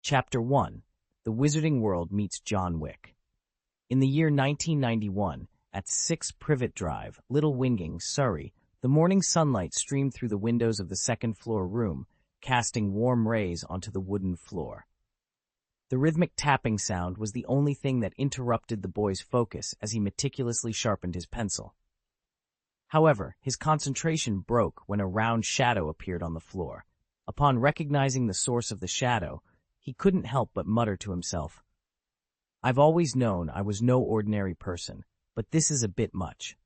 Chapter 1. The Wizarding World Meets John Wick. In the year 1991, at 6 Privet Drive, Little Winging, Surrey, the morning sunlight streamed through the windows of the second-floor room, casting warm rays onto the wooden floor. The rhythmic tapping sound was the only thing that interrupted the boy's focus as he meticulously sharpened his pencil. However, his concentration broke when a round shadow appeared on the floor. Upon recognizing the source of the shadow, he couldn't help but mutter to himself, "I've always known I was no ordinary person, but this is a bit much."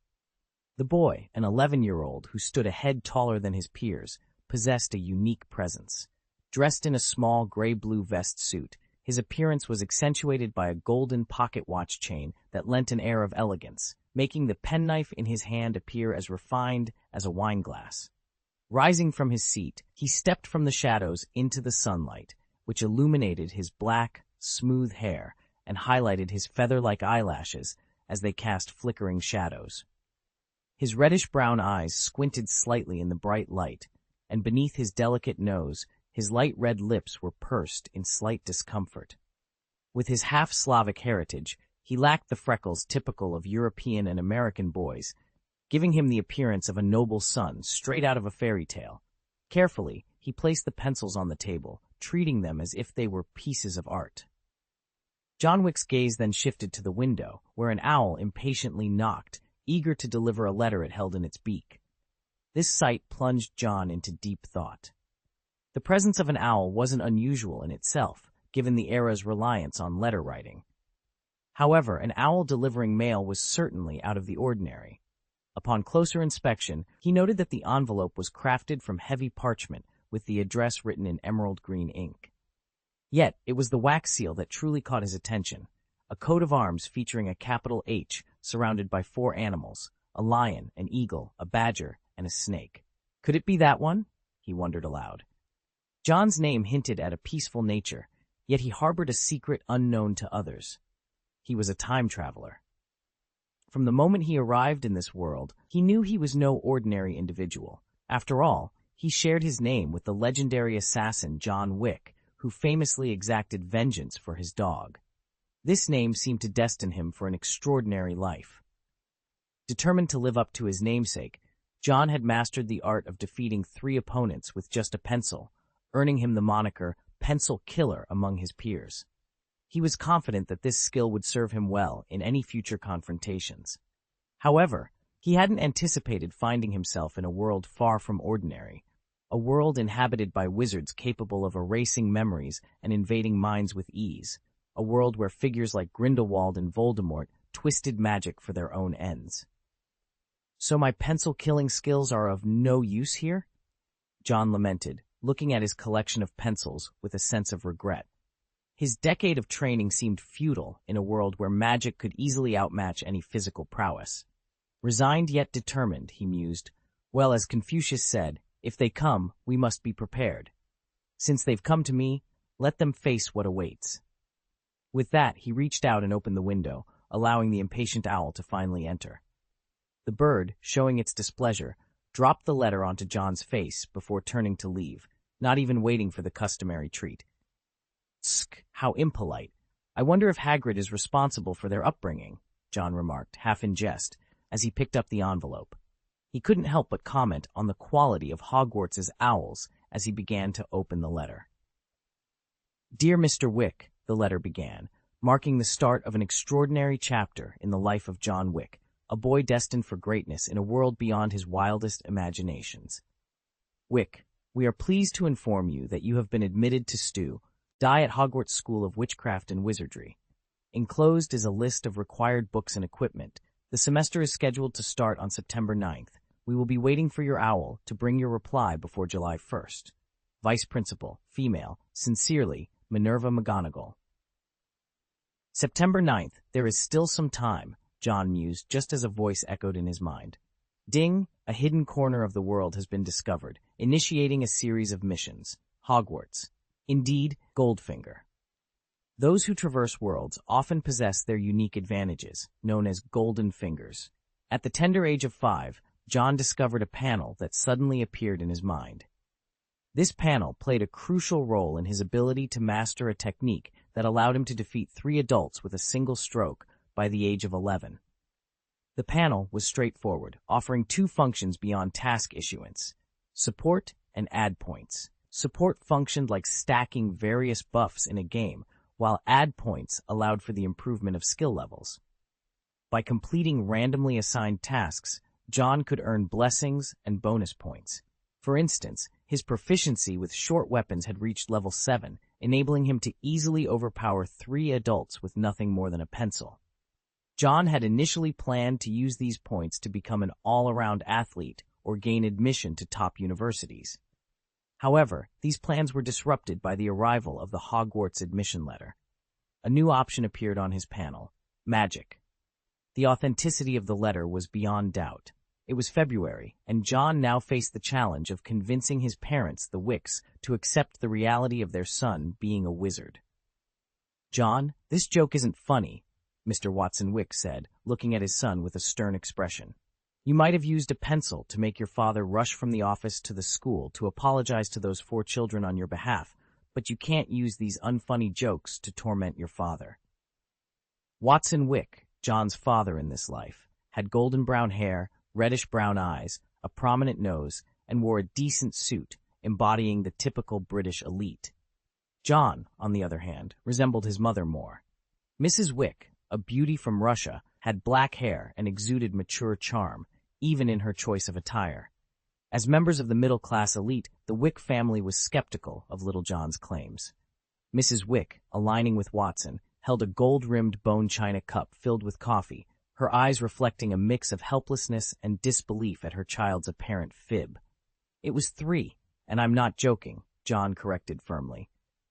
The boy, an 11-year-old who stood a head taller than his peers, possessed a unique presence. Dressed in a small gray-blue vest suit, his appearance was accentuated by a golden pocket watch chain that lent an air of elegance, making the penknife in his hand appear as refined as a wineglass. Rising from his seat, he stepped from the shadows into the sunlight, which illuminated his black, smooth hair and highlighted his feather-like eyelashes as they cast flickering shadows. His reddish-brown eyes squinted slightly in the bright light, and beneath his delicate nose, his light red lips were pursed in slight discomfort. With his half-Slavic heritage, he lacked the freckles typical of European and American boys, giving him the appearance of a noble son straight out of a fairy tale. Carefully, he placed the pencils on the table, treating them as if they were pieces of art. John Wick's gaze then shifted to the window, where an owl impatiently knocked, eager to deliver a letter it held in its beak. This sight plunged John into deep thought. The presence of an owl wasn't unusual in itself, given the era's reliance on letter writing. However, an owl delivering mail was certainly out of the ordinary. Upon closer inspection, he noted that the envelope was crafted from heavy parchment with the address written in emerald green ink. Yet, it was the wax seal that truly caught his attention, a coat of arms featuring a capital H surrounded by 4 animals, a lion, an eagle, a badger, and a snake. Could it be that one? He wondered aloud. John's name hinted at a peaceful nature, yet he harbored a secret unknown to others. He was a time traveler. From the moment he arrived in this world, he knew he was no ordinary individual. After all, he shared his name with the legendary assassin John Wick, who famously exacted vengeance for his dog. This name seemed to destine him for an extraordinary life. Determined to live up to his namesake, John had mastered the art of defeating 3 opponents with just a pencil, earning him the moniker Pencil Killer among his peers. He was confident that this skill would serve him well in any future confrontations. However, he hadn't anticipated finding himself in a world far from ordinary, a world inhabited by wizards capable of erasing memories and invading minds with ease, a world where figures like Grindelwald and Voldemort twisted magic for their own ends. "So my pencil-killing skills are of no use here?" John lamented, looking at his collection of pencils with a sense of regret. His decade of training seemed futile in a world where magic could easily outmatch any physical prowess. Resigned yet determined, he mused, "Well, as Confucius said, if they come, we must be prepared. Since they've come to me, let them face what awaits." With that, he reached out and opened the window, allowing the impatient owl to finally enter. The bird, showing its displeasure, dropped the letter onto John's face before turning to leave, not even waiting for the customary treat. "Tsk, how impolite. I wonder if Hagrid is responsible for their upbringing," John remarked, half in jest, as he picked up the envelope. He couldn't help but comment on the quality of Hogwarts' owls as he began to open the letter. "Dear Mr. Wick," the letter began, marking the start of an extraordinary chapter in the life of John Wick, a boy destined for greatness in a world beyond his wildest imaginations. "Wick, we are pleased to inform you that you have been admitted to study at Hogwarts School of Witchcraft and Wizardry. Enclosed is a list of required books and equipment. The semester is scheduled to start on September 9th. We will be waiting for your owl to bring your reply before July 1st. Vice Principal, female, sincerely, Minerva McGonagall." September 9th, there is still some time, John mused just as a voice echoed in his mind. Ding, a hidden corner of the world has been discovered, initiating a series of missions. Hogwarts. Indeed, Goldfinger. Those who traverse worlds often possess their unique advantages, known as golden fingers. At the tender age of 5, John discovered a panel that suddenly appeared in his mind. This panel played a crucial role in his ability to master a technique that allowed him to defeat 3 adults with a single stroke by the age of 11. The panel was straightforward, offering 2 functions beyond task issuance: support and add points. Support functioned like stacking various buffs in a game, while add points allowed for the improvement of skill levels. By completing randomly assigned tasks, John could earn blessings and bonus points. For instance, his proficiency with short weapons had reached level 7, enabling him to easily overpower 3 adults with nothing more than a pencil. John had initially planned to use these points to become an all-around athlete or gain admission to top universities. However, these plans were disrupted by the arrival of the Hogwarts admission letter. A new option appeared on his panel: magic. The authenticity of the letter was beyond doubt. It was February, and John now faced the challenge of convincing his parents, the Wicks, to accept the reality of their son being a wizard. "John, this joke isn't funny," Mr. Watson Wick said, looking at his son with a stern expression. "You might have used a pencil to make your father rush from the office to the school to apologize to those 4 children on your behalf, but you can't use these unfunny jokes to torment your father." Watson Wick, John's father in this life, had golden brown hair, reddish-brown eyes, a prominent nose, and wore a decent suit, embodying the typical British elite. John, on the other hand, resembled his mother more. Mrs. Wick, a beauty from Russia, had black hair and exuded mature charm, even in her choice of attire. As members of the middle-class elite, the Wick family was skeptical of Little John's claims. Mrs. Wick, aligning with Watson, held a gold-rimmed bone china cup filled with coffee, her eyes reflecting a mix of helplessness and disbelief at her child's apparent fib. "It was 3, and I'm not joking," John corrected firmly.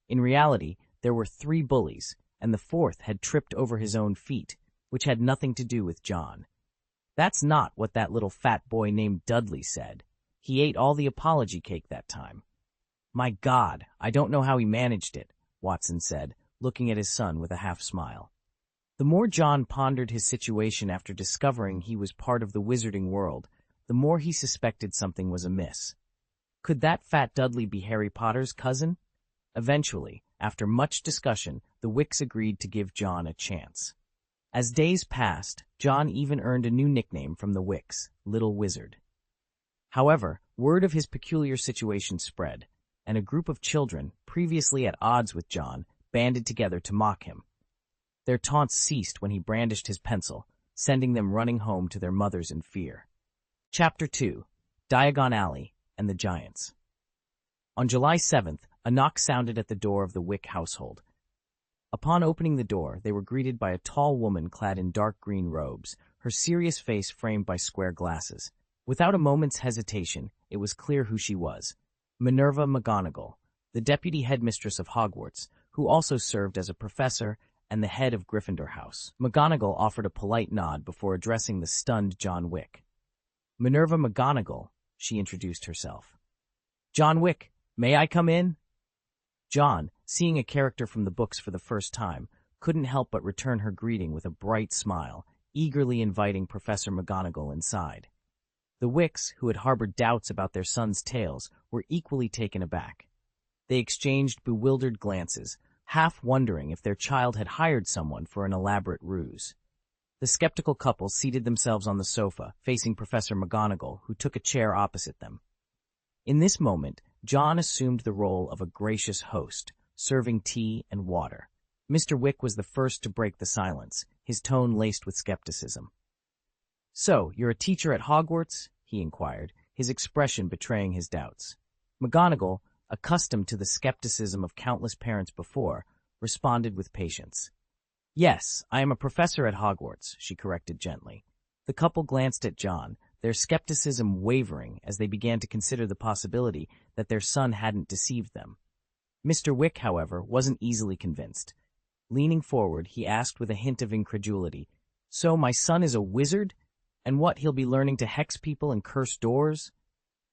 In reality, there were 3 bullies, and the 4th had tripped over his own feet, which had nothing to do with John. "That's not what that little fat boy named Dudley said. He ate all the apology cake that time." "My God, I don't know how he managed it," Watson said, looking at his son with a half-smile. The more John pondered his situation after discovering he was part of the wizarding world, the more he suspected something was amiss. Could that fat Dudley be Harry Potter's cousin? Eventually, after much discussion, the Wicks agreed to give John a chance. As days passed, John even earned a new nickname from the Wicks, Little Wizard. However, word of his peculiar situation spread, and a group of children, previously at odds with John, banded together to mock him. Their taunts ceased when he brandished his pencil, sending them running home to their mothers in fear. Chapter 2: Diagon Alley and the Giants. On July 7th, a knock sounded at the door of the Wick household. Upon opening the door, they were greeted by a tall woman clad in dark green robes, her serious face framed by square glasses. Without a moment's hesitation, it was clear who she was: Minerva McGonagall, the deputy headmistress of Hogwarts, who also served as a professor and the head of Gryffindor House. McGonagall offered a polite nod before addressing the stunned John Wick. "Minerva McGonagall," she introduced herself. "John Wick, may I come in?" John, seeing a character from the books for the first time, couldn't help but return her greeting with a bright smile, eagerly inviting Professor McGonagall inside. The Wicks, who had harbored doubts about their son's tales, were equally taken aback. They exchanged bewildered glances, half wondering if their child had hired someone for an elaborate ruse. The skeptical couple seated themselves on the sofa, facing Professor McGonagall, who took a chair opposite them. In this moment, John assumed the role of a gracious host, serving tea and water. Mr. Wick was the first to break the silence, his tone laced with skepticism. "So, you're a teacher at Hogwarts?" he inquired, his expression betraying his doubts. McGonagall, accustomed to the skepticism of countless parents before, responded with patience. "Yes, I am a professor at Hogwarts," she corrected gently. The couple glanced at John, their skepticism wavering as they began to consider the possibility that their son hadn't deceived them. Mr. Wick, however, wasn't easily convinced. Leaning forward, he asked with a hint of incredulity, "So my son is a wizard? And what, he'll be learning to hex people and curse doors?"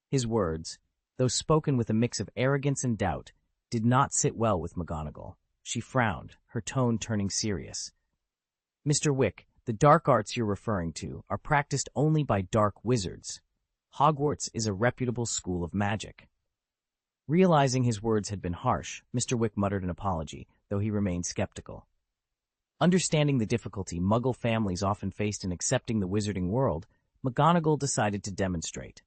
His words, though spoken with a mix of arrogance and doubt, did not sit well with McGonagall. She frowned, her tone turning serious. "Mr. Wick, the dark arts you're referring to are practiced only by dark wizards. Hogwarts is a reputable school of magic." Realizing his words had been harsh, Mr. Wick muttered an apology, though he remained skeptical. Understanding the difficulty Muggle families often faced in accepting the wizarding world, McGonagall decided to demonstrate.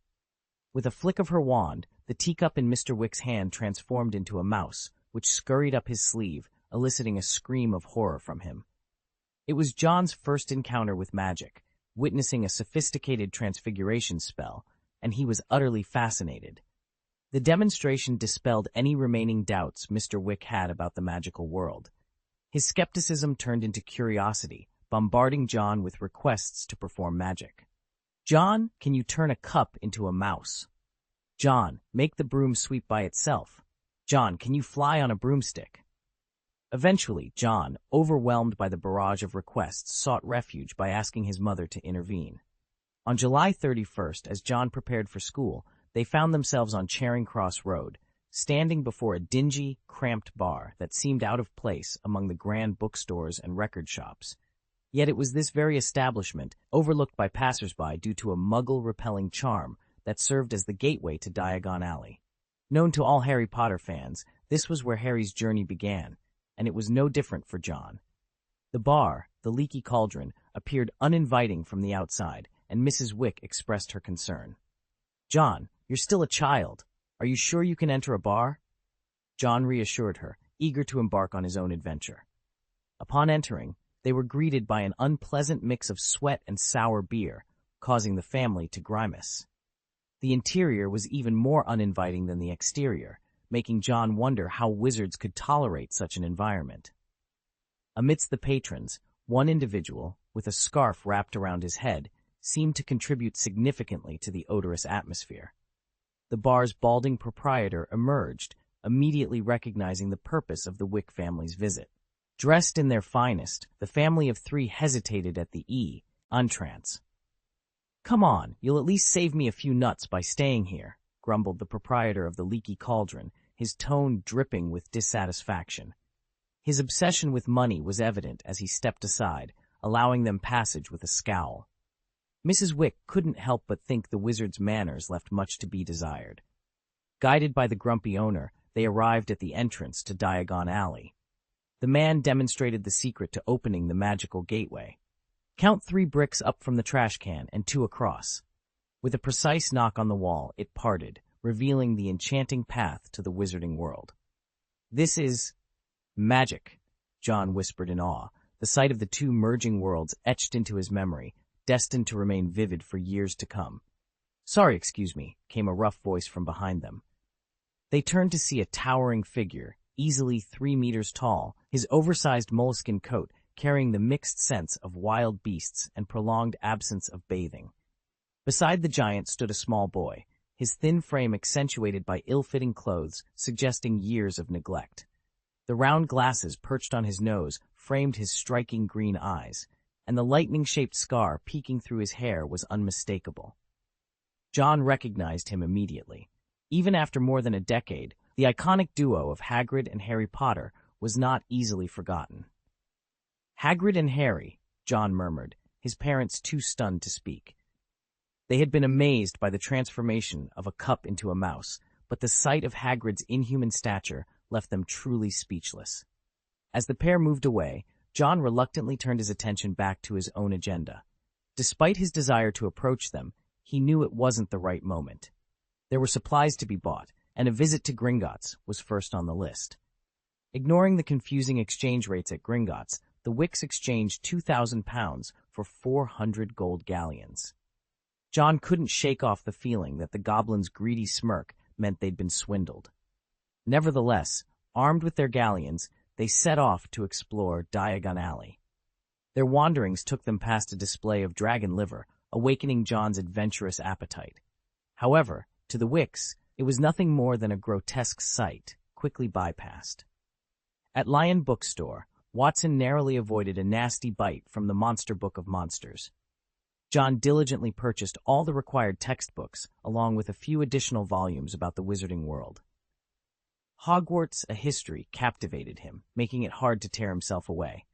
With a flick of her wand, the teacup in Mr. Wick's hand transformed into a mouse, which scurried up his sleeve, eliciting a scream of horror from him. It was John's first encounter with magic, witnessing a sophisticated transfiguration spell, and he was utterly fascinated. The demonstration dispelled any remaining doubts Mr. Wick had about the magical world. His skepticism turned into curiosity, bombarding John with requests to perform magic. John, can you turn a cup into a mouse? John, make the broom sweep by itself. John, can you fly on a broomstick? Eventually, John, overwhelmed by the barrage of requests, sought refuge by asking his mother to intervene. On July 31st, as John prepared for school, they found themselves on Charing Cross Road, standing before a dingy, cramped bar that seemed out of place among the grand bookstores and record shops. Yet it was this very establishment, overlooked by passers-by due to a Muggle-repelling charm, that served as the gateway to Diagon Alley. Known to all Harry Potter fans, this was where Harry's journey began, and it was no different for John. The bar, the Leaky Cauldron, appeared uninviting from the outside, and Mrs. Wick expressed her concern. John, you're still a child. Are you sure you can enter a bar? John reassured her, eager to embark on his own adventure. Upon entering, they were greeted by an unpleasant mix of sweat and sour beer, causing the family to grimace. The interior was even more uninviting than the exterior, making John wonder how wizards could tolerate such an environment. Amidst the patrons, one individual, with a scarf wrapped around his head, seemed to contribute significantly to the odorous atmosphere. The bar's balding proprietor emerged, immediately recognizing the purpose of the Wick family's visit. Dressed in their finest, the family of three hesitated at the entrance. Come on, you'll at least save me a few nuts by staying here, grumbled the proprietor of the Leaky Cauldron, his tone dripping with dissatisfaction. His obsession with money was evident as he stepped aside, allowing them passage with a scowl. Mrs. Wick couldn't help but think the wizard's manners left much to be desired. Guided by the grumpy owner, they arrived at the entrance to Diagon Alley. The man demonstrated the secret to opening the magical gateway. Count 3 bricks up from the trash can and 2 across. With a precise knock on the wall, it parted, revealing the enchanting path to the wizarding world. This is magic, John whispered in awe, the sight of the two merging worlds etched into his memory, destined to remain vivid for years to come. Sorry, excuse me, came a rough voice from behind them. They turned to see a towering figure, easily 3 meters tall, his oversized moleskin coat carrying the mixed scents of wild beasts and prolonged absence of bathing. Beside the giant stood a small boy, his thin frame accentuated by ill-fitting clothes, suggesting years of neglect. The round glasses perched on his nose framed his striking green eyes, and the lightning-shaped scar peeking through his hair was unmistakable. John recognized him immediately. Even after more than a decade, the iconic duo of Hagrid and Harry Potter was not easily forgotten. Hagrid and Harry, John murmured, his parents too stunned to speak. They had been amazed by the transformation of a cup into a mouse, but the sight of Hagrid's inhuman stature left them truly speechless. As the pair moved away, John reluctantly turned his attention back to his own agenda. Despite his desire to approach them, he knew it wasn't the right moment. There were supplies to be bought, and a visit to Gringotts was first on the list. Ignoring the confusing exchange rates at Gringotts, the Wicks exchanged £2,000 for 400 gold galleons. John couldn't shake off the feeling that the goblin's greedy smirk meant they'd been swindled. Nevertheless, armed with their galleons, they set off to explore Diagon Alley. Their wanderings took them past a display of dragon liver, awakening John's adventurous appetite. However, to the Wicks, it was nothing more than a grotesque sight, quickly bypassed. At Lion Bookstore, Watson narrowly avoided a nasty bite from the Monster Book of Monsters. John diligently purchased all the required textbooks, along with a few additional volumes about the wizarding world. Hogwarts, a history, captivated him, making it hard to tear himself away.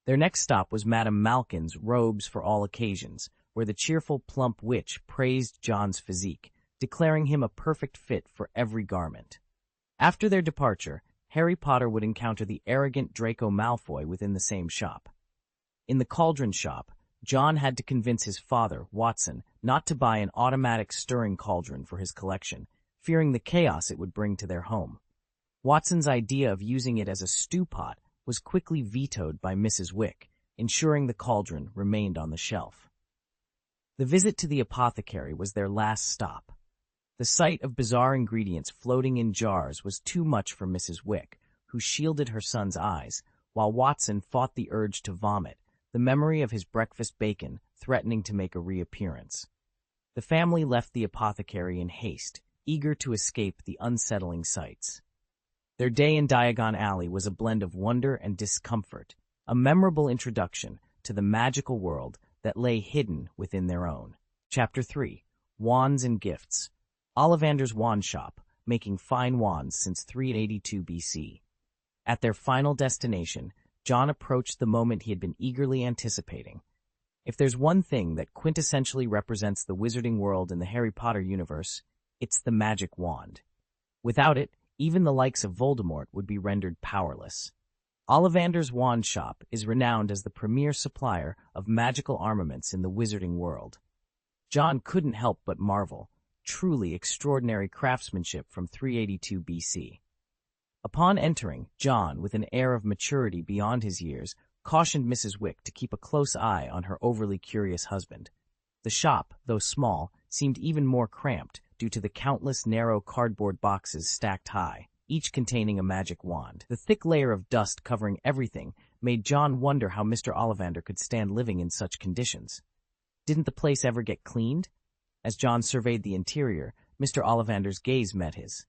Their next stop was Madame Malkin's Robes for All Occasions, where the cheerful, plump witch praised John's physique, declaring him a perfect fit for every garment. After their departure, Harry Potter would encounter the arrogant Draco Malfoy within the same shop. In the cauldron shop, John had to convince his father, Watson, not to buy an automatic stirring cauldron for his collection, fearing the chaos it would bring to their home. Watson's idea of using it as a stew pot was quickly vetoed by Mrs. Wick, ensuring the cauldron remained on the shelf. The visit to the apothecary was their last stop. The sight of bizarre ingredients floating in jars was too much for Mrs. Wick, who shielded her son's eyes, while Watson fought the urge to vomit, the memory of his breakfast bacon threatening to make a reappearance. The family left the apothecary in haste, eager to escape the unsettling sights. Their day in Diagon Alley was a blend of wonder and discomfort, a memorable introduction to the magical world that lay hidden within their own. Chapter 3. Wands and Gifts. Ollivander's Wand Shop, making fine wands since 382 BC. At their final destination, John approached the moment he had been eagerly anticipating. If there's one thing that quintessentially represents the wizarding world in the Harry Potter universe, it's the magic wand. Without it, even the likes of Voldemort would be rendered powerless. Ollivander's Wand Shop is renowned as the premier supplier of magical armaments in the wizarding world. John couldn't help but marvel. Truly extraordinary craftsmanship from 382 BC. Upon entering, John, with an air of maturity beyond his years, cautioned Mrs. Wick to keep a close eye on her overly curious husband. The shop, though small, seemed even more cramped due to the countless narrow cardboard boxes stacked high, each containing a magic wand. The thick layer of dust covering everything made John wonder how Mr. Ollivander could stand living in such conditions. Didn't the place ever get cleaned? As John surveyed the interior, Mr. Ollivander's gaze met his.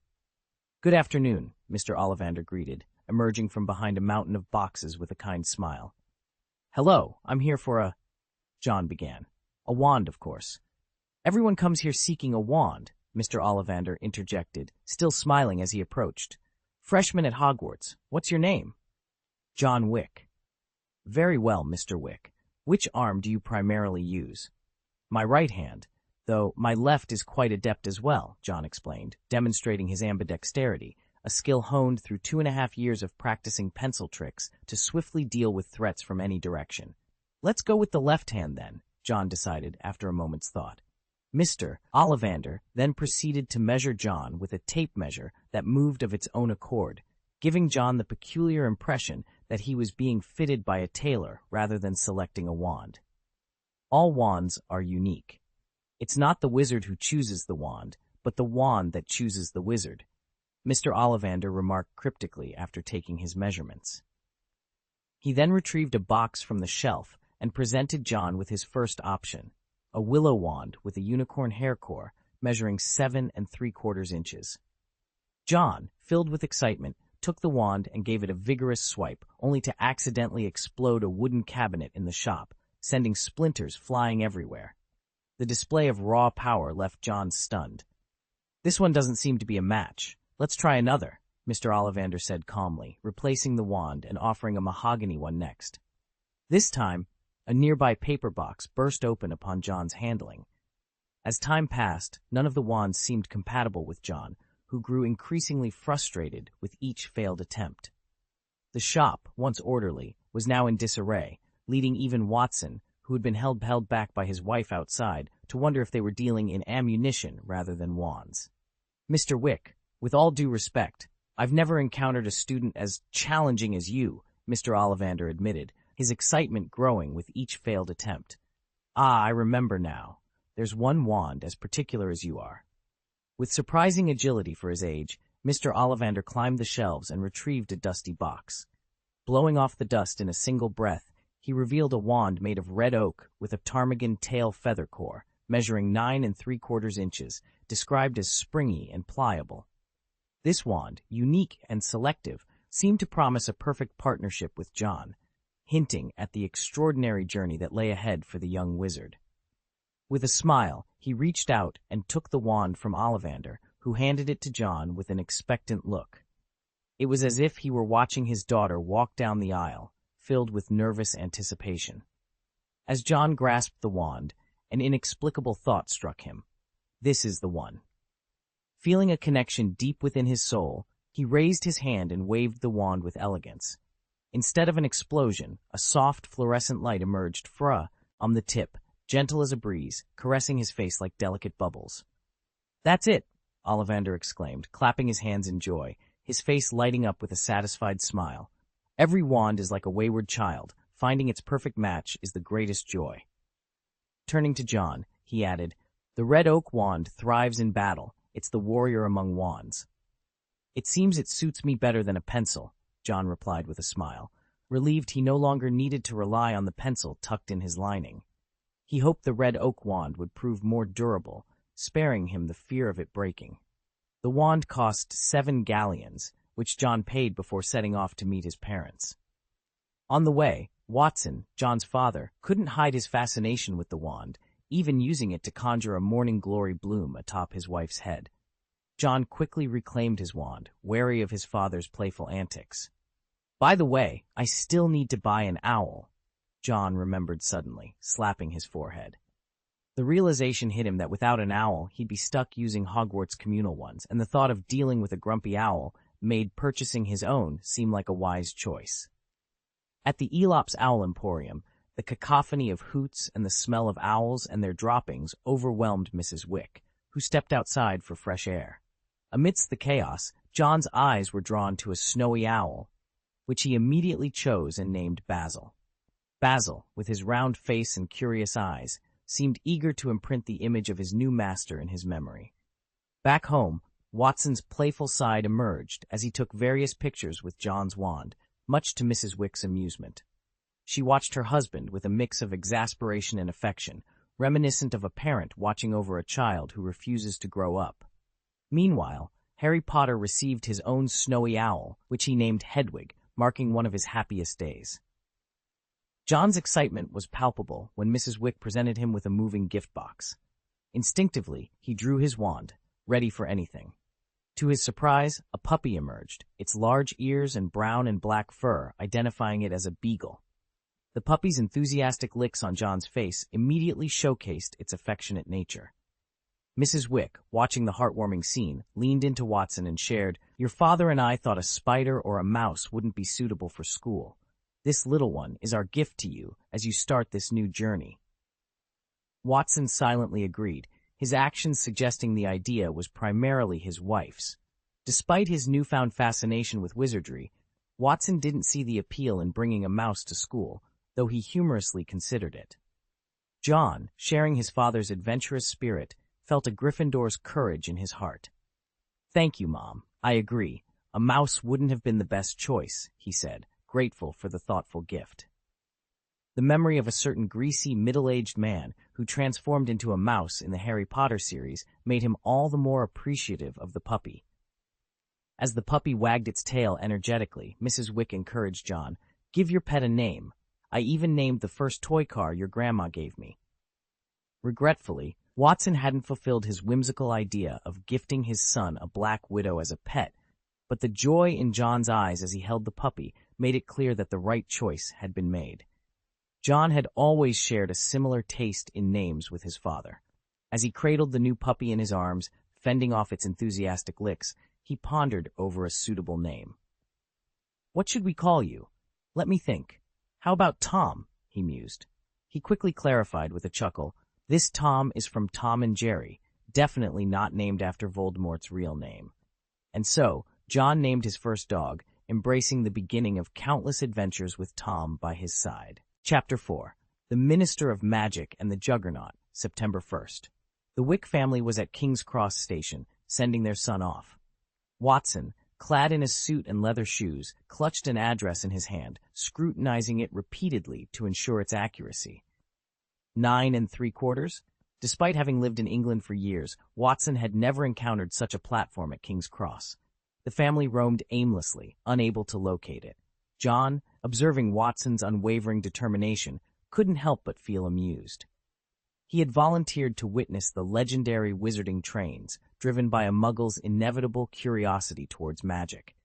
"Good afternoon," Mr. Ollivander greeted, emerging from behind a mountain of boxes with a kind smile. "Hello, I'm here for a—" John began. "A wand, of course." "Everyone comes here seeking a wand," Mr. Ollivander interjected, still smiling as he approached. "Freshman at Hogwarts. What's your name?" "John Wick." "Very well, Mr. Wick. Which arm do you primarily use?" "My right hand. Though my left is quite adept as well," John explained, demonstrating his ambidexterity, a skill honed through 2.5 years of practicing pencil tricks to swiftly deal with threats from any direction. "Let's go with the left hand then," John decided after a moment's thought. Mr. Ollivander then proceeded to measure John with a tape measure that moved of its own accord, giving John the peculiar impression that he was being fitted by a tailor rather than selecting a wand. All wands are unique. It's not the wizard who chooses the wand, but the wand that chooses the wizard, Mr. Ollivander remarked cryptically after taking his measurements. He then retrieved a box from the shelf and presented John with his first option, a willow wand with a unicorn hair core measuring 7 3/4 inches. John, filled with excitement, took the wand and gave it a vigorous swipe, only to accidentally explode a wooden cabinet in the shop, sending splinters flying everywhere. The display of raw power left John stunned. "This one doesn't seem to be a match. Let's try another," Mr. Ollivander said calmly, replacing the wand and offering a mahogany one next. This time, a nearby paper box burst open upon John's handling. As time passed, none of the wands seemed compatible with John, who grew increasingly frustrated with each failed attempt. The shop, once orderly, was now in disarray, leading even Watson, who had been held back by his wife outside, to wonder if they were dealing in ammunition rather than wands. "Mr. Wick, with all due respect, I've never encountered a student as challenging as you," Mr. Ollivander admitted, his excitement growing with each failed attempt. "Ah, I remember now. There's one wand as particular as you are." With surprising agility for his age, Mr. Ollivander climbed the shelves and retrieved a dusty box. Blowing off the dust in a single breath, he revealed a wand made of red oak with a ptarmigan tail feather core, measuring 9 3/4 inches, described as springy and pliable. This wand, unique and selective, seemed to promise a perfect partnership with John, hinting at the extraordinary journey that lay ahead for the young wizard. With a smile, he reached out and took the wand from Ollivander, who handed it to John with an expectant look. It was as if he were watching his daughter walk down the aisle, filled with nervous anticipation. As John grasped the wand, an inexplicable thought struck him. This is the one. Feeling a connection deep within his soul, He raised his hand and waved the wand with elegance. Instead of an explosion, a soft fluorescent light emerged from the tip, gentle as a breeze, caressing his face like delicate bubbles. "That's it," Ollivander exclaimed, clapping his hands in joy, his face lighting up with a satisfied smile. "Every wand is like a wayward child. Finding its perfect match is the greatest joy." Turning to John, he added, "The red oak wand thrives in battle. It's the warrior among wands." "It seems it suits me better than a pencil," John replied with a smile, relieved he no longer needed to rely on the pencil tucked in his lining. He hoped the red oak wand would prove more durable, sparing him the fear of it breaking. The wand cost 7 galleons, which John paid before setting off to meet his parents. On the way, Watson, John's father, couldn't hide his fascination with the wand, even using it to conjure a morning glory bloom atop his wife's head. John quickly reclaimed his wand, wary of his father's playful antics. "By the way, I still need to buy an owl," John remembered suddenly, slapping his forehead. The realization hit him that without an owl, he'd be stuck using Hogwarts communal ones, and the thought of dealing with a grumpy owl made purchasing his own seem like a wise choice. At the Elop's Owl Emporium, the cacophony of hoots and the smell of owls and their droppings overwhelmed Mrs. Wick, who stepped outside for fresh air. Amidst the chaos, John's eyes were drawn to a snowy owl, which he immediately chose and named Basil. Basil, with his round face and curious eyes, seemed eager to imprint the image of his new master in his memory. Back home, Watson's playful side emerged as he took various pictures with John's wand, much to Mrs. Wick's amusement. She watched her husband with a mix of exasperation and affection, reminiscent of a parent watching over a child who refuses to grow up. Meanwhile, Harry Potter received his own snowy owl, which he named Hedwig, marking one of his happiest days. John's excitement was palpable when Mrs. Wick presented him with a moving gift box. Instinctively, he drew his wand, ready for anything. To his surprise, a puppy emerged, its large ears and brown and black fur identifying it as a beagle. The puppy's enthusiastic licks on John's face immediately showcased its affectionate nature. Mrs. Wick, watching the heartwarming scene, leaned into Watson and shared, "Your father and I thought a spider or a mouse wouldn't be suitable for school. This little one is our gift to you as you start this new journey." Watson silently agreed, his actions suggesting the idea was primarily his wife's. Despite his newfound fascination with wizardry, Watson didn't see the appeal in bringing a mouse to school, though he humorously considered it. John, sharing his father's adventurous spirit, felt a Gryffindor's courage in his heart. "Thank you, Mom. I agree. A mouse wouldn't have been the best choice," he said, grateful for the thoughtful gift. The memory of a certain greasy, middle-aged man who transformed into a mouse in the Harry Potter series made him all the more appreciative of the puppy. As the puppy wagged its tail energetically, Mrs. Wick encouraged John, "Give your pet a name. I even named the first toy car your grandma gave me." Regretfully, Watson hadn't fulfilled his whimsical idea of gifting his son a black widow as a pet, but the joy in John's eyes as he held the puppy made it clear that the right choice had been made. John had always shared a similar taste in names with his father. As he cradled the new puppy in his arms, fending off its enthusiastic licks, he pondered over a suitable name. "What should we call you? Let me think. How about Tom?" he mused. He quickly clarified with a chuckle, "This Tom is from Tom and Jerry, definitely not named after Voldemort's real name." And so, John named his first dog, embracing the beginning of countless adventures with Tom by his side. Chapter 4. The Minister of Magic and the Juggernaut, September 1st. The Wick family was at King's Cross Station, sending their son off. Watson, clad in a suit and leather shoes, clutched an address in his hand, scrutinizing it repeatedly to ensure its accuracy. 9 3/4? Despite having lived in England for years, Watson had never encountered such a platform at King's Cross. The family roamed aimlessly, unable to locate it. John, observing Watson's unwavering determination, couldn't help but feel amused. He had volunteered to witness the legendary wizarding trains, driven by a muggle's inevitable curiosity towards magic.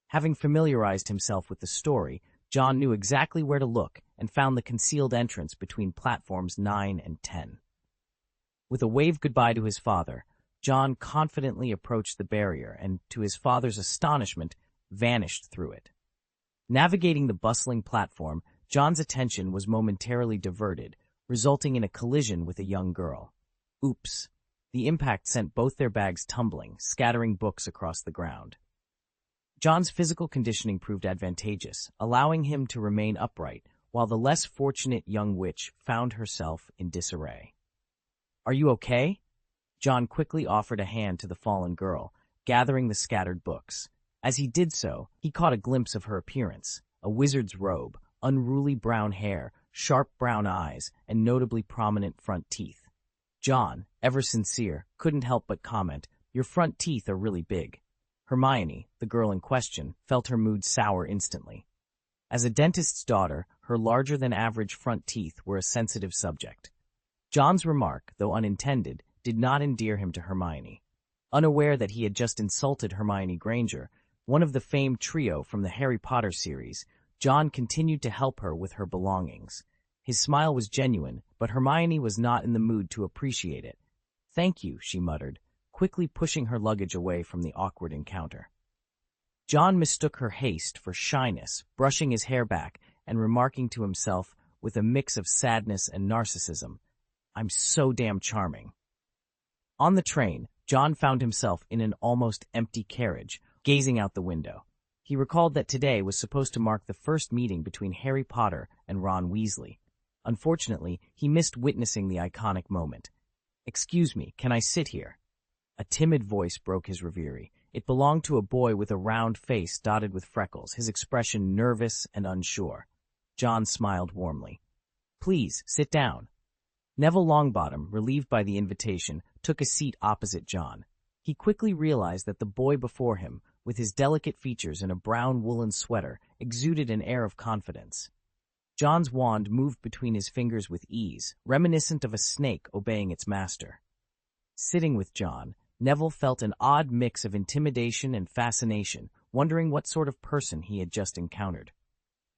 Having familiarized himself with the story, John knew exactly where to look and found the concealed entrance between platforms 9 and 10. With a wave goodbye to his father, John confidently approached the barrier and, to his father's astonishment, vanished through it. Navigating the bustling platform, John's attention was momentarily diverted, resulting in a collision with a young girl. Oops. The impact sent both their bags tumbling, scattering books across the ground. John's physical conditioning proved advantageous, allowing him to remain upright, while the less fortunate young witch found herself in disarray. "Are you okay?" John quickly offered a hand to the fallen girl, gathering the scattered books. As he did so, he caught a glimpse of her appearance: a wizard's robe, unruly brown hair, sharp brown eyes, and notably prominent front teeth. John, ever sincere, couldn't help but comment, "Your front teeth are really big." Hermione, the girl in question, felt her mood sour instantly. As a dentist's daughter, her larger-than-average front teeth were a sensitive subject. John's remark, though unintended, did not endear him to Hermione. Unaware that he had just insulted Hermione Granger, one of the famed trio from the Harry Potter series, John continued to help her with her belongings. His smile was genuine, but Hermione was not in the mood to appreciate it. "Thank you," she muttered, quickly pushing her luggage away from the awkward encounter. John mistook her haste for shyness, brushing his hair back and remarking to himself with a mix of sadness and narcissism, "I'm so damn charming." On the train, John found himself in an almost empty carriage, gazing out the window. He recalled that today was supposed to mark the first meeting between Harry Potter and Ron Weasley. Unfortunately, he missed witnessing the iconic moment. "Excuse me, can I sit here?" A timid voice broke his reverie. It belonged to a boy with a round face dotted with freckles, his expression nervous and unsure. John smiled warmly. "Please, sit down." Neville Longbottom, relieved by the invitation, took a seat opposite John. He quickly realized that the boy before him, with his delicate features and a brown woolen sweater, exuded an air of confidence. John's wand moved between his fingers with ease, reminiscent of a snake obeying its master. Sitting with John, Neville felt an odd mix of intimidation and fascination, wondering what sort of person he had just encountered.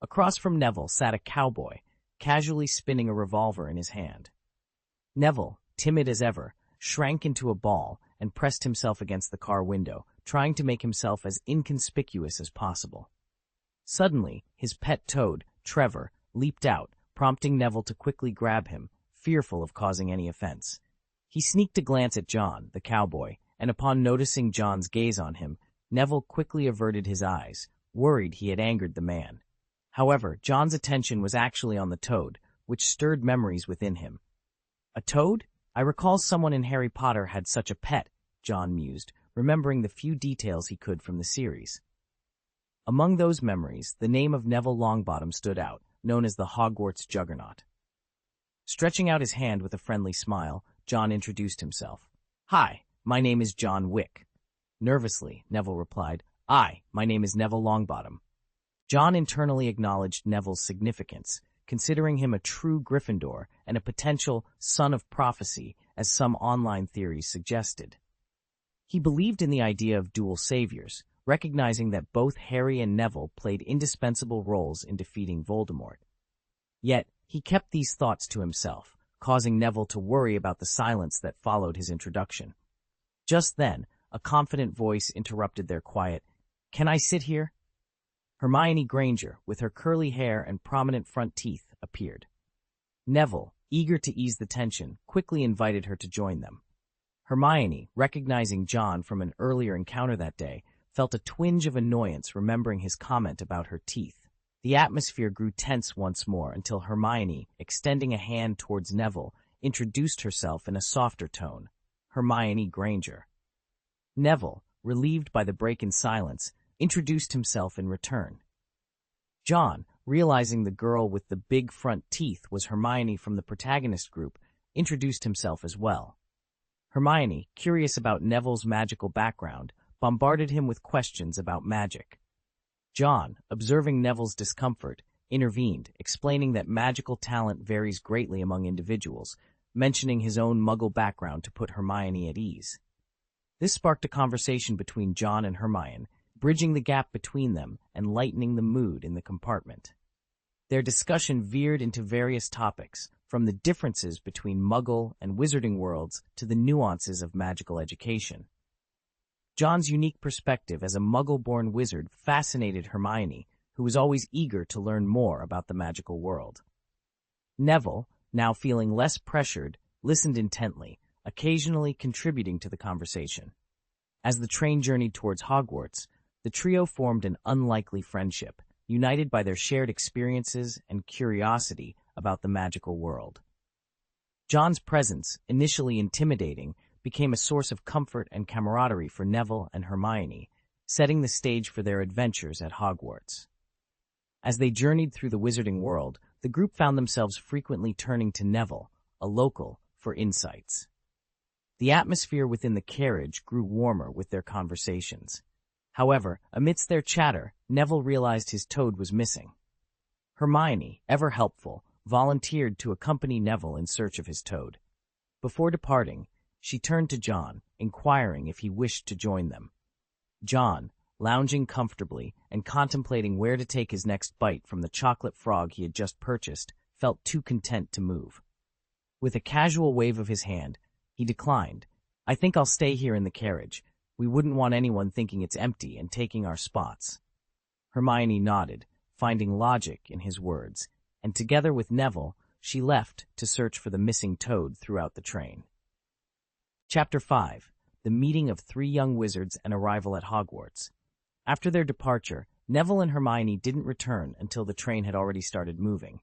Across from Neville sat a cowboy, casually spinning a revolver in his hand. Neville, timid as ever, shrank into a ball and pressed himself against the car window, trying to make himself as inconspicuous as possible. Suddenly, his pet toad, Trevor, leaped out, prompting Neville to quickly grab him, fearful of causing any offense. He sneaked a glance at John, the cowboy, and upon noticing John's gaze on him, Neville quickly averted his eyes, worried he had angered the man. However, John's attention was actually on the toad, which stirred memories within him. "A toad? I recall someone in Harry Potter had such a pet," John mused, remembering the few details he could from the series. Among those memories, the name of Neville Longbottom stood out, known as the Hogwarts Juggernaut. Stretching out his hand with a friendly smile, John introduced himself. "Hi, my name is John Wick." Nervously, Neville replied, My name is Neville Longbottom." John internally acknowledged Neville's significance, considering him a true Gryffindor and a potential son of prophecy, as some online theories suggested. He believed in the idea of dual saviors, recognizing that both Harry and Neville played indispensable roles in defeating Voldemort. Yet, he kept these thoughts to himself, causing Neville to worry about the silence that followed his introduction. Just then, a confident voice interrupted their quiet, "Can I sit here?" Hermione Granger, with her curly hair and prominent front teeth, appeared. Neville, eager to ease the tension, quickly invited her to join them. Hermione, recognizing John from an earlier encounter that day, felt a twinge of annoyance remembering his comment about her teeth. The atmosphere grew tense once more until Hermione, extending a hand towards Neville, introduced herself in a softer tone, Hermione Granger. Neville, relieved by the break in silence, introduced himself in return. John, realizing the girl with the big front teeth was Hermione from the Protagonist group, introduced himself as well. Hermione, curious about Neville's magical background, bombarded him with questions about magic. John, observing Neville's discomfort, intervened, explaining that magical talent varies greatly among individuals, mentioning his own Muggle background to put Hermione at ease. This sparked a conversation between John and Hermione, bridging the gap between them and lightening the mood in the compartment. Their discussion veered into various topics, from the differences between Muggle and Wizarding worlds to the nuances of magical education. John's unique perspective as a Muggle-born wizard fascinated Hermione, who was always eager to learn more about the magical world. Neville, now feeling less pressured, listened intently, occasionally contributing to the conversation. As the train journeyed towards Hogwarts, the trio formed an unlikely friendship, united by their shared experiences and curiosity about the magical world. John's presence, initially intimidating, became a source of comfort and camaraderie for Neville and Hermione, setting the stage for their adventures at Hogwarts. As they journeyed through the Wizarding world, the group found themselves frequently turning to Neville, a local, for insights. The atmosphere within the carriage grew warmer with their conversations. However, amidst their chatter, Neville realized his toad was missing. Hermione, ever helpful, volunteered to accompany Neville in search of his toad. Before departing, she turned to John, inquiring if he wished to join them. John, lounging comfortably and contemplating where to take his next bite from the chocolate frog he had just purchased, felt too content to move. With a casual wave of his hand, he declined. "I think I'll stay here in the carriage. We wouldn't want anyone thinking it's empty and taking our spots." Hermione nodded, finding logic in his words, and together with Neville, she left to search for the missing toad throughout the train. Chapter 5. The Meeting of Three Young Wizards and Arrival at Hogwarts. After their departure, Neville and Hermione didn't return until the train had already started moving.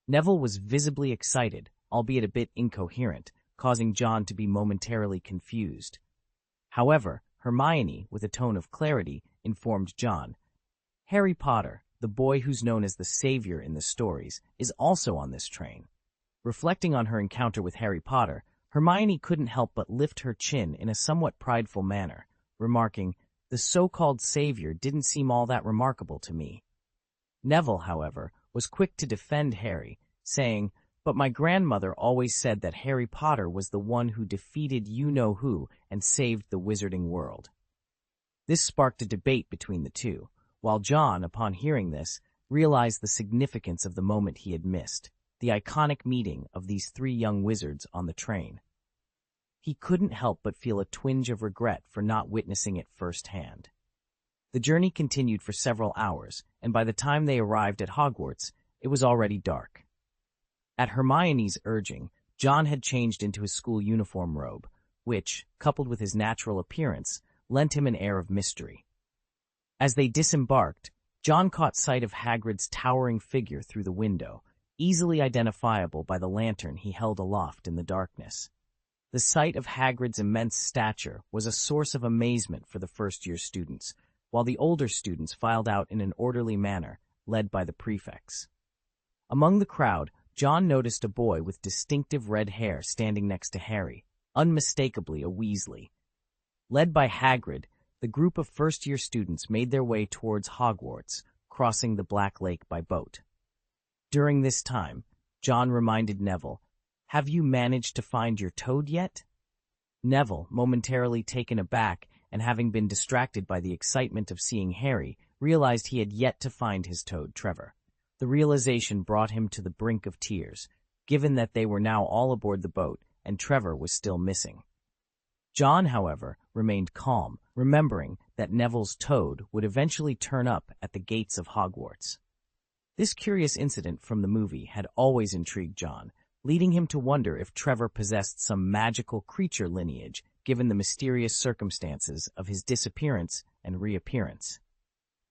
Neville was visibly excited, albeit a bit incoherent, causing John to be momentarily confused. However, Hermione, with a tone of clarity, informed John, "Harry Potter, the boy who's known as the savior in the stories, is also on this train." Reflecting on her encounter with Harry Potter, Hermione couldn't help but lift her chin in a somewhat prideful manner, remarking, "The so-called savior didn't seem all that remarkable to me." Neville, however, was quick to defend Harry, saying, "But my grandmother always said that Harry Potter was the one who defeated you-know-who and saved the Wizarding world." This sparked a debate between the two, while John, upon hearing this, realized the significance of the moment he had missed, the iconic meeting of these three young wizards on the train. He couldn't help but feel a twinge of regret for not witnessing it firsthand. The journey continued for several hours, and by the time they arrived at Hogwarts, it was already dark. At Hermione's urging, John had changed into his school uniform robe, which, coupled with his natural appearance, lent him an air of mystery. As they disembarked, John caught sight of Hagrid's towering figure through the window, easily identifiable by the lantern he held aloft in the darkness. The sight of Hagrid's immense stature was a source of amazement for the first-year students, while the older students filed out in an orderly manner, led by the prefects. Among the crowd, John noticed a boy with distinctive red hair standing next to Harry, unmistakably a Weasley. Led by Hagrid, the group of first-year students made their way towards Hogwarts, crossing the Black Lake by boat. During this time, John reminded Neville, "Have you managed to find your toad yet?" Neville, momentarily taken aback and having been distracted by the excitement of seeing Harry, realized he had yet to find his toad, Trevor. The realization brought him to the brink of tears, given that they were now all aboard the boat and Trevor was still missing. John, however, remained calm, remembering that Neville's toad would eventually turn up at the gates of Hogwarts. This curious incident from the movie had always intrigued John, leading him to wonder if Trevor possessed some magical creature lineage, given the mysterious circumstances of his disappearance and reappearance.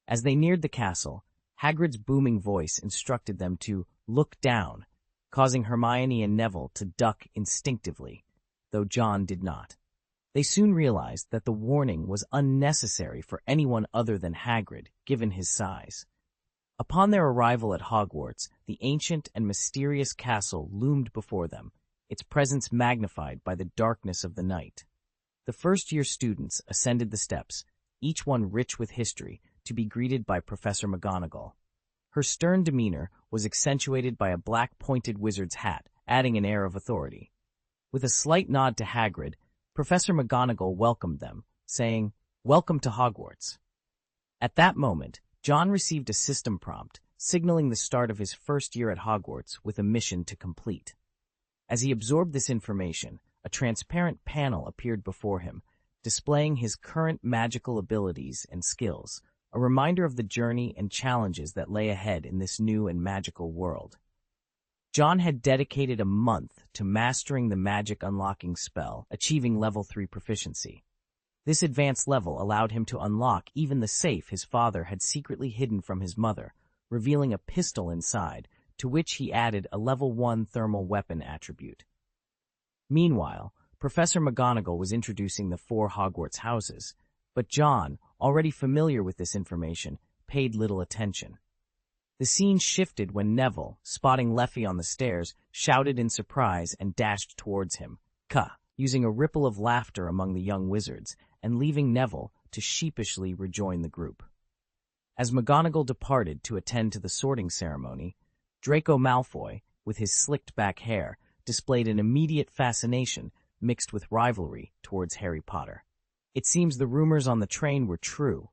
As they neared the castle, Hagrid's booming voice instructed them to look down, causing Hermione and Neville to duck instinctively, though John did not. They soon realized that the warning was unnecessary for anyone other than Hagrid, given his size. Upon their arrival at Hogwarts, the ancient and mysterious castle loomed before them, its presence magnified by the darkness of the night. The first-year students ascended the steps, each one rich with history, to be greeted by Professor McGonagall. Her stern demeanor was accentuated by a black pointed wizard's hat, adding an air of authority. With a slight nod to Hagrid, Professor McGonagall welcomed them, saying, "Welcome to Hogwarts." At that moment, John received a system prompt, signaling the start of his first year at Hogwarts with a mission to complete. As he absorbed this information, a transparent panel appeared before him, displaying his current magical abilities and skills, a reminder of the journey and challenges that lay ahead in this new and magical world. John had dedicated a month to mastering the magic unlocking spell, achieving level 3 proficiency. This advanced level allowed him to unlock even the safe his father had secretly hidden from his mother, revealing a pistol inside, to which he added a level 1 thermal weapon attribute. Meanwhile, Professor McGonagall was introducing the 4 Hogwarts houses, but John, already familiar with this information, paid little attention. The scene shifted when Neville, spotting Leffy on the stairs, shouted in surprise and dashed towards him, using a ripple of laughter among the young wizards, and leaving Neville to sheepishly rejoin the group. As McGonagall departed to attend to the sorting ceremony, Draco Malfoy, with his slicked-back hair, displayed an immediate fascination mixed with rivalry towards Harry Potter. It seems the rumors on the train were true.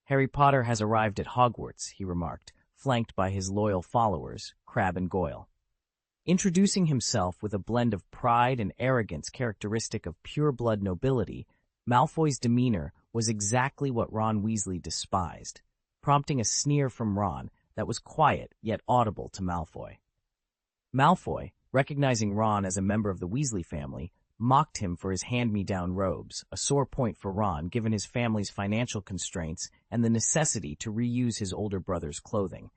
Harry Potter has arrived at Hogwarts, he remarked, flanked by his loyal followers, Crabbe and Goyle. Introducing himself with a blend of pride and arrogance characteristic of pure-blood nobility, Malfoy's demeanor was exactly what Ron Weasley despised, prompting a sneer from Ron that was quiet yet audible to Malfoy. Malfoy, recognizing Ron as a member of the Weasley family, mocked him for his hand-me-down robes, a sore point for Ron given his family's financial constraints and the necessity to reuse his older brother's clothing.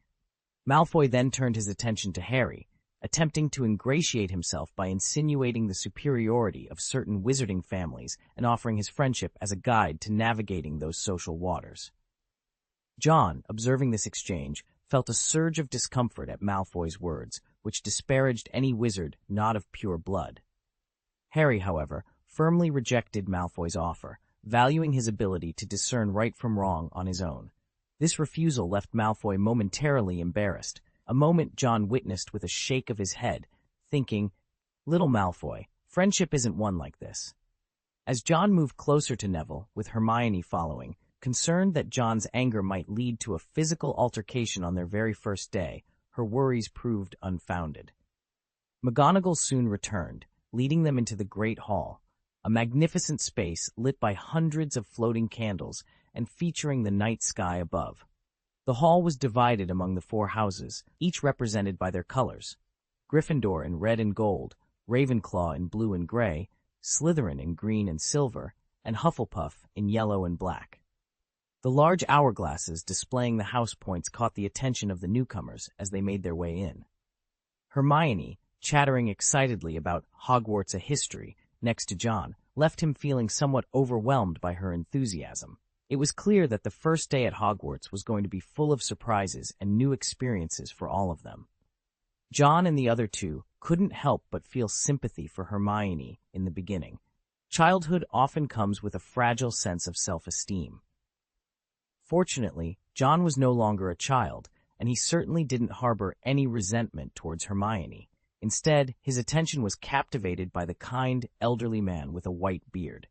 Malfoy then turned his attention to Harry, attempting to ingratiate himself by insinuating the superiority of certain wizarding families and offering his friendship as a guide to navigating those social waters. John, observing this exchange, felt a surge of discomfort at Malfoy's words, which disparaged any wizard not of pure blood. Harry, however, firmly rejected Malfoy's offer, valuing his ability to discern right from wrong on his own. This refusal left Malfoy momentarily embarrassed, a moment John witnessed with a shake of his head, thinking, "Little Malfoy, friendship isn't one like this." As John moved closer to Neville, with Hermione following, concerned that John's anger might lead to a physical altercation on their very first day, her worries proved unfounded. McGonagall soon returned, leading them into the Great Hall, a magnificent space lit by hundreds of floating candles and featuring the night sky above. The hall was divided among the 4 houses, each represented by their colors: Gryffindor in red and gold, Ravenclaw in blue and gray, Slytherin in green and silver, and Hufflepuff in yellow and black. The large hourglasses displaying the house points caught the attention of the newcomers as they made their way in. Hermione, chattering excitedly about Hogwarts a history next to John, left him feeling somewhat overwhelmed by her enthusiasm. It was clear that the first day at Hogwarts was going to be full of surprises and new experiences for all of them. John and the other 2 couldn't help but feel sympathy for Hermione in the beginning. Childhood often comes with a fragile sense of self-esteem. Fortunately, John was no longer a child, and he certainly didn't harbor any resentment towards Hermione. Instead, his attention was captivated by the kind, elderly man with a white beard.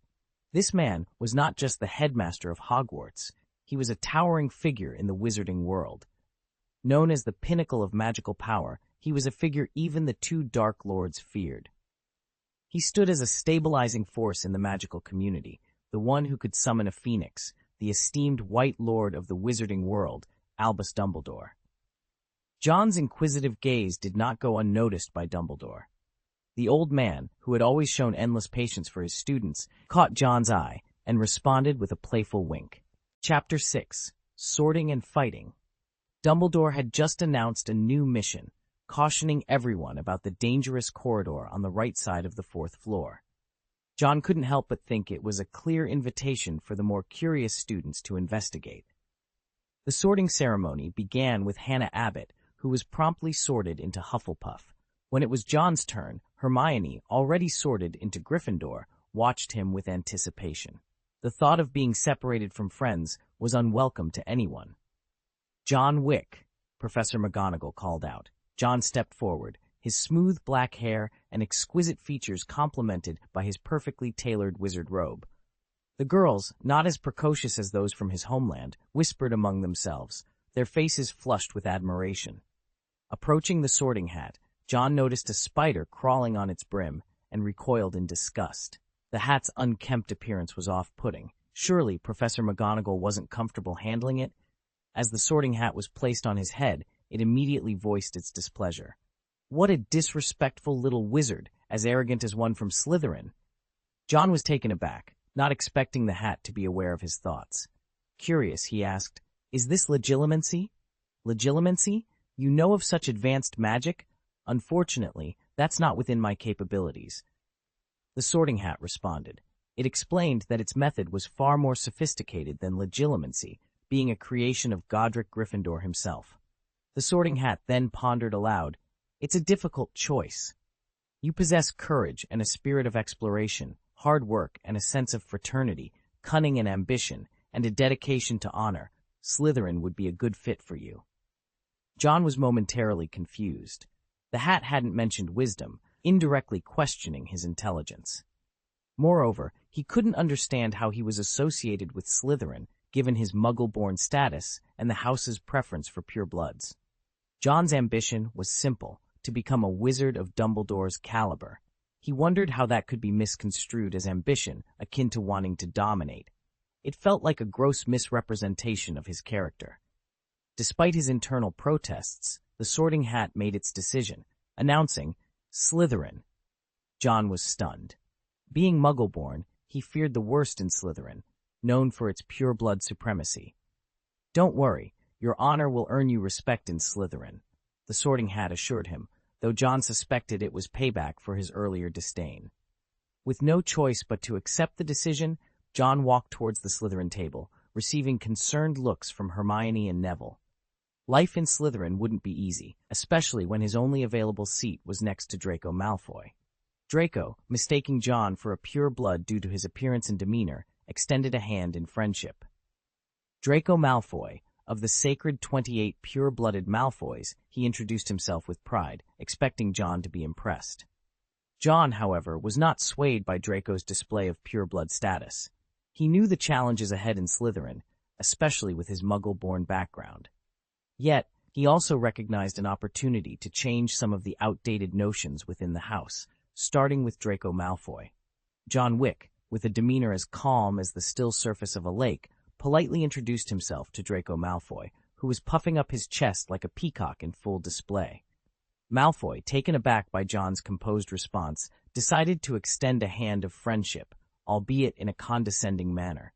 This man was not just the headmaster of Hogwarts, he was a towering figure in the wizarding world. Known as the pinnacle of magical power, he was a figure even the 2 Dark Lords feared. He stood as a stabilizing force in the magical community, the one who could summon a phoenix, the esteemed White Lord of the wizarding world, Albus Dumbledore. John's inquisitive gaze did not go unnoticed by Dumbledore. The old man, who had always shown endless patience for his students, caught John's eye and responded with a playful wink. Chapter 6: Sorting and Fighting. Dumbledore had just announced a new mission, cautioning everyone about the dangerous corridor on the right side of the 4th floor. John couldn't help but think it was a clear invitation for the more curious students to investigate. The sorting ceremony began with Hannah Abbott, who was promptly sorted into Hufflepuff. When it was John's turn, Hermione, already sorted into Gryffindor, watched him with anticipation. The thought of being separated from friends was unwelcome to anyone. "John Wick," Professor McGonagall called out. John stepped forward, his smooth black hair and exquisite features complemented by his perfectly tailored wizard robe. The girls, not as precocious as those from his homeland, whispered among themselves, their faces flushed with admiration. Approaching the sorting hat, John noticed a spider crawling on its brim and recoiled in disgust. The hat's unkempt appearance was off-putting. Surely Professor McGonagall wasn't comfortable handling it? As the sorting hat was placed on his head, it immediately voiced its displeasure. What a disrespectful little wizard, as arrogant as one from Slytherin. John was taken aback, not expecting the hat to be aware of his thoughts. Curious, he asked, "Is this legilimency?" "Legilimency? You know of such advanced magic?" "Unfortunately, that's not within my capabilities." The sorting hat responded. It explained that its method was far more sophisticated than legilimency, being a creation of Godric Gryffindor himself. The sorting hat then pondered aloud, "It's a difficult choice. You possess courage and a spirit of exploration, hard work and a sense of fraternity, cunning and ambition, and a dedication to honor. Slytherin would be a good fit for you." John was momentarily confused. The hat hadn't mentioned wisdom, indirectly questioning his intelligence. Moreover, he couldn't understand how he was associated with Slytherin, given his Muggle-born status and the house's preference for purebloods. John's ambition was simple, to become a wizard of Dumbledore's caliber. He wondered how that could be misconstrued as ambition, akin to wanting to dominate. It felt like a gross misrepresentation of his character. Despite his internal protests, the sorting hat made its decision, announcing, "Slytherin." John was stunned. Being Muggle-born, he feared the worst in Slytherin, known for its pure-blood supremacy. "Don't worry, your honor will earn you respect in Slytherin," the sorting hat assured him, though John suspected it was payback for his earlier disdain. With no choice but to accept the decision, John walked towards the Slytherin table, receiving concerned looks from Hermione and Neville. Life in Slytherin wouldn't be easy, especially when his only available seat was next to Draco Malfoy. Draco, mistaking John for a pure blood due to his appearance and demeanor, extended a hand in friendship. Draco Malfoy, of the sacred 28 pure-blooded Malfoys, he introduced himself with pride, expecting John to be impressed. John, however, was not swayed by Draco's display of pure-blood status. He knew the challenges ahead in Slytherin, especially with his Muggle-born background. Yet, he also recognized an opportunity to change some of the outdated notions within the house, starting with Draco Malfoy. John Wick, with a demeanor as calm as the still surface of a lake, politely introduced himself to Draco Malfoy, who was puffing up his chest like a peacock in full display. Malfoy, taken aback by John's composed response, decided to extend a hand of friendship, albeit in a condescending manner.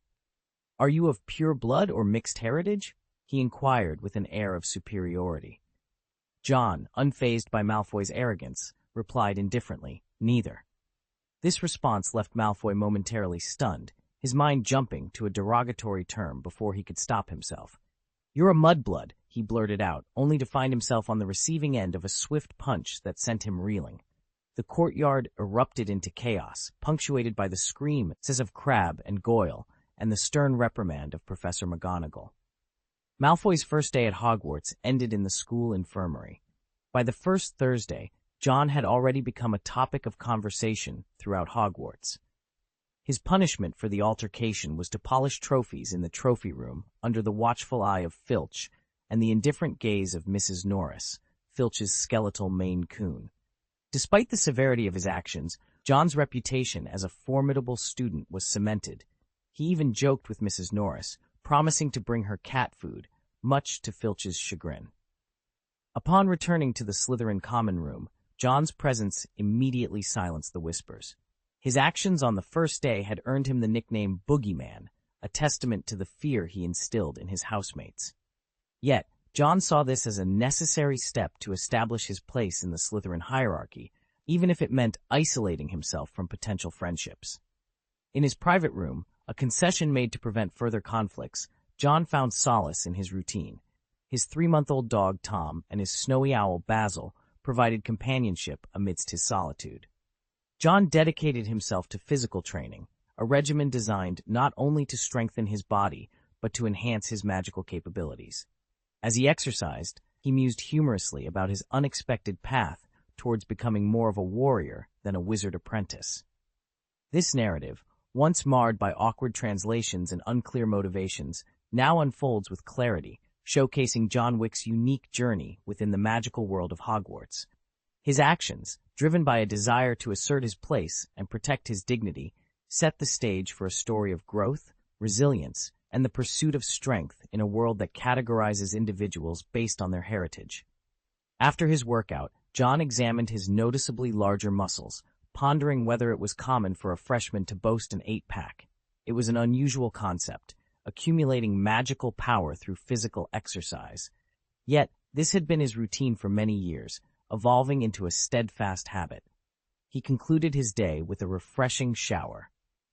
"Are you of pure blood or mixed heritage?" he inquired with an air of superiority. John, unfazed by Malfoy's arrogance, replied indifferently, "Neither." This response left Malfoy momentarily stunned, his mind jumping to a derogatory term before he could stop himself. "You're a mudblood," he blurted out, only to find himself on the receiving end of a swift punch that sent him reeling. The courtyard erupted into chaos, punctuated by the screams of Crabbe and Goyle and the stern reprimand of Professor McGonagall. Malfoy's first day at Hogwarts ended in the school infirmary. By the first Thursday, John had already become a topic of conversation throughout Hogwarts. His punishment for the altercation was to polish trophies in the trophy room under the watchful eye of Filch and the indifferent gaze of Mrs. Norris, Filch's skeletal Maine Coon. Despite the severity of his actions, John's reputation as a formidable student was cemented. He even joked with Mrs. Norris, promising to bring her cat food, much to Filch's chagrin. Upon returning to the Slytherin common room, John's presence immediately silenced the whispers. His actions on the first day had earned him the nickname Boogeyman, a testament to the fear he instilled in his housemates. Yet, John saw this as a necessary step to establish his place in the Slytherin hierarchy, even if it meant isolating himself from potential friendships. In his private room, a concession made to prevent further conflicts, John found solace in his routine. His 3-month-old dog, Tom, and his snowy owl, Basil, provided companionship amidst his solitude. John dedicated himself to physical training, a regimen designed not only to strengthen his body, but to enhance his magical capabilities. As he exercised, he mused humorously about his unexpected path towards becoming more of a warrior than a wizard apprentice. This narrative, once marred by awkward translations and unclear motivations, now unfolds with clarity, showcasing John Wick's unique journey within the magical world of Hogwarts. His actions, driven by a desire to assert his place and protect his dignity, set the stage for a story of growth, resilience, and the pursuit of strength in a world that categorizes individuals based on their heritage. After his workout, John examined his noticeably larger muscles, pondering whether it was common for a freshman to boast an 8-pack. It was an unusual concept, accumulating magical power through physical exercise. Yet, this had been his routine for many years, evolving into a steadfast habit. He concluded his day with a refreshing shower.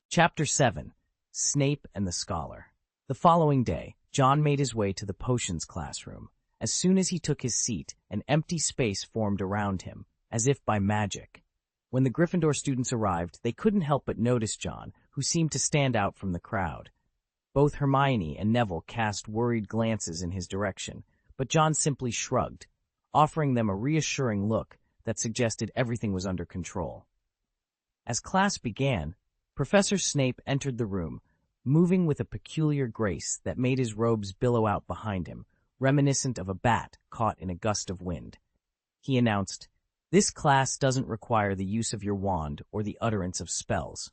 Chapter 7. Snape and the Scholar. The following day, John made his way to the potions classroom. As soon as he took his seat, an empty space formed around him, as if by magic. When the Gryffindor students arrived, they couldn't help but notice John, who seemed to stand out from the crowd. Both Hermione and Neville cast worried glances in his direction, but John simply shrugged, offering them a reassuring look that suggested everything was under control. As class began, Professor Snape entered the room, moving with a peculiar grace that made his robes billow out behind him, reminiscent of a bat caught in a gust of wind. He announced, "This class doesn't require the use of your wand or the utterance of spells."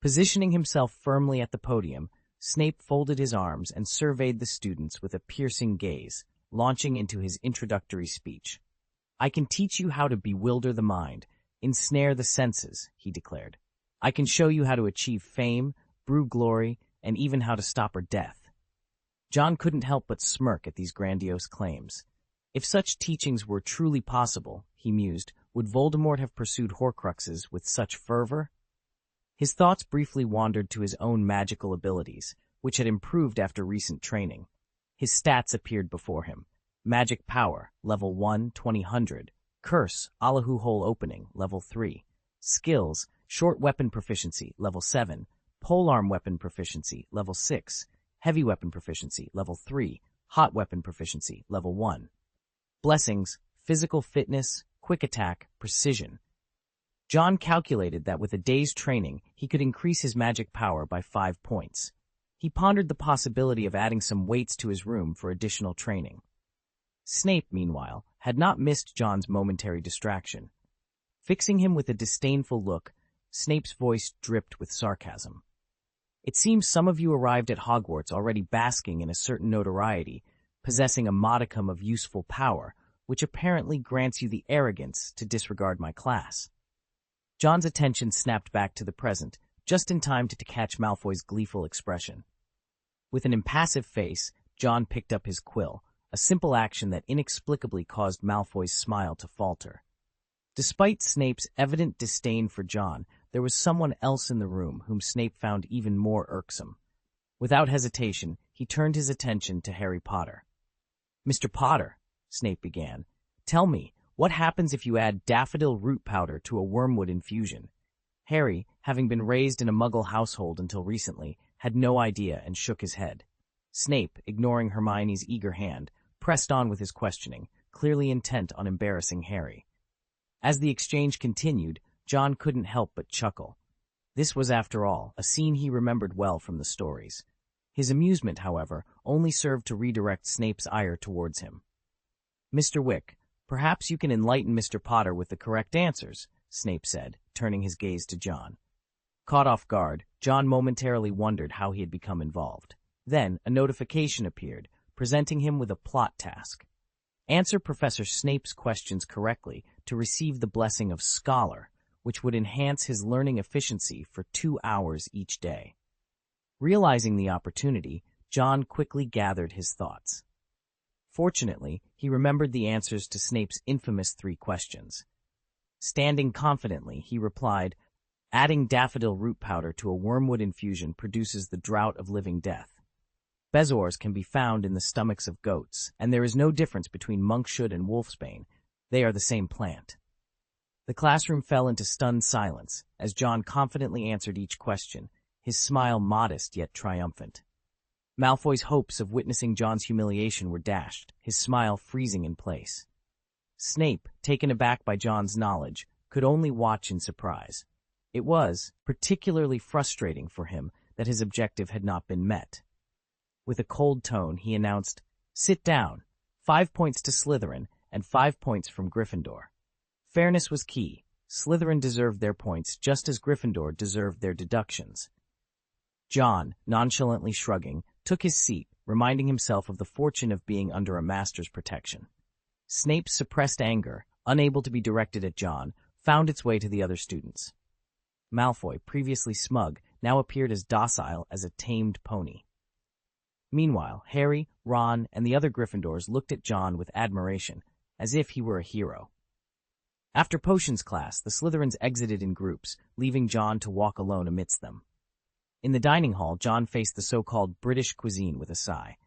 Positioning himself firmly at the podium, Snape folded his arms and surveyed the students with a piercing gaze, launching into his introductory speech. "I can teach you how to bewilder the mind, ensnare the senses," he declared. "I can show you how to achieve fame, brew glory, and even how to stop her death." John couldn't help but smirk at these grandiose claims. If such teachings were truly possible, he mused, would Voldemort have pursued Horcruxes with such fervor? His thoughts briefly wandered to his own magical abilities, which had improved after recent training. His stats appeared before him. Magic Power, Level 1, 2000. Curse, Allahu Hole Opening, Level 3. Skills, Short Weapon Proficiency, Level 7. Polearm Weapon Proficiency, Level 6. Heavy Weapon Proficiency, Level 3. Hot Weapon Proficiency, Level 1. Blessings, Physical Fitness, Quick Attack, Precision. John calculated that with a day's training, he could increase his magic power by 5 points. He pondered the possibility of adding some weights to his room for additional training. Snape, meanwhile, had not missed John's momentary distraction. Fixing him with a disdainful look, Snape's voice dripped with sarcasm. "It seems some of you arrived at Hogwarts already basking in a certain notoriety, possessing a modicum of useful power, which apparently grants you the arrogance to disregard my class." John's attention snapped back to the present, just in time to catch Malfoy's gleeful expression. With an impassive face, John picked up his quill, a simple action that inexplicably caused Malfoy's smile to falter. Despite Snape's evident disdain for John, there was someone else in the room whom Snape found even more irksome. Without hesitation, he turned his attention to Harry Potter. "Mr. Potter," Snape began, "tell me, what happens if you add daffodil root powder to a wormwood infusion?" Harry, having been raised in a Muggle household until recently, had no idea and shook his head. Snape, ignoring Hermione's eager hand, pressed on with his questioning, clearly intent on embarrassing Harry. As the exchange continued, John couldn't help but chuckle. This was, after all, a scene he remembered well from the stories. His amusement, however, only served to redirect Snape's ire towards him. "Mr. Wick, perhaps you can enlighten Mr. Potter with the correct answers," Snape said, turning his gaze to John. Caught off guard, John momentarily wondered how he had become involved. Then, a notification appeared, presenting him with a plot task. Answer Professor Snape's questions correctly to receive the blessing of Scholar, which would enhance his learning efficiency for 2 hours each day. Realizing the opportunity, John quickly gathered his thoughts. Fortunately, he remembered the answers to Snape's infamous 3 questions. Standing confidently, he replied, "Adding daffodil root powder to a wormwood infusion produces the drought of living death. Bezoars can be found in the stomachs of goats, and there is no difference between monkshood and wolfsbane. They are the same plant." The classroom fell into stunned silence as John confidently answered each question, his smile modest yet triumphant. Malfoy's hopes of witnessing John's humiliation were dashed, his smile freezing in place. Snape, taken aback by John's knowledge, could only watch in surprise. It was particularly frustrating for him that his objective had not been met. With a cold tone, he announced, "Sit down. 5 points to Slytherin and 5 points from Gryffindor." Fairness was key. Slytherin deserved their points just as Gryffindor deserved their deductions. John, nonchalantly shrugging, took his seat, reminding himself of the fortune of being under a master's protection. Snape's suppressed anger, unable to be directed at John, found its way to the other students. Malfoy, previously smug, now appeared as docile as a tamed pony. Meanwhile, Harry, Ron, and the other Gryffindors looked at John with admiration, as if he were a hero. After potions class, the Slytherins exited in groups, leaving John to walk alone amidst them. In the dining hall, John faced the so-called British cuisine with a sigh.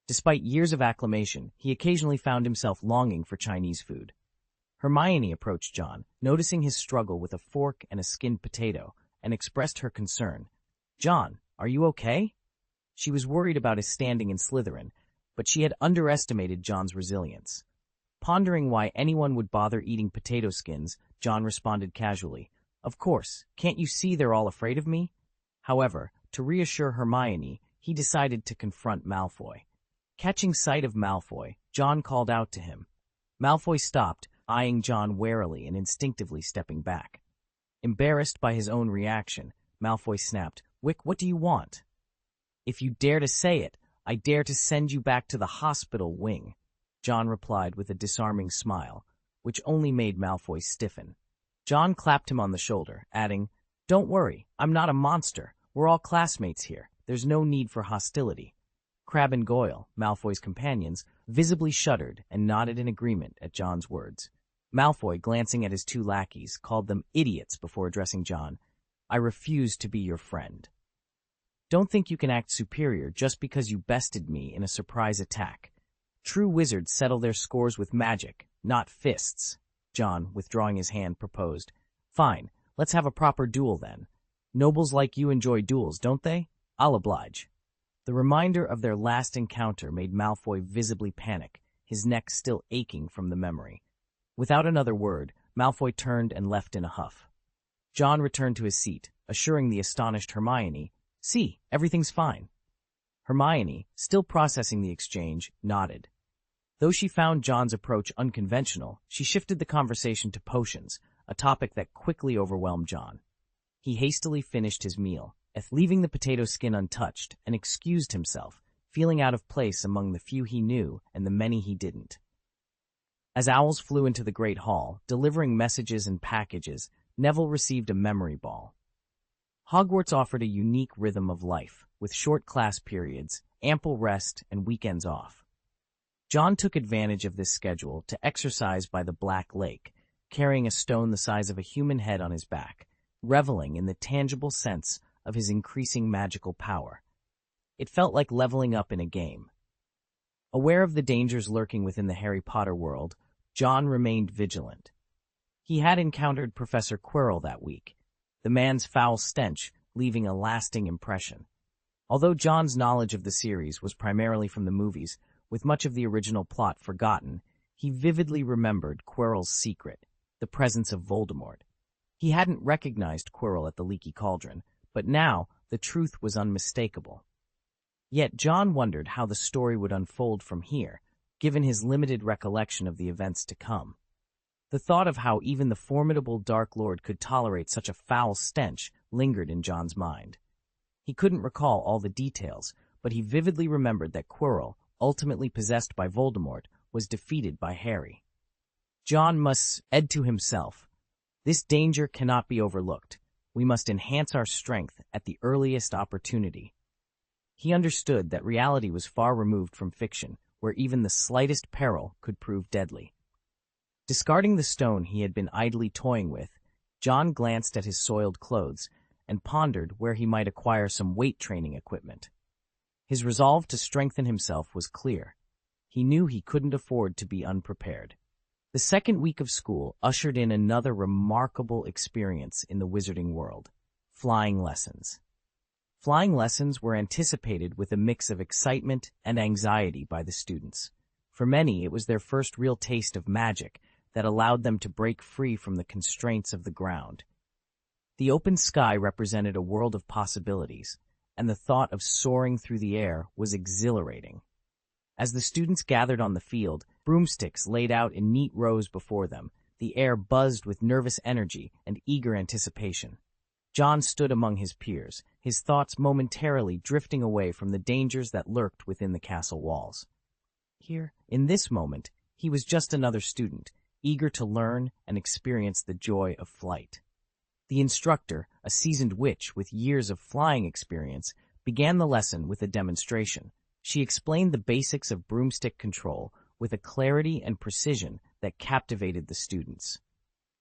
Despite years of acclimation, he occasionally found himself longing for Chinese food. Hermione approached John, noticing his struggle with a fork and a skinned potato, and expressed her concern. "John, are you okay?" She was worried about his standing in Slytherin, but she had underestimated John's resilience. Pondering why anyone would bother eating potato skins, John responded casually, "Of course, can't you see they're all afraid of me?" However, to reassure Hermione, he decided to confront Malfoy. Catching sight of Malfoy, John called out to him. Malfoy stopped, eyeing John warily and instinctively stepping back. Embarrassed by his own reaction, Malfoy snapped, "Wick, what do you want?" "If you dare to say it, I dare to send you back to the hospital wing," John replied with a disarming smile, which only made Malfoy stiffen. John clapped him on the shoulder, adding, "Don't worry, I'm not a monster. We're all classmates here. There's no need for hostility." Crabbe and Goyle, Malfoy's companions, visibly shuddered and nodded in agreement at John's words. Malfoy, glancing at his two lackeys, called them idiots before addressing John. "I refuse to be your friend. Don't think you can act superior just because you bested me in a surprise attack. True wizards settle their scores with magic, not fists," John, withdrawing his hand, proposed. "Fine. Let's have a proper duel, then. Nobles like you enjoy duels, don't they? I'll oblige." The reminder of their last encounter made Malfoy visibly panic, his neck still aching from the memory. Without another word, Malfoy turned and left in a huff. John returned to his seat, assuring the astonished Hermione, "See, everything's fine." Hermione, still processing the exchange, nodded. Though she found John's approach unconventional, she shifted the conversation to potions, a topic that quickly overwhelmed John. He hastily finished his meal, leaving the potato skin untouched, and excused himself, feeling out of place among the few he knew and the many he didn't. As owls flew into the great hall, delivering messages and packages, Neville received a memory ball. Hogwarts offered a unique rhythm of life, with short class periods, ample rest, and weekends off. John took advantage of this schedule to exercise by the Black Lake, carrying a stone the size of a human head on his back, reveling in the tangible sense of his increasing magical power. It felt like leveling up in a game. Aware of the dangers lurking within the Harry Potter world, John remained vigilant. He had encountered Professor Quirrell that week, the man's foul stench leaving a lasting impression. Although John's knowledge of the series was primarily from the movies, with much of the original plot forgotten, he vividly remembered Quirrell's secret, the presence of Voldemort. He hadn't recognized Quirrell at the Leaky Cauldron, but now the truth was unmistakable. Yet John wondered how the story would unfold from here, given his limited recollection of the events to come. The thought of how even the formidable Dark Lord could tolerate such a foul stench lingered in John's mind. He couldn't recall all the details, but he vividly remembered that Quirrell, ultimately possessed by Voldemort, was defeated by Harry. John must said to himself, "This danger cannot be overlooked. We must enhance our strength at the earliest opportunity." He understood that reality was far removed from fiction, where even the slightest peril could prove deadly. Discarding the stone he had been idly toying with, John glanced at his soiled clothes and pondered where he might acquire some weight training equipment. His resolve to strengthen himself was clear. He knew he couldn't afford to be unprepared. The second week of school ushered in another remarkable experience in the wizarding world: flying lessons. Flying lessons were anticipated with a mix of excitement and anxiety by the students. For many, it was their first real taste of magic that allowed them to break free from the constraints of the ground. The open sky represented a world of possibilities, and the thought of soaring through the air was exhilarating. As the students gathered on the field, broomsticks laid out in neat rows before them, The air buzzed with nervous energy and eager anticipation. John stood among his peers, his thoughts momentarily drifting away from the dangers that lurked within the castle walls. Here, in this moment, he was just another student, eager to learn and experience the joy of flight. The instructor, a seasoned witch with years of flying experience, began the lesson with a demonstration. She explained the basics of broomstick control with a clarity and precision that captivated the students.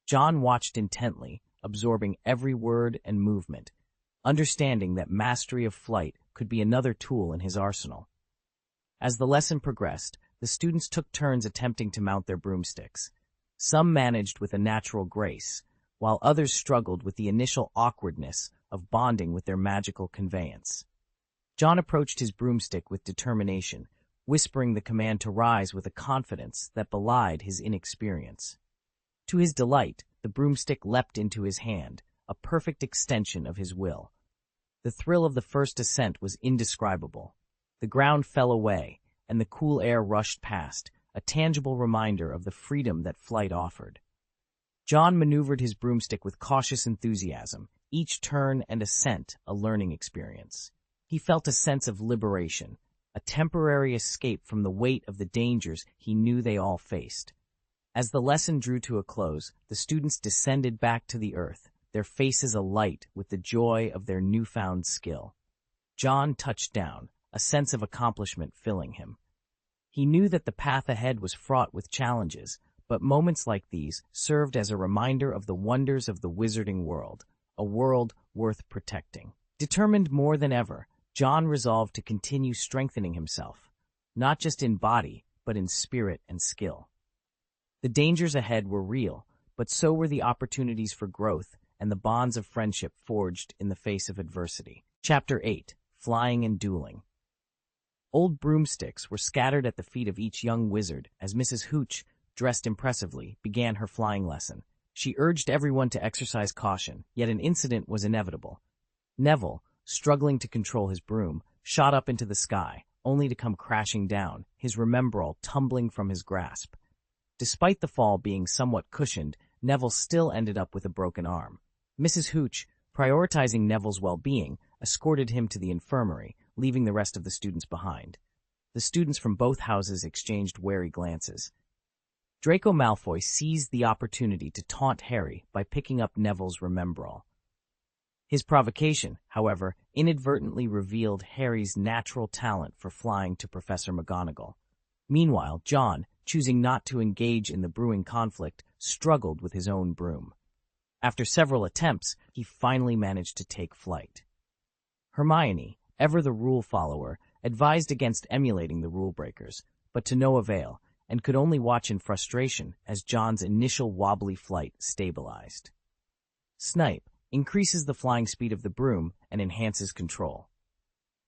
John watched intently, absorbing every word and movement, understanding that mastery of flight could be another tool in his arsenal. As the lesson progressed, the students took turns attempting to mount their broomsticks. Some managed with a natural grace, while others struggled with the initial awkwardness of bonding with their magical conveyance. John approached his broomstick with determination, whispering the command to rise with a confidence that belied his inexperience. To his delight, the broomstick leapt into his hand, a perfect extension of his will. The thrill of the first ascent was indescribable. The ground fell away, and the cool air rushed past, a tangible reminder of the freedom that flight offered. John maneuvered his broomstick with cautious enthusiasm, each turn and ascent a learning experience. He felt a sense of liberation, a temporary escape from the weight of the dangers he knew they all faced. As the lesson drew to a close, the students descended back to the earth, their faces alight with the joy of their newfound skill. John touched down, a sense of accomplishment filling him. He knew that the path ahead was fraught with challenges, but moments like these served as a reminder of the wonders of the wizarding world, a world worth protecting. Determined more than ever, John resolved to continue strengthening himself, not just in body, but in spirit and skill. The dangers ahead were real, but so were the opportunities for growth and the bonds of friendship forged in the face of adversity. Chapter 8. Flying and Dueling. Old broomsticks were scattered at the feet of each young wizard as Mrs. Hooch, dressed impressively, began her flying lesson. She urged everyone to exercise caution, yet an incident was inevitable. Neville, struggling to control his broom, shot up into the sky, only to come crashing down, his remembrall tumbling from his grasp. Despite the fall being somewhat cushioned, Neville still ended up with a broken arm. Mrs. Hooch, prioritizing Neville's well-being, escorted him to the infirmary, leaving the rest of the students behind. The students from both houses exchanged wary glances. Draco Malfoy seized the opportunity to taunt Harry by picking up Neville's remembrall. His provocation, however, inadvertently revealed Harry's natural talent for flying to Professor McGonagall. Meanwhile, John, choosing not to engage in the brewing conflict, struggled with his own broom. After several attempts, he finally managed to take flight. Hermione, ever the rule follower, advised against emulating the rule breakers, but to no avail, and could only watch in frustration as John's initial wobbly flight stabilized. Snipe increases the flying speed of the broom and enhances control.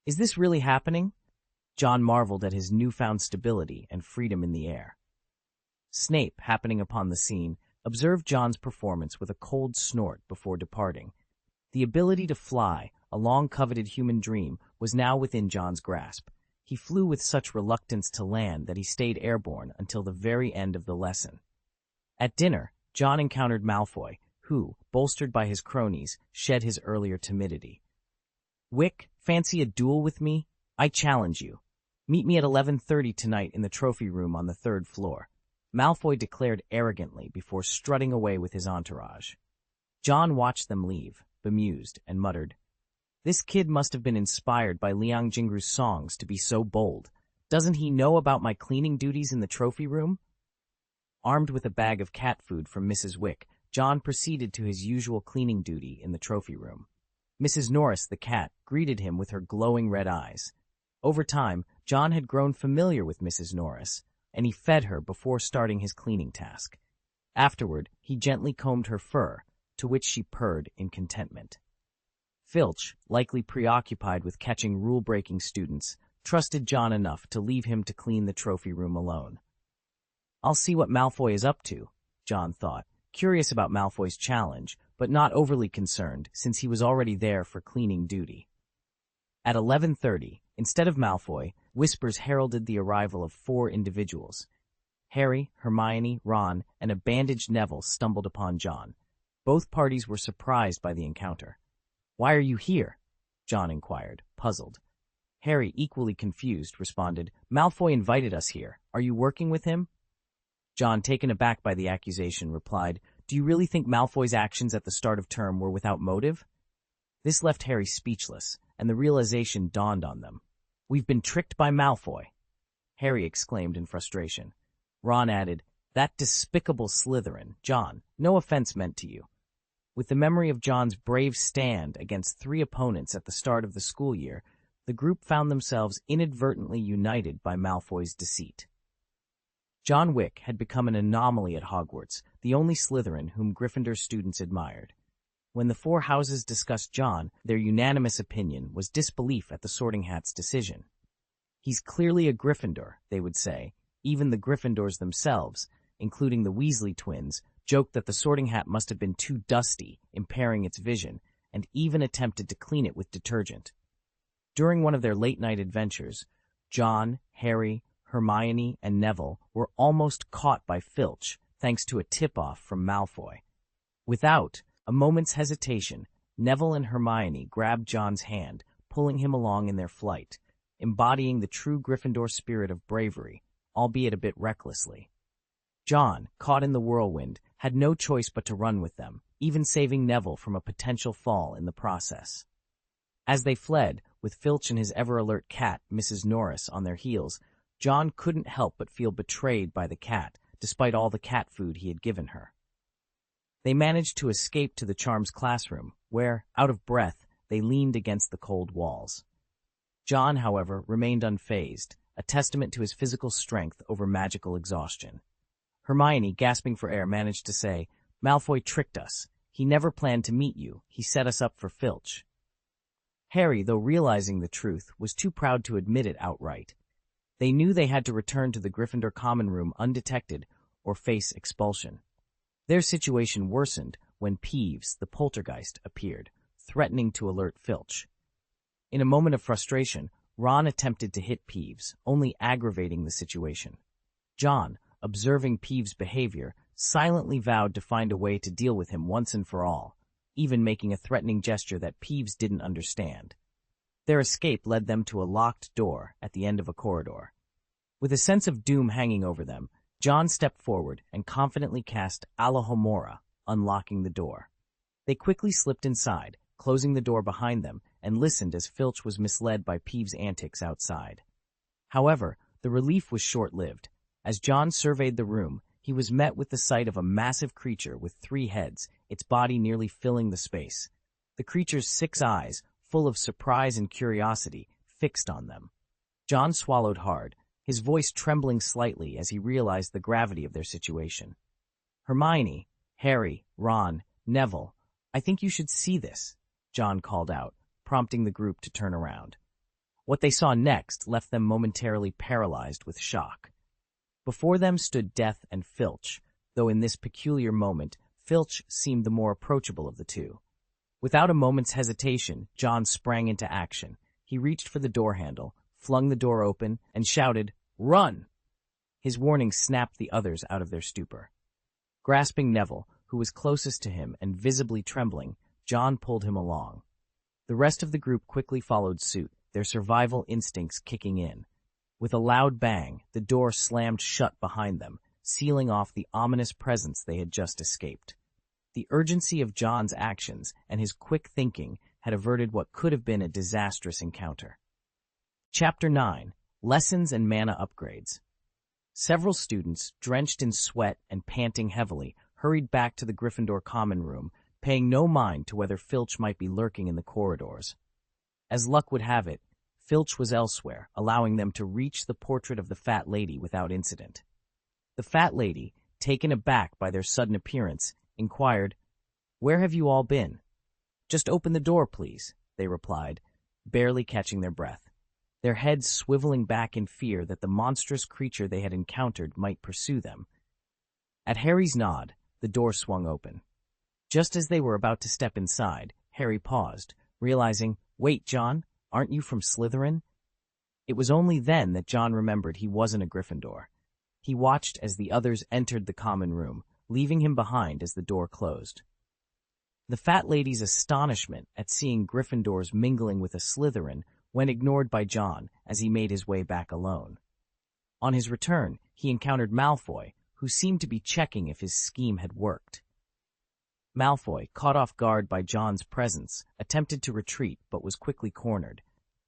Is this really happening? John marveled at his newfound stability and freedom in the air. Snape, happening upon the scene, observed John's performance with a cold snort before departing. The ability to fly, a long-coveted human dream, was now within John's grasp. He flew with such reluctance to land that he stayed airborne until the very end of the lesson. At dinner, John encountered Malfoy, who, bolstered by his cronies, shed his earlier timidity. "Wick, fancy a duel with me? I challenge you. Meet me at 11:30 tonight in the trophy room on the 3rd floor," Malfoy declared arrogantly before strutting away with his entourage. John watched them leave, bemused, and muttered, "This kid must have been inspired by Liang Jingru's songs to be so bold. Doesn't he know about my cleaning duties in the trophy room?" Armed with a bag of cat food from Mrs. Wick, John proceeded to his usual cleaning duty in the trophy room. Mrs. Norris, the cat, greeted him with her glowing red eyes. Over time, John had grown familiar with Mrs. Norris, and he fed her before starting his cleaning task. Afterward, he gently combed her fur, to which she purred in contentment. Filch, likely preoccupied with catching rule-breaking students, trusted John enough to leave him to clean the trophy room alone. "I'll see what Malfoy is up to," John thought, curious about Malfoy's challenge, but not overly concerned since he was already there for cleaning duty. At 11:30, instead of Malfoy, whispers heralded the arrival of 4 individuals. Harry, Hermione, Ron, and a bandaged Neville stumbled upon John. Both parties were surprised by the encounter. "Why are you here?" John inquired, puzzled. Harry, equally confused, responded, "Malfoy invited us here. Are you working with him?" John, taken aback by the accusation, replied, "Do you really think Malfoy's actions at the start of term were without motive?" This left Harry speechless, and the realization dawned on them. "We've been tricked by Malfoy," Harry exclaimed in frustration. Ron added, "That despicable Slytherin. John, no offense meant to you." With the memory of John's brave stand against 3 opponents at the start of the school year, the group found themselves inadvertently united by Malfoy's deceit. John Wick had become an anomaly at Hogwarts, the only Slytherin whom Gryffindor students admired. When the 4 houses discussed John, their unanimous opinion was disbelief at the Sorting Hat's decision. "He's clearly a Gryffindor," they would say. Even the Gryffindors themselves, including the Weasley twins, joked that the Sorting Hat must have been too dusty, impairing its vision, and even attempted to clean it with detergent. During one of their late-night adventures, John, Harry, Hermione, and Neville were almost caught by Filch, thanks to a tip-off from Malfoy. Without a moment's hesitation, Neville and Hermione grabbed John's hand, pulling him along in their flight, embodying the true Gryffindor spirit of bravery, albeit a bit recklessly. John, caught in the whirlwind, had no choice but to run with them, even saving Neville from a potential fall in the process. As they fled, with Filch and his ever-alert cat, Mrs. Norris, on their heels, John couldn't help but feel betrayed by the cat, despite all the cat food he had given her. They managed to escape to the Charms classroom, where, out of breath, they leaned against the cold walls. John, however, remained unfazed, a testament to his physical strength over magical exhaustion. Hermione, gasping for air, managed to say, "Malfoy tricked us. He never planned to meet you. He set us up for Filch." Harry, though realizing the truth, was too proud to admit it outright. They knew they had to return to the Gryffindor common room undetected or face expulsion. Their situation worsened when Peeves, the poltergeist, appeared, threatening to alert Filch. In a moment of frustration, Ron attempted to hit Peeves, only aggravating the situation. John, observing Peeves' behavior, silently vowed to find a way to deal with him once and for all, even making a threatening gesture that Peeves didn't understand. Their escape led them to a locked door at the end of a corridor. With a sense of doom hanging over them, John stepped forward and confidently cast Alohomora, unlocking the door. They quickly slipped inside, closing the door behind them, and listened as Filch was misled by Peeves' antics outside. However, the relief was short-lived. As John surveyed the room, he was met with the sight of a massive creature with 3 heads, its body nearly filling the space. The creature's 6 eyes, full of surprise and curiosity, fixed on them. John swallowed hard, his voice trembling slightly as he realized the gravity of their situation. "Hermione, Harry, Ron, Neville, I think you should see this," John called out, prompting the group to turn around. What they saw next left them momentarily paralyzed with shock. Before them stood Death and Filch, though in this peculiar moment, Filch seemed the more approachable of the two. Without a moment's hesitation, John sprang into action. He reached for the door handle, flung the door open, and shouted, "Run!" His warning snapped the others out of their stupor. Grasping Neville, who was closest to him and visibly trembling, John pulled him along. The rest of the group quickly followed suit, their survival instincts kicking in. With a loud bang, the door slammed shut behind them, sealing off the ominous presence they had just escaped. The urgency of John's actions and his quick thinking had averted what could have been a disastrous encounter. Chapter 9. Lessons and Mana Upgrades. Several students, drenched in sweat and panting heavily, hurried back to the Gryffindor common room, paying no mind to whether Filch might be lurking in the corridors. As luck would have it, Filch was elsewhere, allowing them to reach the portrait of the fat lady without incident. The fat lady, taken aback by their sudden appearance, inquired, "Where have you all been?" "Just open the door, please," they replied, barely catching their breath, their heads swiveling back in fear that the monstrous creature they had encountered might pursue them. At Harry's nod, the door swung open. Just as they were about to step inside, Harry paused, realizing, "Wait, John, aren't you from Slytherin?" It was only then that John remembered he wasn't a Gryffindor. He watched as the others entered the common room, leaving him behind as the door closed. The fat lady's astonishment at seeing Gryffindors mingling with a Slytherin went ignored by John as he made his way back alone. On his return, he encountered Malfoy, who seemed to be checking if his scheme had worked. Malfoy, caught off guard by John's presence, attempted to retreat but was quickly cornered.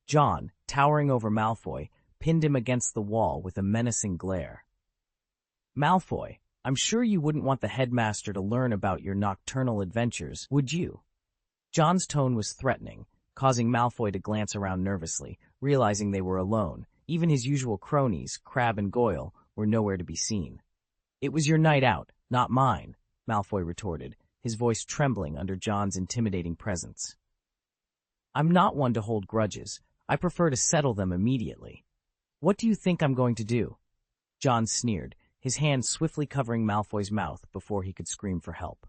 John, towering over Malfoy, pinned him against the wall with a menacing glare. "Malfoy, I'm sure you wouldn't want the headmaster to learn about your nocturnal adventures, would you?" John's tone was threatening, causing Malfoy to glance around nervously, realizing they were alone. Even his usual cronies, Crabbe and Goyle, were nowhere to be seen. "It was your night out, not mine," Malfoy retorted, his voice trembling under John's intimidating presence. "I'm not one to hold grudges. I prefer to settle them immediately. What do you think I'm going to do?" John sneered, his hand swiftly covering Malfoy's mouth before he could scream for help.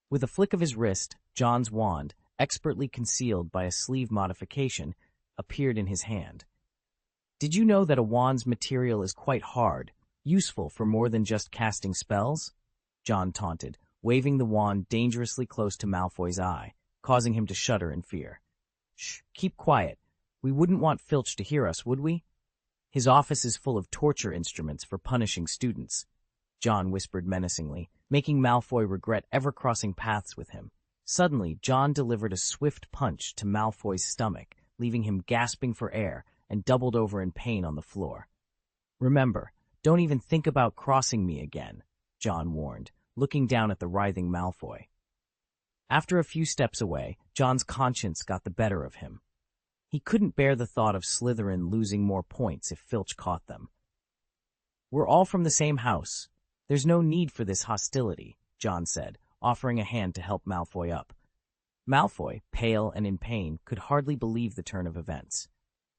With a flick of his wrist, John's wand, expertly concealed by a sleeve modification, appeared in his hand. "Did you know that a wand's material is quite hard, useful for more than just casting spells?" John taunted, waving the wand dangerously close to Malfoy's eye, causing him to shudder in fear. "Shh, keep quiet. We wouldn't want Filch to hear us, would we? His office is full of torture instruments for punishing students," John whispered menacingly, making Malfoy regret ever crossing paths with him. Suddenly, John delivered a swift punch to Malfoy's stomach, leaving him gasping for air and doubled over in pain on the floor. "Remember, don't even think about crossing me again," John warned, looking down at the writhing Malfoy. After a few steps away, John's conscience got the better of him. He couldn't bear the thought of Slytherin losing more points if Filch caught them. "We're all from the same house. There's no need for this hostility," John said, offering a hand to help Malfoy up. Malfoy, pale and in pain, could hardly believe the turn of events.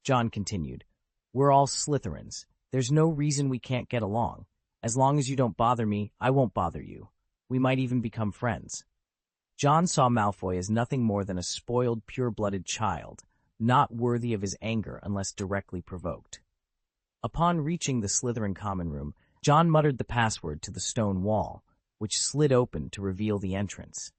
John continued, "We're all Slytherins. There's no reason we can't get along. As long as you don't bother me, I won't bother you. We might even become friends." John saw Malfoy as nothing more than a spoiled, pure-blooded child, not worthy of his anger unless directly provoked. Upon reaching the Slytherin common room, John muttered the password to the stone wall, which slid open to reveal the entrance.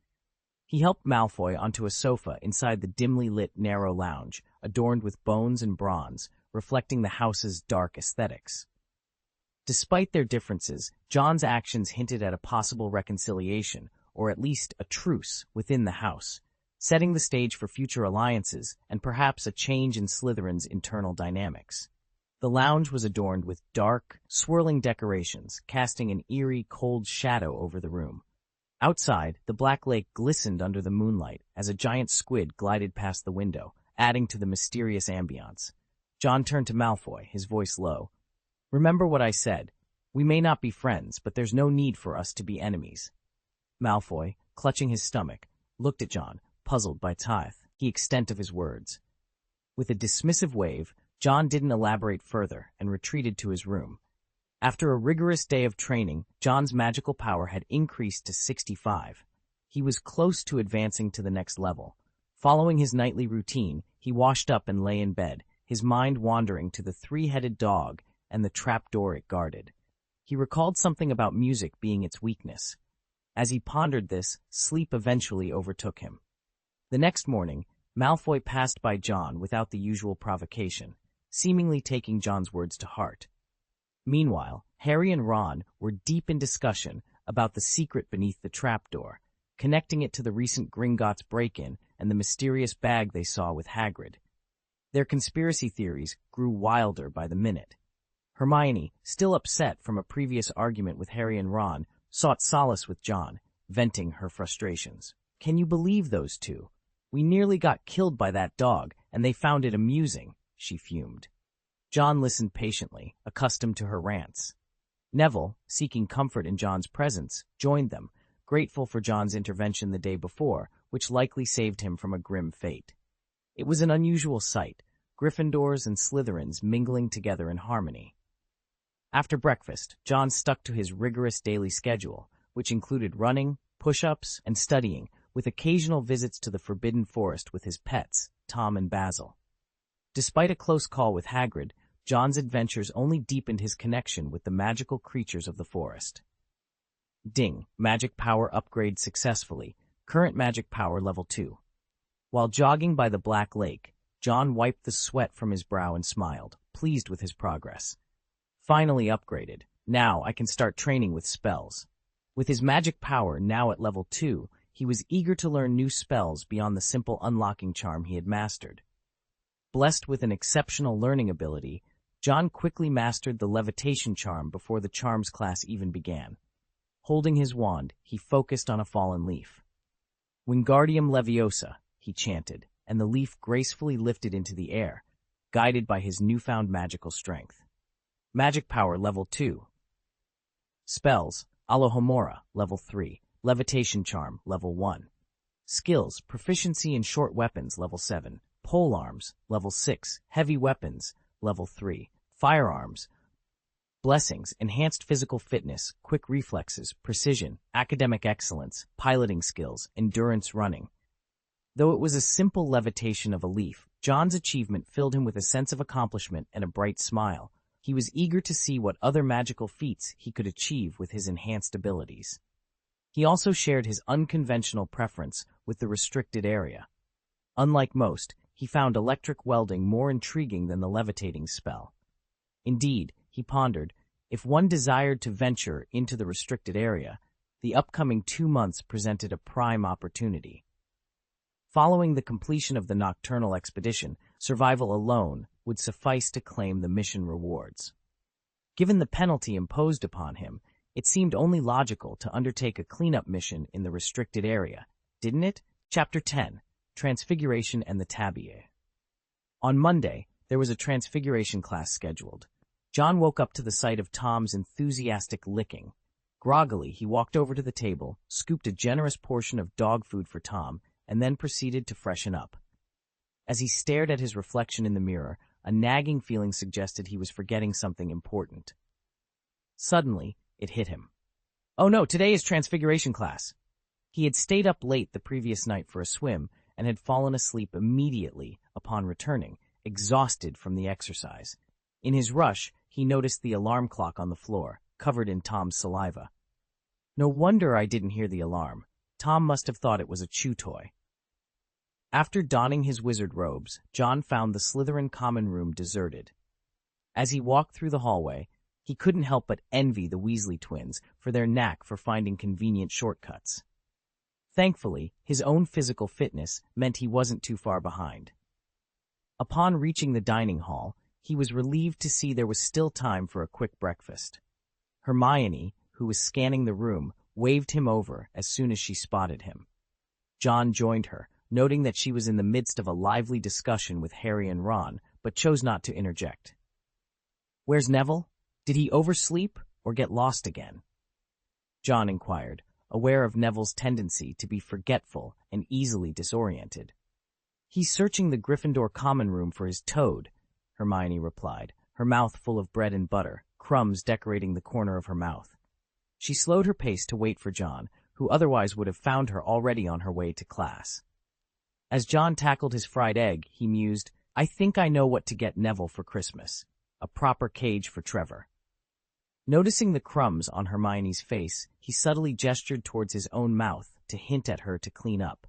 He helped Malfoy onto a sofa inside the dimly lit narrow lounge, adorned with bones and bronze, reflecting the house's dark aesthetics. Despite their differences, John's actions hinted at a possible reconciliation, or at least a truce, within the house, setting the stage for future alliances and perhaps a change in Slytherin's internal dynamics. The lounge was adorned with dark, swirling decorations, casting an eerie, cold shadow over the room. Outside, the Black Lake glistened under the moonlight as a giant squid glided past the window, adding to the mysterious ambiance. John turned to Malfoy, his voice low. "Remember what I said. We may not be friends, but there's no need for us to be enemies." Malfoy, clutching his stomach, looked at John, puzzled by the extent of his words. With a dismissive wave, John didn't elaborate further and retreated to his room. After a rigorous day of training, John's magical power had increased to 65. He was close to advancing to the next level. Following his nightly routine, he washed up and lay in bed, his mind wandering to the three-headed dog and the trapdoor it guarded. He recalled something about music being its weakness. As he pondered this, sleep eventually overtook him. The next morning, Malfoy passed by John without the usual provocation, seemingly taking John's words to heart. Meanwhile, Harry and Ron were deep in discussion about the secret beneath the trapdoor, connecting it to the recent Gringotts break-in and the mysterious bag they saw with Hagrid. Their conspiracy theories grew wilder by the minute. Hermione, still upset from a previous argument with Harry and Ron, sought solace with John, venting her frustrations. "Can you believe those two? We nearly got killed by that dog, and they found it amusing," she fumed. John listened patiently, accustomed to her rants. Neville, seeking comfort in John's presence, joined them, grateful for John's intervention the day before, which likely saved him from a grim fate. It was an unusual sight, Gryffindors and Slytherins mingling together in harmony. After breakfast, John stuck to his rigorous daily schedule, which included running, push-ups, and studying, with occasional visits to the Forbidden Forest with his pets, Tom and Basil. Despite a close call with Hagrid, John's adventures only deepened his connection with the magical creatures of the forest. Ding, magic power upgrade successfully. Current magic power level 2. While jogging by the Black Lake, John wiped the sweat from his brow and smiled, pleased with his progress. Finally upgraded. Now I can start training with spells. With his magic power now at level 2, he was eager to learn new spells beyond the simple unlocking charm he had mastered. Blessed with an exceptional learning ability, John quickly mastered the levitation charm before the charms class even began. Holding his wand, he focused on a fallen leaf. Wingardium Leviosa, he chanted, and the leaf gracefully lifted into the air, guided by his newfound magical strength. Magic power level 2. Spells, Alohomora, level 3. Levitation charm, level 1. Skills, proficiency in short weapons, level 7. Polearms, level 6. Heavy weapons, level 3. Firearms. Blessings, enhanced physical fitness, quick reflexes, precision, academic excellence, piloting skills, endurance running. Though it was a simple levitation of a leaf, John's achievement filled him with a sense of accomplishment and a bright smile. He was eager to see what other magical feats he could achieve with his enhanced abilities. He also shared his unconventional preference with the restricted area. Unlike most, he found electric welding more intriguing than the levitating spell. Indeed, he pondered, if one desired to venture into the restricted area, the upcoming 2 months presented a prime opportunity. Following the completion of the nocturnal expedition, survival alone would suffice to claim the mission rewards. Given the penalty imposed upon him, it seemed only logical to undertake a cleanup mission in the restricted area, didn't it? Chapter 10, Transfiguration and the Tabier. On Monday, there was a Transfiguration class scheduled. John woke up to the sight of Tom's enthusiastic licking. Groggily, he walked over to the table, scooped a generous portion of dog food for Tom, and then proceeded to freshen up. As he stared at his reflection in the mirror, a nagging feeling suggested he was forgetting something important. Suddenly, it hit him. Oh no, today is Transfiguration class. He had stayed up late the previous night for a swim and had fallen asleep immediately upon returning, exhausted from the exercise. In his rush, he noticed the alarm clock on the floor, covered in Tom's saliva. No wonder I didn't hear the alarm. Tom must have thought it was a chew toy. After donning his wizard robes, John found the Slytherin common room deserted. As he walked through the hallway, he couldn't help but envy the Weasley twins for their knack for finding convenient shortcuts. Thankfully, his own physical fitness meant he wasn't too far behind. Upon reaching the dining hall, he was relieved to see there was still time for a quick breakfast. Hermione, who was scanning the room, waved him over as soon as she spotted him. John joined her, noting that she was in the midst of a lively discussion with Harry and Ron, but chose not to interject. "Where's Neville? Did he oversleep or get lost again?" John inquired, aware of Neville's tendency to be forgetful and easily disoriented. "He's searching the Gryffindor common room for his toad," Hermione replied, her mouth full of bread and butter, crumbs decorating the corner of her mouth. She slowed her pace to wait for John, who otherwise would have found her already on her way to class. As John tackled his fried egg, he mused, "I think I know what to get Neville for Christmas. A proper cage for Trevor." Noticing the crumbs on Hermione's face, he subtly gestured towards his own mouth to hint at her to clean up.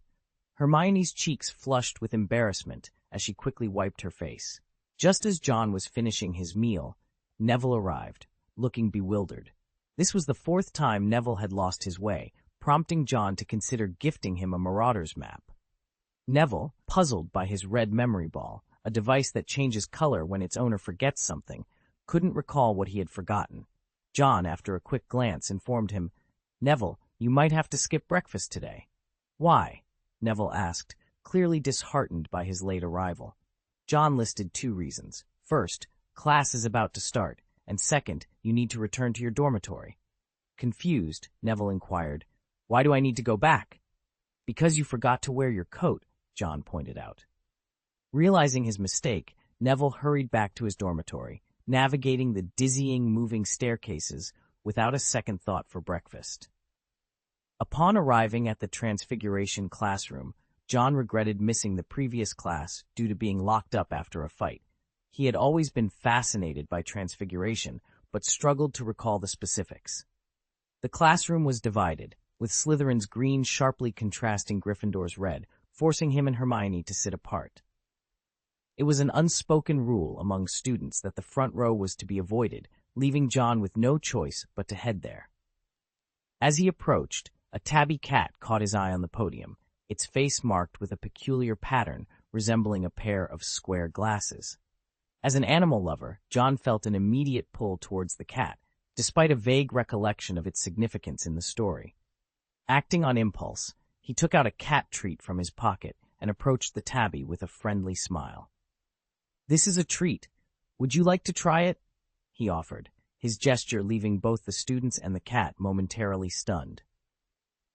Hermione's cheeks flushed with embarrassment as she quickly wiped her face. Just as John was finishing his meal, Neville arrived, looking bewildered. This was the 4th time Neville had lost his way, prompting John to consider gifting him a Marauder's map. Neville, puzzled by his red memory ball, a device that changes color when its owner forgets something, couldn't recall what he had forgotten. John, after a quick glance, informed him, "Neville, you might have to skip breakfast today." "Why?" Neville asked, clearly disheartened by his late arrival. John listed 2 reasons. First, class is about to start, and second, you need to return to your dormitory. Confused, Neville inquired, "Why do I need to go back?" "Because you forgot to wear your coat," John pointed out. Realizing his mistake, Neville hurried back to his dormitory, navigating the dizzying moving staircases without a second thought for breakfast. Upon arriving at the Transfiguration classroom, John regretted missing the previous class due to being locked up after a fight. He had always been fascinated by Transfiguration, but struggled to recall the specifics. The classroom was divided, with Slytherin's green sharply contrasting Gryffindor's red, forcing him and Hermione to sit apart. It was an unspoken rule among students that the front row was to be avoided, leaving John with no choice but to head there. As he approached, a tabby cat caught his eye on the podium, its face marked with a peculiar pattern resembling a pair of square glasses. As an animal lover, John felt an immediate pull towards the cat, despite a vague recollection of its significance in the story. Acting on impulse, he took out a cat treat from his pocket and approached the tabby with a friendly smile. "This is a treat. Would you like to try it?" he offered, his gesture leaving both the students and the cat momentarily stunned.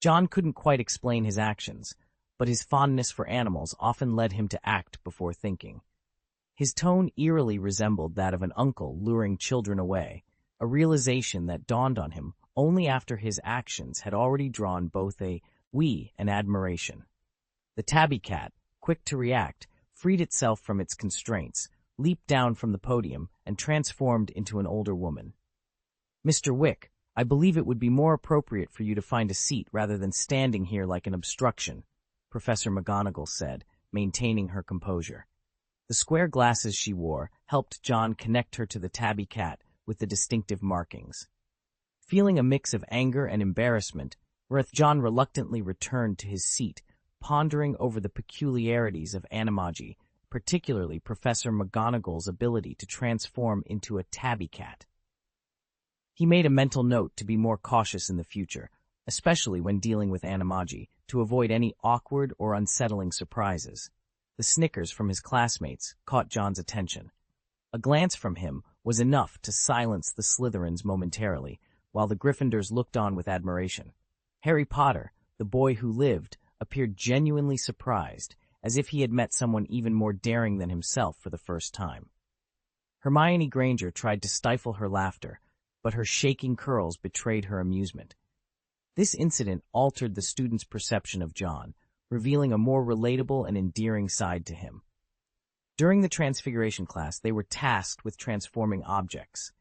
John couldn't quite explain his actions, but his fondness for animals often led him to act before thinking. His tone eerily resembled that of an uncle luring children away, a realization that dawned on him only after his actions had already drawn both a "we" and admiration. The tabby cat, quick to react, freed itself from its constraints, leaped down from the podium, and transformed into an older woman. "Mr. Wick, I believe it would be more appropriate for you to find a seat rather than standing here like an obstruction," Professor McGonagall said, maintaining her composure. The square glasses she wore helped John connect her to the tabby cat with the distinctive markings. Feeling a mix of anger and embarrassment, John reluctantly returned to his seat, pondering over the peculiarities of animagi, particularly Professor McGonagall's ability to transform into a tabby cat. He made a mental note to be more cautious in the future, especially when dealing with animagi, to avoid any awkward or unsettling surprises. The snickers from his classmates caught John's attention. A glance from him was enough to silence the Slytherins momentarily, while the Gryffindors looked on with admiration. Harry Potter, the boy who lived, appeared genuinely surprised, as if he had met someone even more daring than himself for the first time. Hermione Granger tried to stifle her laughter, but her shaking curls betrayed her amusement. This incident altered the students' perception of John, revealing a more relatable and endearing side to him. During the Transfiguration class, they were tasked with transforming objects.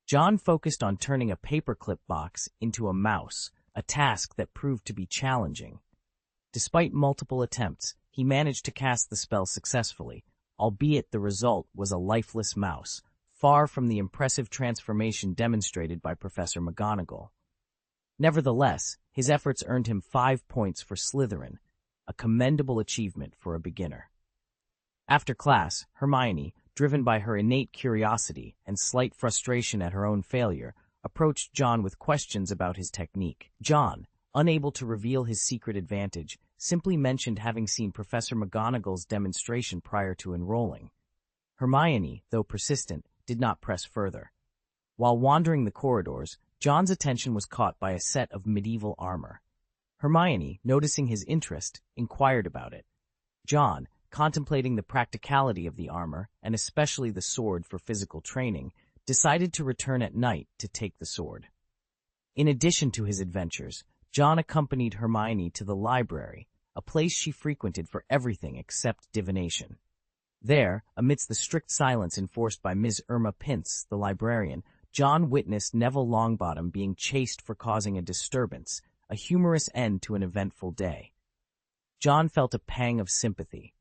John focused on turning a paperclip box into a mouse, a task that proved to be challenging. Despite multiple attempts, he managed to cast the spell successfully, albeit the result was a lifeless mouse, far from the impressive transformation demonstrated by Professor McGonagall. Nevertheless, his efforts earned him 5 points for Slytherin, a commendable achievement for a beginner. After class, Hermione, driven by her innate curiosity and slight frustration at her own failure, approached John with questions about his technique. John, unable to reveal his secret advantage, simply mentioned having seen Professor McGonagall's demonstration prior to enrolling. Hermione, though persistent, did not press further. While wandering the corridors, John's attention was caught by a set of medieval armor. Hermione, noticing his interest, inquired about it. John, contemplating the practicality of the armor, and especially the sword for physical training, decided to return at night to take the sword. In addition to his adventures, John accompanied Hermione to the library, a place she frequented for everything except divination. There, amidst the strict silence enforced by Ms. Irma Pintz, the librarian, John witnessed Neville Longbottom being chased for causing a disturbance, a humorous end to an eventful day. John felt a pang of sympathy.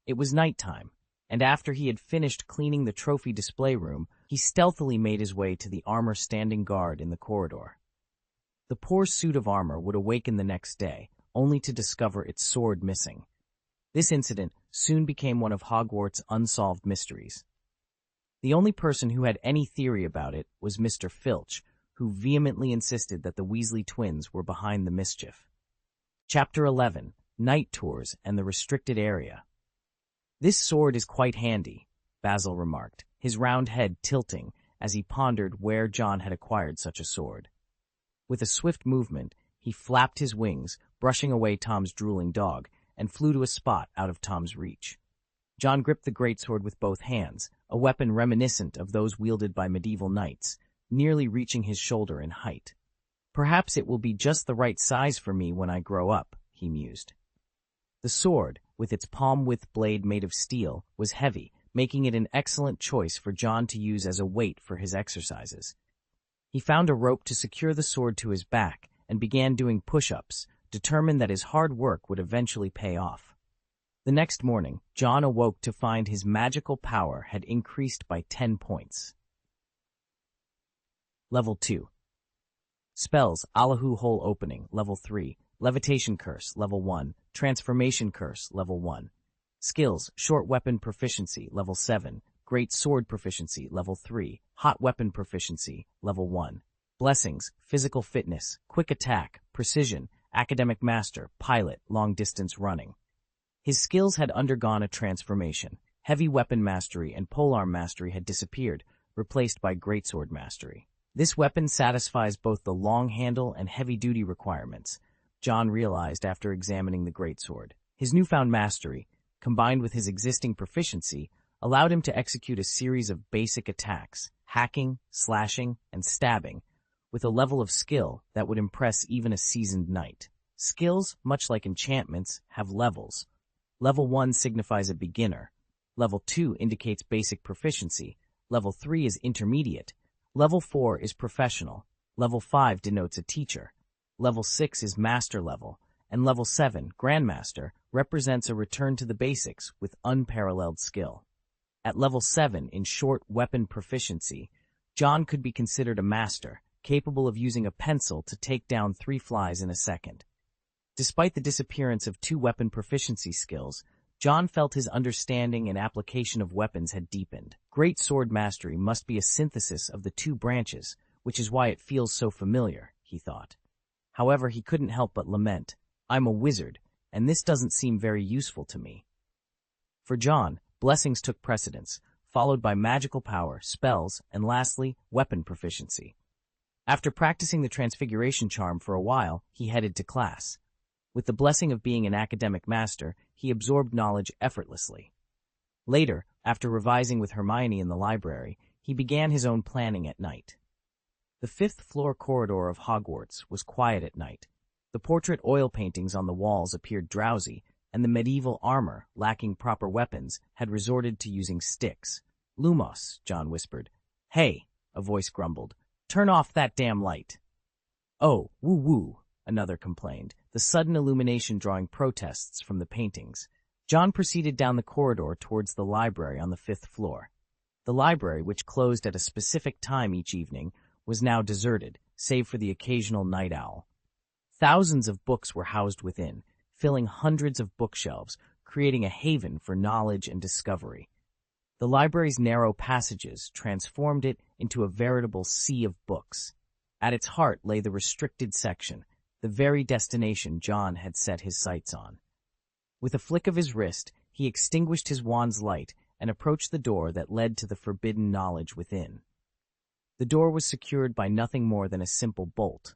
It was nighttime, and after he had finished cleaning the trophy display room, he stealthily made his way to the armor standing guard in the corridor. The poor suit of armor would awaken the next day, only to discover its sword missing. This incident soon became one of Hogwarts' unsolved mysteries. The only person who had any theory about it was Mr. Filch, who vehemently insisted that the Weasley twins were behind the mischief. Chapter 11. Night Tours and the Restricted Area. "This sword is quite handy," Basil remarked, his round head tilting as he pondered where John had acquired such a sword. With a swift movement, he flapped his wings, brushing away Tom's drooling dog, and flew to a spot out of Tom's reach. John gripped the greatsword with both hands, a weapon reminiscent of those wielded by medieval knights, nearly reaching his shoulder in height. "Perhaps it will be just the right size for me when I grow up," he mused. The sword, with its palm-width blade made of steel, was heavy, making it an excellent choice for John to use as a weight for his exercises. He found a rope to secure the sword to his back and began doing push-ups, determined that his hard work would eventually pay off. The next morning, John awoke to find his magical power had increased by 10 points. Level 2. Spells, Allahu Hole Opening, Level 3. Levitation Curse, Level 1. Transformation Curse, Level 1. Skills, Short Weapon Proficiency, Level 7. Greatsword Proficiency, Level 3. Hot Weapon Proficiency, Level 1. Blessings, Physical Fitness, Quick Attack, Precision, Academic Master, Pilot, Long Distance Running. His skills had undergone a transformation. Heavy Weapon Mastery and Polearm Mastery had disappeared, replaced by Greatsword Mastery. This weapon satisfies both the long handle and heavy-duty requirements, John realized after examining the Greatsword. His newfound mastery, combined with his existing proficiency, allowed him to execute a series of basic attacks, hacking, slashing, and stabbing, with a level of skill that would impress even a seasoned knight. Skills, much like enchantments, have levels. Level 1 signifies a beginner. Level 2 indicates basic proficiency. Level 3 is intermediate. Level 4 is professional. Level 5 denotes a teacher. Level 6 is master level. And level 7, Grandmaster, represents a return to the basics with unparalleled skill. At level 7 in short weapon proficiency, John could be considered a master, capable of using a pencil to take down 3 flies in a second. Despite the disappearance of 2 weapon proficiency skills, John felt his understanding and application of weapons had deepened. Great sword mastery must be a synthesis of the 2 branches, which is why it feels so familiar, he thought. However, he couldn't help but lament, I'm a wizard, and this doesn't seem very useful to me. For John, blessings took precedence, followed by magical power, spells, and lastly, weapon proficiency. After practicing the Transfiguration charm for a while, he headed to class. With the blessing of being an academic master, he absorbed knowledge effortlessly. Later, after revising with Hermione in the library, he began his own planning at night. The 5th-floor corridor of Hogwarts was quiet at night. The portrait oil paintings on the walls appeared drowsy, and the medieval armor, lacking proper weapons, had resorted to using sticks. Lumos, John whispered. Hey, a voice grumbled. Turn off that damn light. Oh, woo-woo, another complained, the sudden illumination drawing protests from the paintings. John proceeded down the corridor towards the library on the 5th floor. The library, which closed at a specific time each evening, was now deserted, save for the occasional night owl. Thousands of books were housed within, filling hundreds of bookshelves, creating a haven for knowledge and discovery. The library's narrow passages transformed it into a veritable sea of books. At its heart lay the restricted section, the very destination John had set his sights on. With a flick of his wrist, he extinguished his wand's light and approached the door that led to the forbidden knowledge within. The door was secured by nothing more than a simple bolt,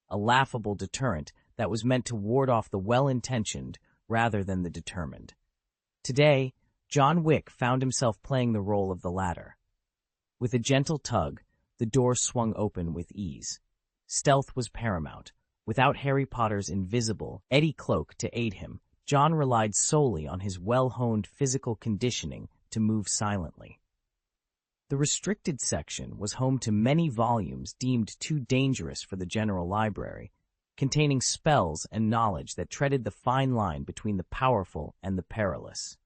a laughable deterrent that was meant to ward off the well-intentioned rather than the determined. Today, John Wick found himself playing the role of the latter. With a gentle tug, the door swung open with ease. Stealth was paramount. Without Harry Potter's invisible Eddie cloak to aid him, John relied solely on his well-honed physical conditioning to move silently. The restricted section was home to many volumes deemed too dangerous for the general library, containing spells and knowledge that treaded the fine line between the powerful and the perilous.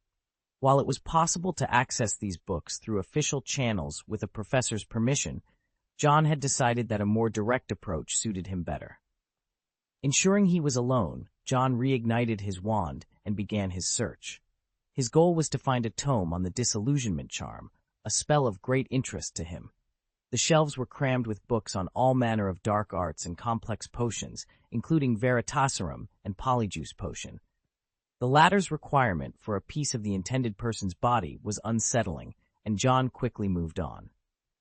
While it was possible to access these books through official channels with a professor's permission, John had decided that a more direct approach suited him better. Ensuring he was alone, John reignited his wand and began his search. His goal was to find a tome on the disillusionment charm, a spell of great interest to him. The shelves were crammed with books on all manner of dark arts and complex potions, including Veritaserum and Polyjuice Potion. The latter's requirement for a piece of the intended person's body was unsettling, and John quickly moved on.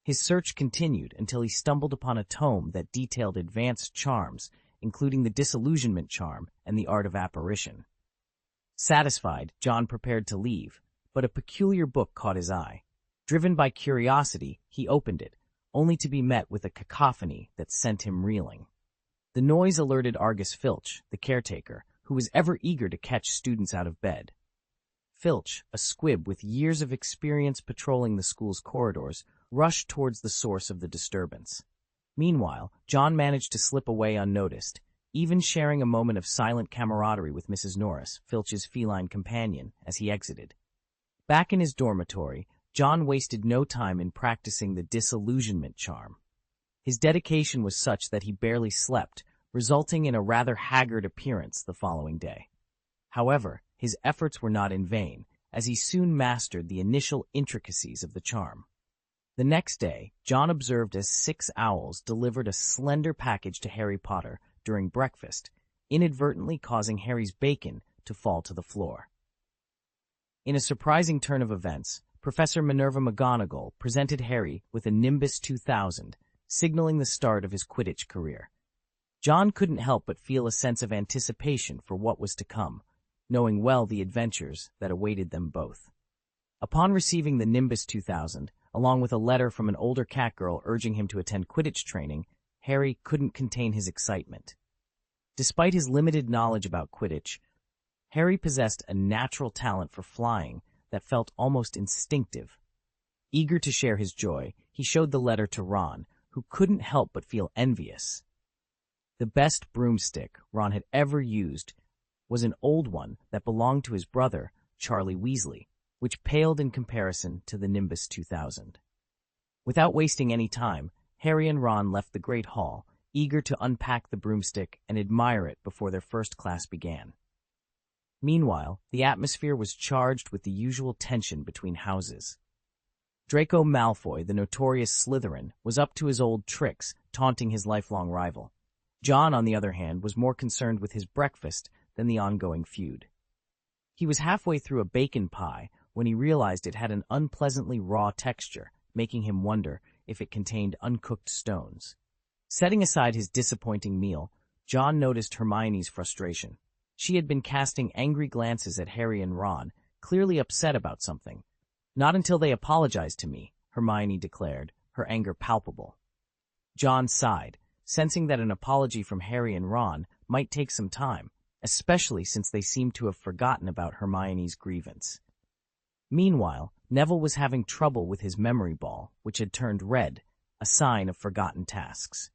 His search continued until he stumbled upon a tome that detailed advanced charms, including the disillusionment charm and the art of apparition. Satisfied, John prepared to leave, but a peculiar book caught his eye. Driven by curiosity, he opened it, only to be met with a cacophony that sent him reeling. The noise alerted Argus Filch, the caretaker, who was ever eager to catch students out of bed. Filch, a squib with years of experience patrolling the school's corridors, rushed towards the source of the disturbance. Meanwhile, John managed to slip away unnoticed, even sharing a moment of silent camaraderie with Mrs. Norris, Filch's feline companion, as he exited. Back in his dormitory, John wasted no time in practicing the disillusionment charm. His dedication was such that he barely slept, resulting in a rather haggard appearance the following day. However, his efforts were not in vain, as he soon mastered the initial intricacies of the charm. The next day, John observed as 6 owls delivered a slender package to Harry Potter during breakfast, inadvertently causing Harry's bacon to fall to the floor. In a surprising turn of events, Professor Minerva McGonagall presented Harry with a Nimbus 2000, signaling the start of his Quidditch career. John couldn't help but feel a sense of anticipation for what was to come, knowing well the adventures that awaited them both. Upon receiving the Nimbus 2000, along with a letter from an older catgirl urging him to attend Quidditch training, Harry couldn't contain his excitement. Despite his limited knowledge about Quidditch, Harry possessed a natural talent for flying that felt almost instinctive. Eager to share his joy, he showed the letter to Ron, who couldn't help but feel envious. The best broomstick Ron had ever used was an old one that belonged to his brother, Charlie Weasley, which paled in comparison to the Nimbus 2000. Without wasting any time, Harry and Ron left the Great Hall, eager to unpack the broomstick and admire it before their first class began. Meanwhile, the atmosphere was charged with the usual tension between houses. Draco Malfoy, the notorious Slytherin, was up to his old tricks, taunting his lifelong rival. John, on the other hand, was more concerned with his breakfast than the ongoing feud. He was halfway through a bacon pie when he realized it had an unpleasantly raw texture, making him wonder if it contained uncooked stones. Setting aside his disappointing meal, John noticed Hermione's frustration. She had been casting angry glances at Harry and Ron, clearly upset about something. "Not until they apologize to me," Hermione declared, her anger palpable. John sighed, sensing that an apology from Harry and Ron might take some time, especially since they seemed to have forgotten about Hermione's grievance. Meanwhile, Neville was having trouble with his memory ball, which had turned red, a sign of forgotten tasks.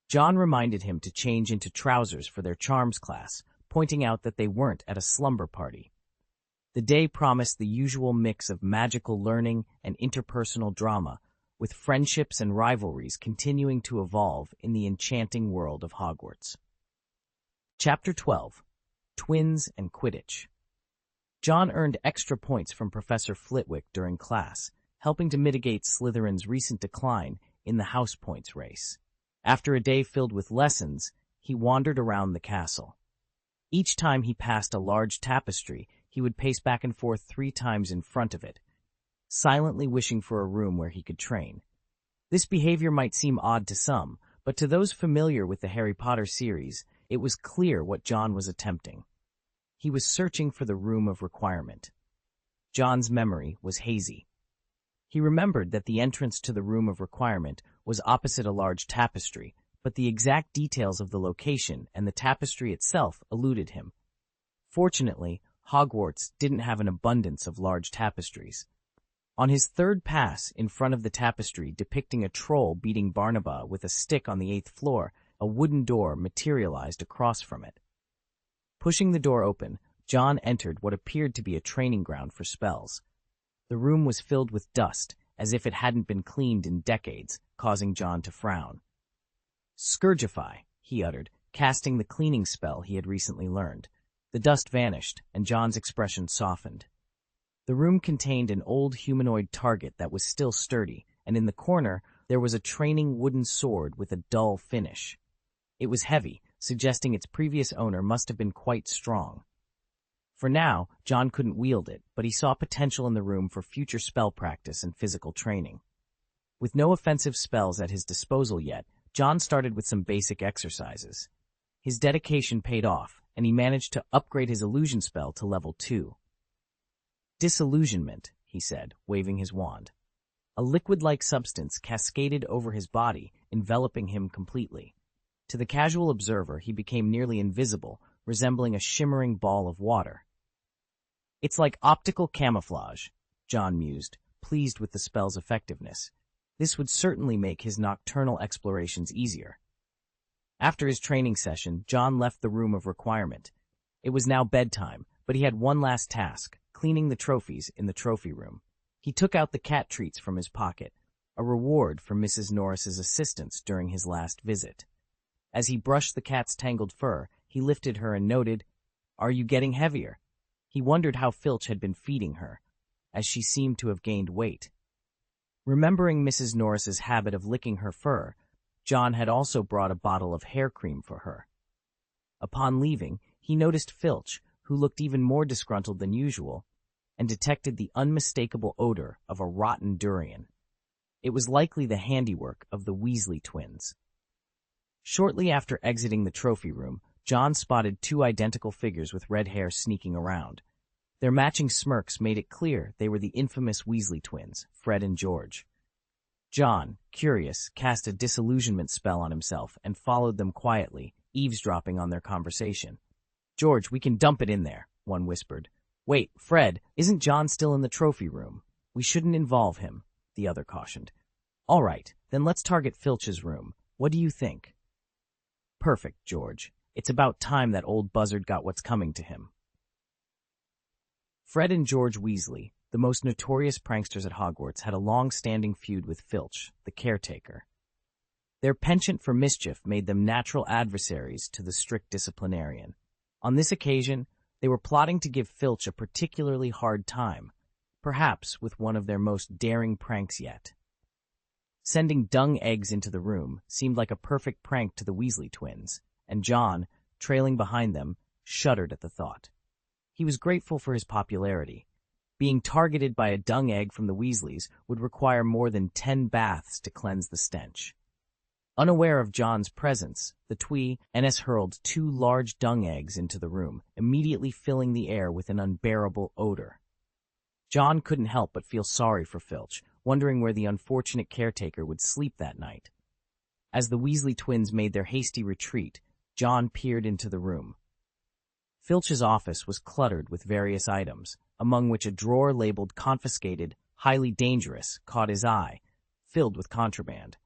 John reminded him to change into trousers for their charms class, pointing out that they weren't at a slumber party. The day promised the usual mix of magical learning and interpersonal drama, with friendships and rivalries continuing to evolve in the enchanting world of Hogwarts. Chapter 12. Twins and Quidditch. John earned extra points from Professor Flitwick during class, helping to mitigate Slytherin's recent decline in the house points race. After a day filled with lessons, he wandered around the castle. Each time he passed a large tapestry, he would pace back and forth 3 times in front of it, silently wishing for a room where he could train. This behavior might seem odd to some, but to those familiar with the Harry Potter series, it was clear what John was attempting. He was searching for the room of requirement. John's memory was hazy. He remembered that the entrance to the room of requirement was opposite a large tapestry, but the exact details of the location and the tapestry itself eluded him. Fortunately, Hogwarts didn't have an abundance of large tapestries. On his third pass in front of the tapestry depicting a troll beating Barnaba with a stick on the 8th floor, a wooden door materialized across from it. Pushing the door open, John entered what appeared to be a training ground for spells. The room was filled with dust, as if it hadn't been cleaned in decades, causing John to frown. "Scourgify," he uttered, casting the cleaning spell he had recently learned. The dust vanished, and John's expression softened. The room contained an old humanoid target that was still sturdy, and in the corner there was a training wooden sword with a dull finish. It was heavy, suggesting its previous owner must have been quite strong. For now, John couldn't wield it, but he saw potential in the room for future spell practice and physical training. With no offensive spells at his disposal yet, John started with some basic exercises. His dedication paid off, and he managed to upgrade his illusion spell to level 2. "Disillusionment," he said, waving his wand. A liquid-like substance cascaded over his body, enveloping him completely. To the casual observer, he became nearly invisible, resembling a shimmering ball of water. It's like optical camouflage, John mused, pleased with the spell's effectiveness. This would certainly make his nocturnal explorations easier. After his training session, John left the room of requirement. It was now bedtime, but he had one last task, cleaning the trophies in the trophy room. He took out the cat treats from his pocket, a reward for Mrs. Norris's assistance during his last visit. As he brushed the cat's tangled fur, he lifted her and noted, "Are you getting heavier?" He wondered how Filch had been feeding her, as she seemed to have gained weight. Remembering Mrs. Norris's habit of licking her fur, John had also brought a bottle of hair cream for her. Upon leaving, he noticed Filch, who looked even more disgruntled than usual, and detected the unmistakable odor of a rotten durian. It was likely the handiwork of the Weasley twins. Shortly after exiting the trophy room, John spotted two identical figures with red hair sneaking around. Their matching smirks made it clear they were the infamous Weasley twins, Fred and George. John, curious, cast a disillusionment spell on himself and followed them quietly, eavesdropping on their conversation. "George, we can dump it in there," one whispered. "Wait, Fred, isn't John still in the trophy room? We shouldn't involve him," the other cautioned. "All right, then let's target Filch's room. What do you think?" "Perfect, George. It's about time that old buzzard got what's coming to him." Fred and George Weasley, the most notorious pranksters at Hogwarts, had a long-standing feud with Filch, the caretaker. Their penchant for mischief made them natural adversaries to the strict disciplinarian. On this occasion, they were plotting to give Filch a particularly hard time, perhaps with one of their most daring pranks yet. Sending dung eggs into the room seemed like a perfect prank to the Weasley twins, and John, trailing behind them, shuddered at the thought. He was grateful for his popularity. Being targeted by a dung egg from the Weasleys would require more than 10 baths to cleanse the stench. Unaware of John's presence, the Twee-NS hurled 2 large dung eggs into the room, immediately filling the air with an unbearable odor. John couldn't help but feel sorry for Filch, wondering where the unfortunate caretaker would sleep that night. As the Weasley twins made their hasty retreat, John peered into the room. Filch's office was cluttered with various items, among which a drawer labeled "Confiscated, Highly Dangerous" caught his eye, filled with contraband.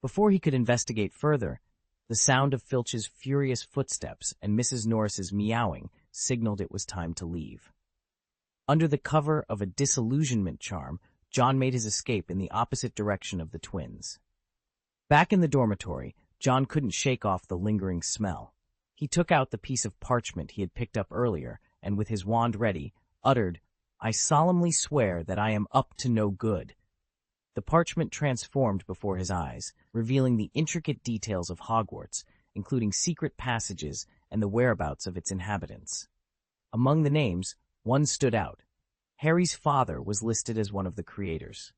Before he could investigate further, the sound of Filch's furious footsteps and Mrs. Norris's meowing signaled it was time to leave. Under the cover of a disillusionment charm, John made his escape in the opposite direction of the twins. Back in the dormitory, John couldn't shake off the lingering smell. He took out the piece of parchment he had picked up earlier, and with his wand ready, uttered, "I solemnly swear that I am up to no good." The parchment transformed before his eyes, revealing the intricate details of Hogwarts, including secret passages and the whereabouts of its inhabitants. Among the names, one stood out. Harry's father was listed as one of the creators.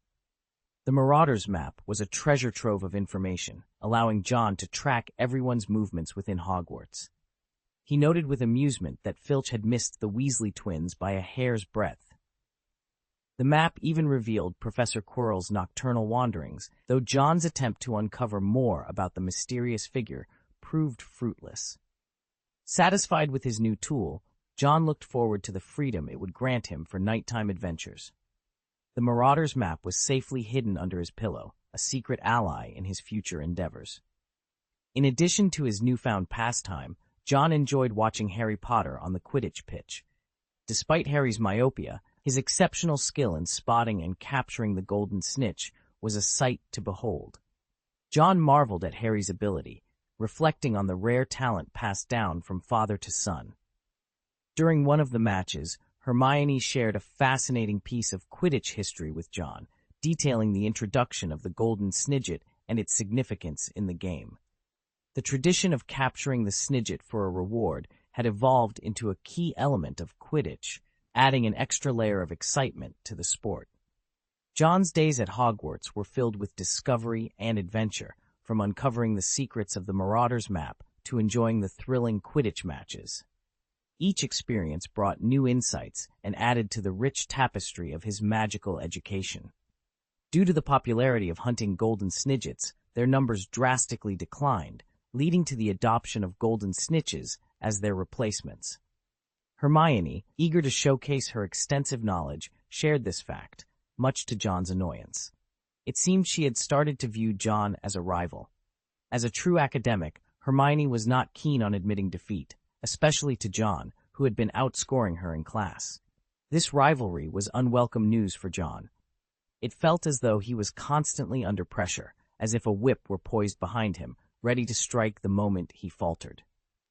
The Marauders map was a treasure trove of information, allowing John to track everyone's movements within Hogwarts. He noted with amusement that Filch had missed the Weasley twins by a hair's breadth. The map even revealed Professor Quirrell's nocturnal wanderings, though John's attempt to uncover more about the mysterious figure proved fruitless. Satisfied with his new tool, John looked forward to the freedom it would grant him for nighttime adventures. The Marauder's map was safely hidden under his pillow, a secret ally in his future endeavors. In addition to his newfound pastime, John enjoyed watching Harry Potter on the Quidditch pitch. Despite Harry's myopia, his exceptional skill in spotting and capturing the golden snitch was a sight to behold. John marveled at Harry's ability, reflecting on the rare talent passed down from father to son. During one of the matches, Hermione shared a fascinating piece of Quidditch history with John, detailing the introduction of the golden snidget and its significance in the game. The tradition of capturing the snidget for a reward had evolved into a key element of Quidditch, adding an extra layer of excitement to the sport. John's days at Hogwarts were filled with discovery and adventure, from uncovering the secrets of the Marauder's map to enjoying the thrilling Quidditch matches. Each experience brought new insights and added to the rich tapestry of his magical education. Due to the popularity of hunting golden snidgets, their numbers drastically declined, leading to the adoption of golden snitches as their replacements. Hermione, eager to showcase her extensive knowledge, shared this fact, much to John's annoyance. It seemed she had started to view John as a rival. As a true academic, Hermione was not keen on admitting defeat, especially to John, who had been outscoring her in class. This rivalry was unwelcome news for John. It felt as though he was constantly under pressure, as if a whip were poised behind him, ready to strike the moment he faltered.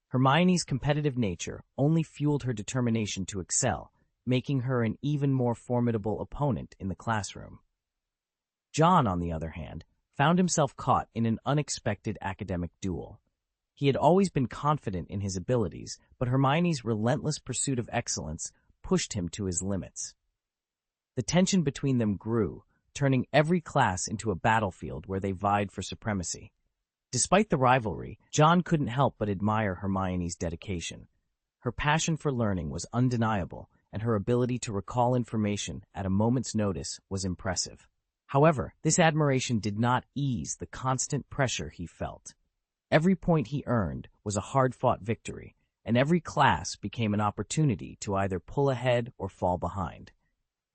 Hermione's competitive nature only fueled her determination to excel, making her an even more formidable opponent in the classroom. John, on the other hand, found himself caught in an unexpected academic duel. He had always been confident in his abilities, but Hermione's relentless pursuit of excellence pushed him to his limits. The tension between them grew, turning every class into a battlefield where they vied for supremacy. Despite the rivalry, John couldn't help but admire Hermione's dedication. Her passion for learning was undeniable, and her ability to recall information at a moment's notice was impressive. However, this admiration did not ease the constant pressure he felt. Every point he earned was a hard-fought victory, and every class became an opportunity to either pull ahead or fall behind.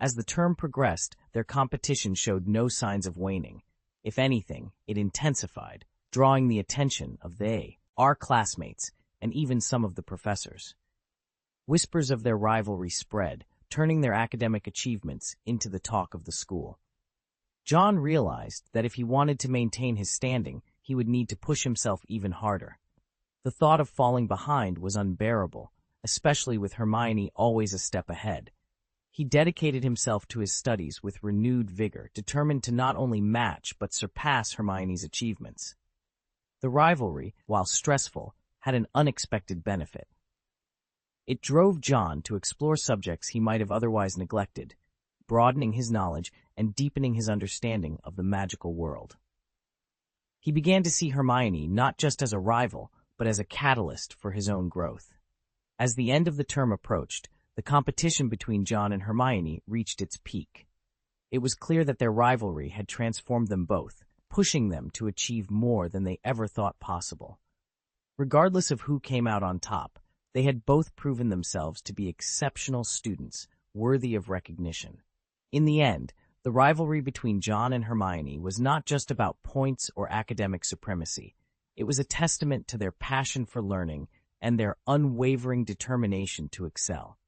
As the term progressed, their competition showed no signs of waning. If anything, it intensified, drawing the attention of our classmates, and even some of the professors. Whispers of their rivalry spread, turning their academic achievements into the talk of the school. John realized that if he wanted to maintain his standing, he would need to push himself even harder. The thought of falling behind was unbearable, especially with Hermione always a step ahead. He dedicated himself to his studies with renewed vigor, determined to not only match but surpass Hermione's achievements. The rivalry, while stressful, had an unexpected benefit. It drove John to explore subjects he might have otherwise neglected, broadening his knowledge and deepening his understanding of the magical world. He began to see Hermione not just as a rival, but as a catalyst for his own growth. As the end of the term approached, the competition between John and Hermione reached its peak. It was clear that their rivalry had transformed them both, pushing them to achieve more than they ever thought possible. Regardless of who came out on top, they had both proven themselves to be exceptional students, worthy of recognition. In the end, the rivalry between John and Hermione was not just about points or academic supremacy. It was a testament to their passion for learning and their unwavering determination to excel.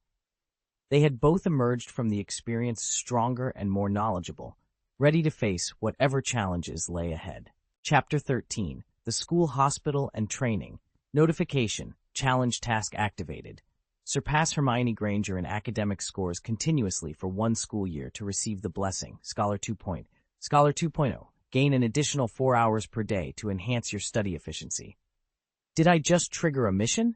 They had both emerged from the experience stronger and more knowledgeable, ready to face whatever challenges lay ahead. Chapter 13. The School Hospital and Training. Notification. Challenge task activated. Surpass Hermione Granger in academic scores continuously for one school year to receive the blessing, Scholar 2.0. Scholar 2.0. Gain an additional 4 hours per day to enhance your study efficiency. Did I just trigger a mission?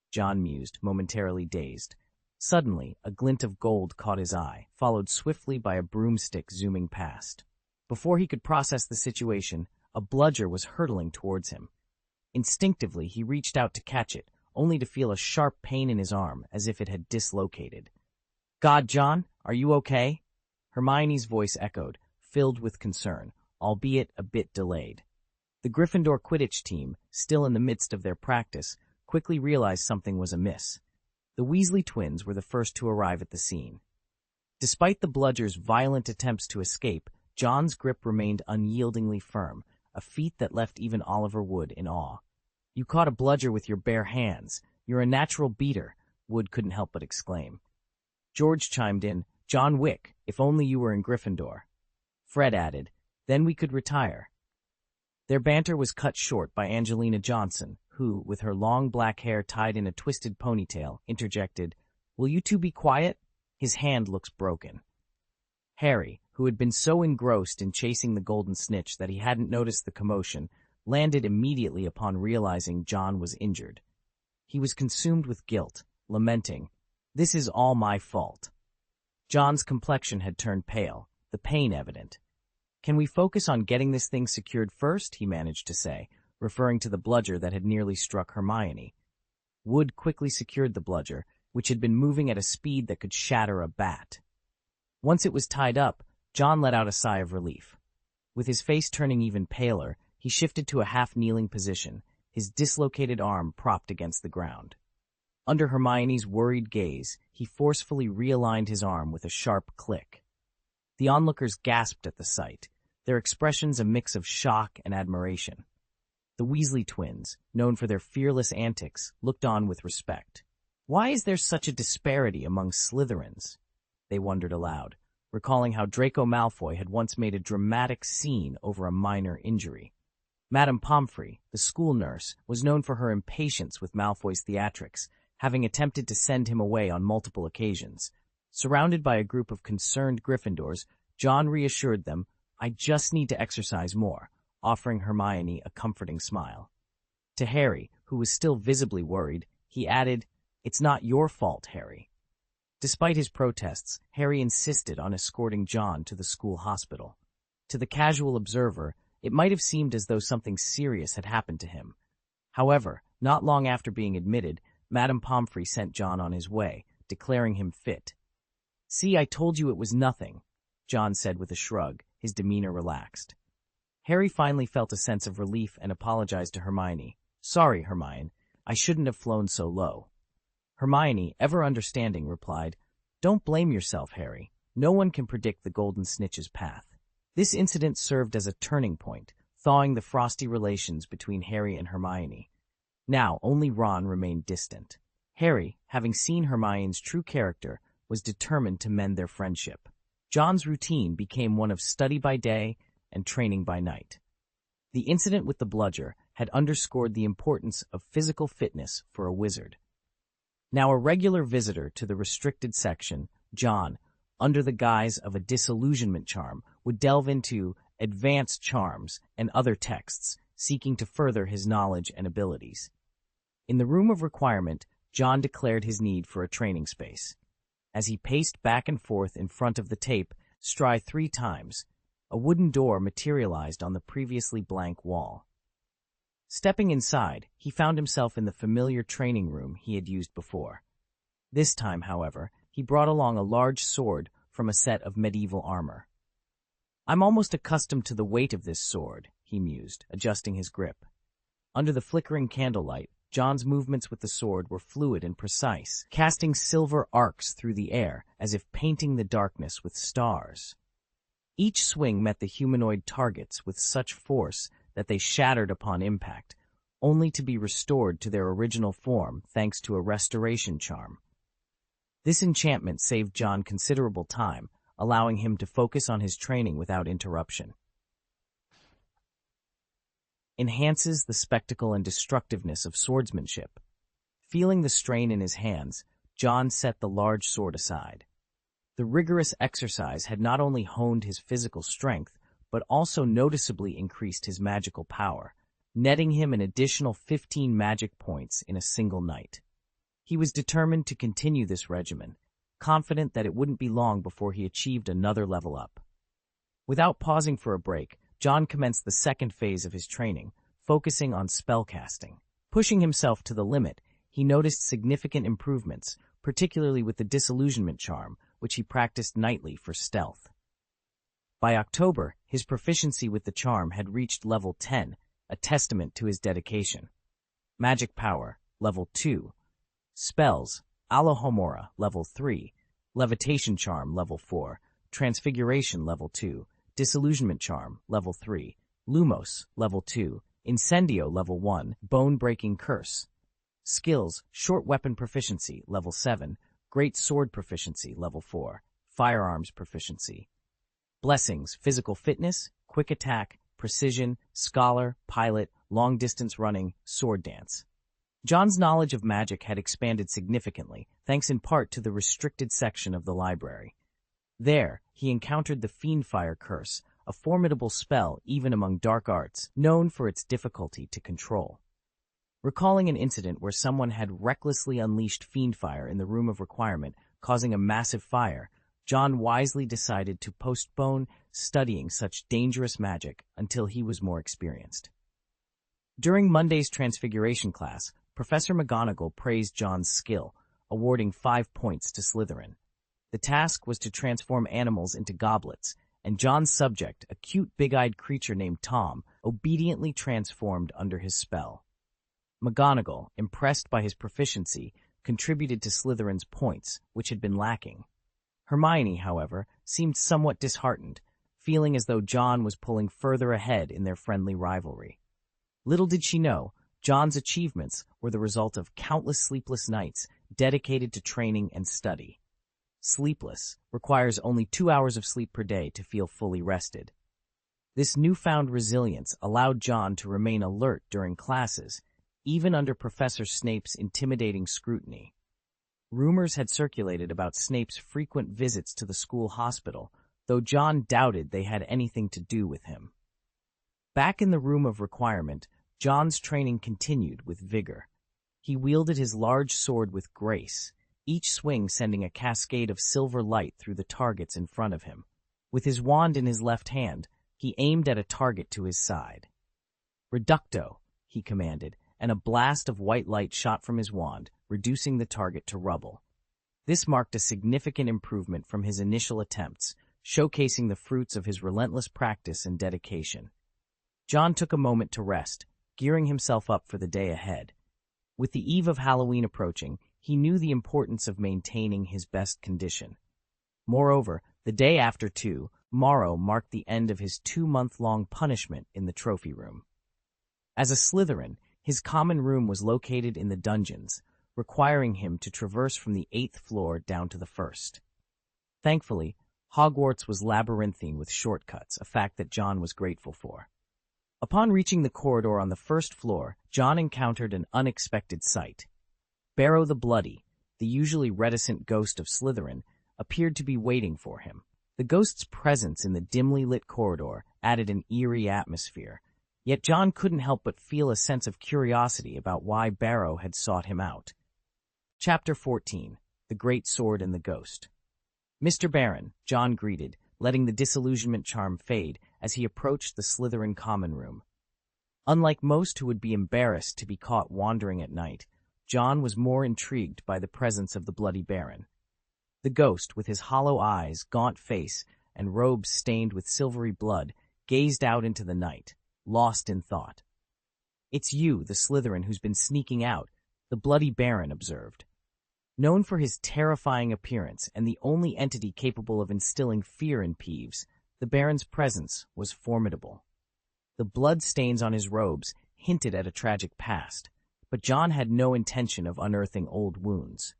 John mused, momentarily dazed. Suddenly, a glint of gold caught his eye, followed swiftly by a broomstick zooming past. Before he could process the situation, a bludger was hurtling towards him. Instinctively, he reached out to catch it, only to feel a sharp pain in his arm, as if it had dislocated. "God, John, are you okay?" Hermione's voice echoed, filled with concern, albeit a bit delayed. The Gryffindor Quidditch team, still in the midst of their practice, quickly realized something was amiss. The Weasley twins were the first to arrive at the scene. Despite the bludger's violent attempts to escape, John's grip remained unyieldingly firm, a feat that left even Oliver Wood in awe. "You caught a bludger with your bare hands. You're a natural beater," Wood couldn't help but exclaim. George chimed in, "John Wick, if only you were in Gryffindor." Fred added, "Then we could retire." Their banter was cut short by Angelina Johnson, who, with her long black hair tied in a twisted ponytail, interjected, "Will you two be quiet? His hand looks broken." Harry, who had been so engrossed in chasing the golden snitch that he hadn't noticed the commotion, landed immediately upon realizing John was injured. He was consumed with guilt, lamenting, "This is all my fault." John's complexion had turned pale, the pain evident. "Can we focus on getting this thing secured first?" he managed to say, referring to the bludger that had nearly struck Hermione. Wood quickly secured the bludger, which had been moving at a speed that could shatter a bat. Once it was tied up, John let out a sigh of relief. With his face turning even paler, he shifted to a half-kneeling position, his dislocated arm propped against the ground. Under Hermione's worried gaze, he forcefully realigned his arm with a sharp click. The onlookers gasped at the sight, their expressions a mix of shock and admiration. The Weasley twins, known for their fearless antics, looked on with respect. "Why is there such a disparity among Slytherins?" they wondered aloud, recalling how Draco Malfoy had once made a dramatic scene over a minor injury. Madame Pomfrey, the school nurse, was known for her impatience with Malfoy's theatrics, having attempted to send him away on multiple occasions. Surrounded by a group of concerned Gryffindors, John reassured them, "I just need to exercise more," offering Hermione a comforting smile. To Harry, who was still visibly worried, he added, "It's not your fault, Harry." Despite his protests, Harry insisted on escorting John to the school hospital. To the casual observer, it might have seemed as though something serious had happened to him. However, not long after being admitted, Madame Pomfrey sent John on his way, declaring him fit. "See, I told you it was nothing," John said with a shrug, his demeanor relaxed. Harry finally felt a sense of relief and apologized to Hermione. "Sorry, Hermione, I shouldn't have flown so low." Hermione, ever understanding, replied, "Don't blame yourself, Harry. No one can predict the Golden Snitch's path." This incident served as a turning point, thawing the frosty relations between Harry and Hermione. Now, only Ron remained distant. Harry, having seen Hermione's true character, was determined to mend their friendship. John's routine became one of study by day and training by night. The incident with the bludger had underscored the importance of physical fitness for a wizard. Now a regular visitor to the restricted section, John, under the guise of a disillusionment charm, would delve into advanced charms and other texts, seeking to further his knowledge and abilities. In the room of requirement, John declared his need for a training space. As he paced back and forth in front of the tape, stry 3 times, a wooden door materialized on the previously blank wall. Stepping inside, he found himself in the familiar training room he had used before. This time, however, he brought along a large sword from a set of medieval armor. "I'm almost accustomed to the weight of this sword," he mused, adjusting his grip. Under the flickering candlelight, John's movements with the sword were fluid and precise, casting silver arcs through the air as if painting the darkness with stars. Each swing met the humanoid targets with such force that they shattered upon impact, only to be restored to their original form thanks to a restoration charm. This enchantment saved John considerable time, allowing him to focus on his training without interruption. Enhances the spectacle and destructiveness of swordsmanship. Feeling the strain in his hands, John set the large sword aside. The rigorous exercise had not only honed his physical strength, but also noticeably increased his magical power, netting him an additional 15 magic points in a single night. He was determined to continue this regimen, confident that it wouldn't be long before he achieved another level up. Without pausing for a break, John commenced the second phase of his training, focusing on spellcasting. Pushing himself to the limit, he noticed significant improvements, particularly with the disillusionment charm, which he practiced nightly for stealth. By October, his proficiency with the charm had reached level 10, a testament to his dedication. Magic power, level 2. Spells, Alohomora, level 3. Levitation charm, level 4. Transfiguration, level 2. Disillusionment charm, level 3. Lumos, level 2. Incendio, level 1. Bone-breaking curse. Skills, short weapon proficiency, level 7. Greatsword proficiency, level 4. Firearms proficiency. Blessings, physical fitness, quick attack, precision, scholar, pilot, long-distance running, sword dance. John's knowledge of magic had expanded significantly, thanks in part to the restricted section of the library. There, he encountered the Fiendfire Curse, a formidable spell even among dark arts, known for its difficulty to control. Recalling an incident where someone had recklessly unleashed Fiendfire in the room of requirement, causing a massive fire, John wisely decided to postpone studying such dangerous magic until he was more experienced. During Monday's Transfiguration class, Professor McGonagall praised John's skill, awarding 5 points to Slytherin. The task was to transform animals into goblets, and John's subject, a cute big-eyed creature named Tom, obediently transformed under his spell. McGonagall, impressed by his proficiency, contributed to Slytherin's points, which had been lacking. Hermione, however, seemed somewhat disheartened, feeling as though John was pulling further ahead in their friendly rivalry. Little did she know, John's achievements were the result of countless sleepless nights dedicated to training and study. Sleepless requires only 2 hours of sleep per day to feel fully rested. This newfound resilience allowed John to remain alert during classes, even under Professor Snape's intimidating scrutiny. Rumors had circulated about Snape's frequent visits to the school hospital, though John doubted they had anything to do with him. Back in the room of requirement, John's training continued with vigor. He wielded his large sword with grace, each swing sending a cascade of silver light through the targets in front of him. With his wand in his left hand, he aimed at a target to his side. "Reducto," he commanded, and a blast of white light shot from his wand, reducing the target to rubble. This marked a significant improvement from his initial attempts, showcasing the fruits of his relentless practice and dedication. John took a moment to rest, gearing himself up for the day ahead. With the eve of Halloween approaching, he knew the importance of maintaining his best condition. Moreover, the day after tomorrow marked the end of his 2-month-long punishment in the trophy room. As a Slytherin, his common room was located in the dungeons, requiring him to traverse from the 8th floor down to the 1st. Thankfully, Hogwarts was labyrinthine with shortcuts, a fact that John was grateful for. Upon reaching the corridor on the 1st floor, John encountered an unexpected sight. Barrow the Bloody, the usually reticent ghost of Slytherin, appeared to be waiting for him. The ghost's presence in the dimly lit corridor added an eerie atmosphere, yet John couldn't help but feel a sense of curiosity about why Barrow had sought him out. Chapter 14. The Greatsword and the Ghost. "Mr. Baron," John greeted, letting the disillusionment charm fade as he approached the Slytherin common room. Unlike most who would be embarrassed to be caught wandering at night, John was more intrigued by the presence of the Bloody Baron. The ghost, with his hollow eyes, gaunt face, and robes stained with silvery blood, gazed out into the night, lost in thought. "It's you, the Slytherin, who's been sneaking out," the Bloody Baron observed. Known for his terrifying appearance and the only entity capable of instilling fear in Peeves, the Baron's presence was formidable. The blood stains on his robes hinted at a tragic past, but John had no intention of unearthing old wounds.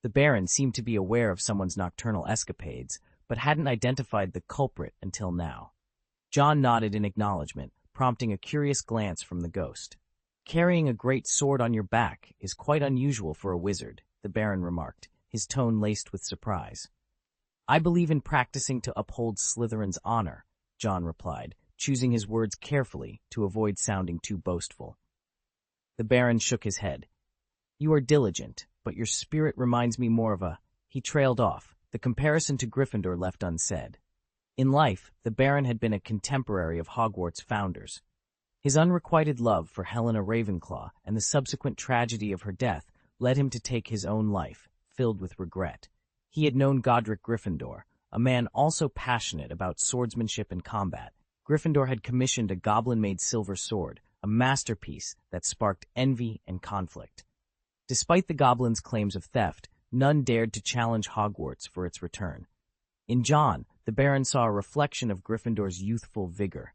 The Baron seemed to be aware of someone's nocturnal escapades, but hadn't identified the culprit until now. John nodded in acknowledgement, prompting a curious glance from the ghost. "Carrying a great sword on your back is quite unusual for a wizard," the Baron remarked, his tone laced with surprise. "I believe in practicing to uphold Slytherin's honor," John replied, choosing his words carefully to avoid sounding too boastful. The Baron shook his head. "You are diligent, but your spirit reminds me more of a—" He trailed off, the comparison to Gryffindor left unsaid. In life, the Baron had been a contemporary of Hogwarts' founders. His unrequited love for Helena Ravenclaw and the subsequent tragedy of her death led him to take his own life, filled with regret. He had known Godric Gryffindor, a man also passionate about swordsmanship and combat. Gryffindor had commissioned a goblin-made silver sword, a masterpiece that sparked envy and conflict. Despite the goblins' claims of theft, none dared to challenge Hogwarts for its return. In John, the Baron saw a reflection of Gryffindor's youthful vigor.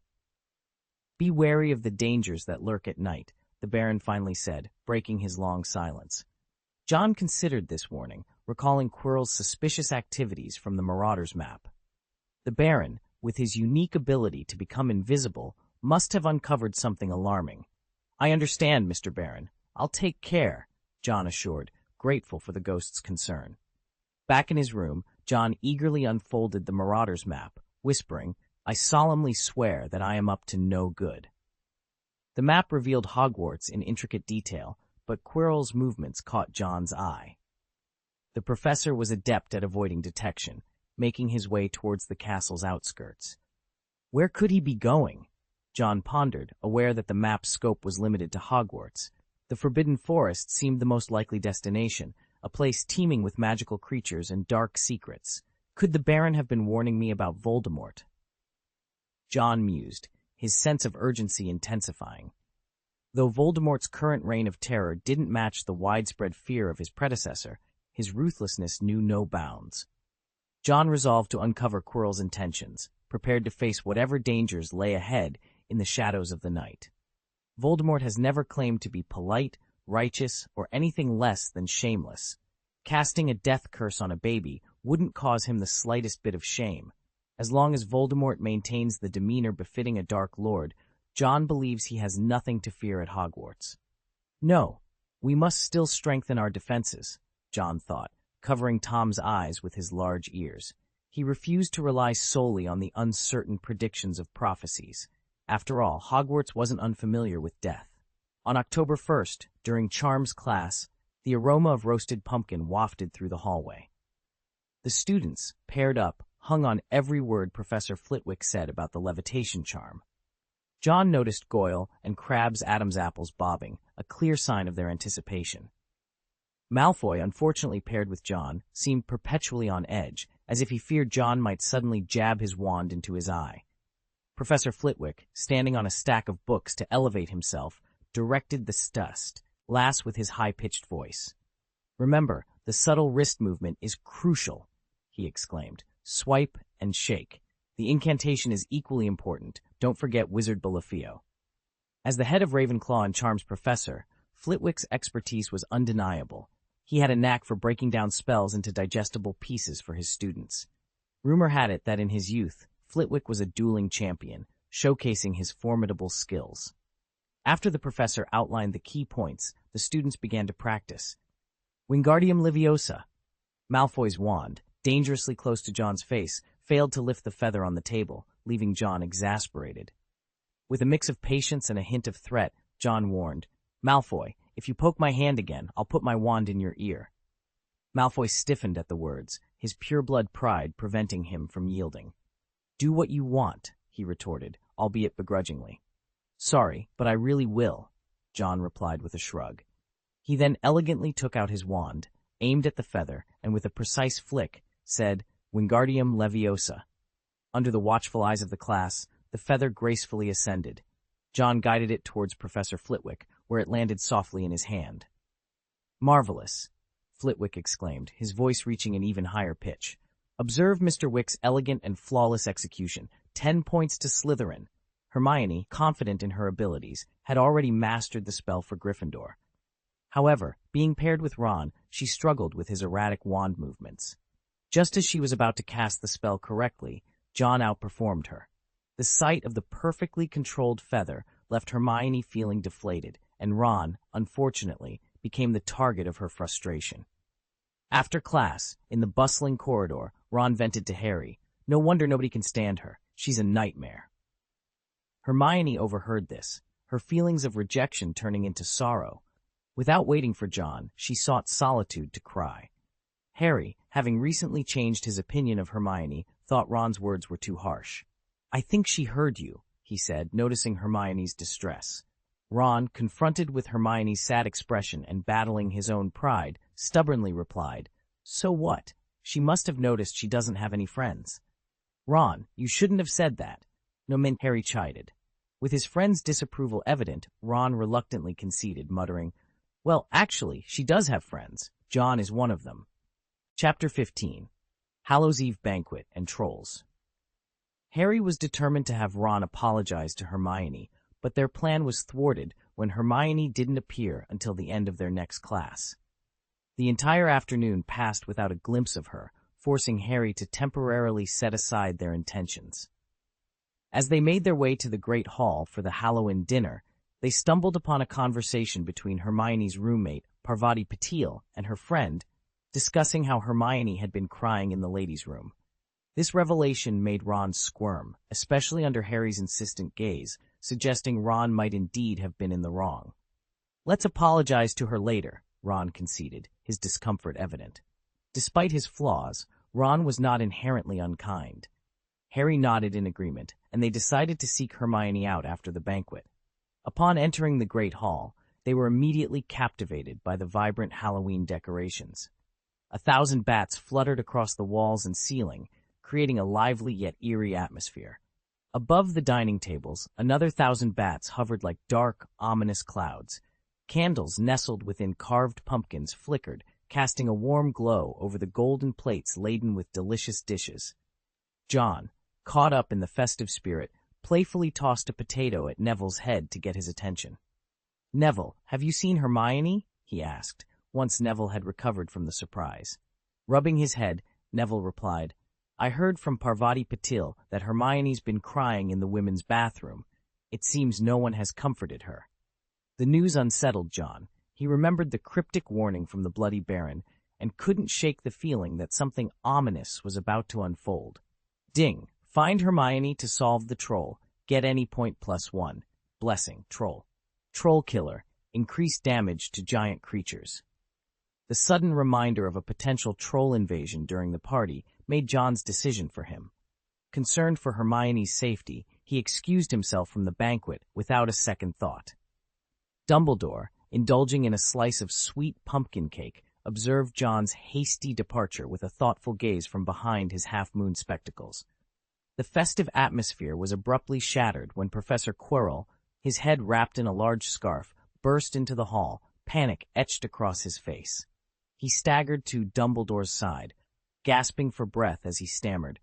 "Be wary of the dangers that lurk at night," the Baron finally said, breaking his long silence. John considered this warning, recalling Quirrell's suspicious activities from the Marauders map. The Baron, with his unique ability to become invisible, must have uncovered something alarming. "I understand, Mr. Baron. I'll take care," John assured, grateful for the ghost's concern. Back in his room, John eagerly unfolded the Marauders map, whispering, "I solemnly swear that I am up to no good." The map revealed Hogwarts in intricate detail, but Quirrell's movements caught John's eye. The professor was adept at avoiding detection, making his way towards the castle's outskirts. Where could he be going? John pondered, aware that the map's scope was limited to Hogwarts. The Forbidden Forest seemed the most likely destination, a place teeming with magical creatures and dark secrets. Could the Baron have been warning me about Voldemort? John mused, his sense of urgency intensifying. Though Voldemort's current reign of terror didn't match the widespread fear of his predecessor, his ruthlessness knew no bounds. John resolved to uncover Quirrell's intentions, prepared to face whatever dangers lay ahead in the shadows of the night. Voldemort has never claimed to be polite, righteous, or anything less than shameless. Casting a death curse on a baby wouldn't cause him the slightest bit of shame. As long as Voldemort maintains the demeanor befitting a Dark Lord, John believes he has nothing to fear at Hogwarts. No, we must still strengthen our defenses, John thought, covering Tom's eyes with his large ears. He refused to rely solely on the uncertain predictions of prophecies. After all, Hogwarts wasn't unfamiliar with death. On October 1st, during Charms class, the aroma of roasted pumpkin wafted through the hallway. The students, paired up, hung on every word Professor Flitwick said about the levitation charm. John noticed Goyle and Crabbe's Adam's apples bobbing, a clear sign of their anticipation. Malfoy, unfortunately paired with John, seemed perpetually on edge, as if he feared John might suddenly jab his wand into his eye. Professor Flitwick, standing on a stack of books to elevate himself, directed the dust, last with his high-pitched voice. "Remember, the subtle wrist movement is crucial," he exclaimed. "Swipe and shake. The incantation is equally important. Don't forget Wizard Bolafio." As the head of Ravenclaw and Charms professor, Flitwick's expertise was undeniable. He had a knack for breaking down spells into digestible pieces for his students. Rumor had it that in his youth, Flitwick was a dueling champion, showcasing his formidable skills. After the professor outlined the key points, the students began to practice. Wingardium Leviosa. Malfoy's wand, dangerously close to John's face, failed to lift the feather on the table, leaving John exasperated. With a mix of patience and a hint of threat, John warned, "Malfoy, if you poke my hand again, I'll put my wand in your ear." Malfoy stiffened at the words, his pure-blood pride preventing him from yielding. "Do what you want," he retorted, albeit begrudgingly. "Sorry, but I really will," John replied with a shrug. He then elegantly took out his wand, aimed at the feather, and with a precise flick, said, "Wingardium Leviosa." Under the watchful eyes of the class, the feather gracefully ascended. John guided it towards Professor Flitwick, where it landed softly in his hand. "Marvelous," Flitwick exclaimed, his voice reaching an even higher pitch. "Observe Mr. Wick's elegant and flawless execution. 10 points to Slytherin." Hermione, confident in her abilities, had already mastered the spell for Gryffindor. However, being paired with Ron, she struggled with his erratic wand movements. Just as she was about to cast the spell correctly, John outperformed her. The sight of the perfectly controlled feather left Hermione feeling deflated, and Ron, unfortunately, became the target of her frustration. After class, in the bustling corridor, Ron vented to Harry, "No wonder nobody can stand her. She's a nightmare." Hermione overheard this, her feelings of rejection turning into sorrow. Without waiting for John, she sought solitude to cry. Harry, having recently changed his opinion of Hermione, thought Ron's words were too harsh. "I think she heard you," he said, noticing Hermione's distress. Ron, confronted with Hermione's sad expression and battling his own pride, stubbornly replied, "So what? She must have noticed she doesn't have any friends." "Ron, you shouldn't have said that." "No, man," Harry chided. With his friend's disapproval evident, Ron reluctantly conceded, muttering, "Well, actually, she does have friends. John is one of them." Chapter 15. Hallows Eve Banquet and Trolls. Harry was determined to have Ron apologize to Hermione, but their plan was thwarted when Hermione didn't appear until the end of their next class. The entire afternoon passed without a glimpse of her, forcing Harry to temporarily set aside their intentions. As they made their way to the Great Hall for the Halloween dinner, they stumbled upon a conversation between Hermione's roommate, Parvati Patil, and her friend, discussing how Hermione had been crying in the ladies' room. This revelation made Ron squirm, especially under Harry's insistent gaze, suggesting Ron might indeed have been in the wrong. "Let's apologize to her later," Ron conceded, his discomfort evident. Despite his flaws, Ron was not inherently unkind. Harry nodded in agreement, and they decided to seek Hermione out after the banquet. Upon entering the Great Hall, they were immediately captivated by the vibrant Halloween decorations. 1,000 bats fluttered across the walls and ceiling, creating a lively yet eerie atmosphere. Above the dining tables, another 1,000 bats hovered like dark, ominous clouds. Candles nestled within carved pumpkins flickered, casting a warm glow over the golden plates laden with delicious dishes. John, caught up in the festive spirit, playfully tossed a potato at Neville's head to get his attention. "Neville, have you seen Hermione?" he asked, once Neville had recovered from the surprise. Rubbing his head, Neville replied, "I heard from Parvati Patil that Hermione's been crying in the women's bathroom. It seems no one has comforted her." The news unsettled John. He remembered the cryptic warning from the Bloody Baron and couldn't shake the feeling that something ominous was about to unfold. Ding! Find Hermione to solve the troll. Get any point +1. Blessing. Troll. Troll killer. Increased damage to giant creatures. The sudden reminder of a potential troll invasion during the party made John's decision for him. Concerned for Hermione's safety, he excused himself from the banquet without a second thought. Dumbledore, indulging in a slice of sweet pumpkin cake, observed John's hasty departure with a thoughtful gaze from behind his half-moon spectacles. The festive atmosphere was abruptly shattered when Professor Quirrell, his head wrapped in a large scarf, burst into the hall, panic etched across his face. He staggered to Dumbledore's side, gasping for breath as he stammered,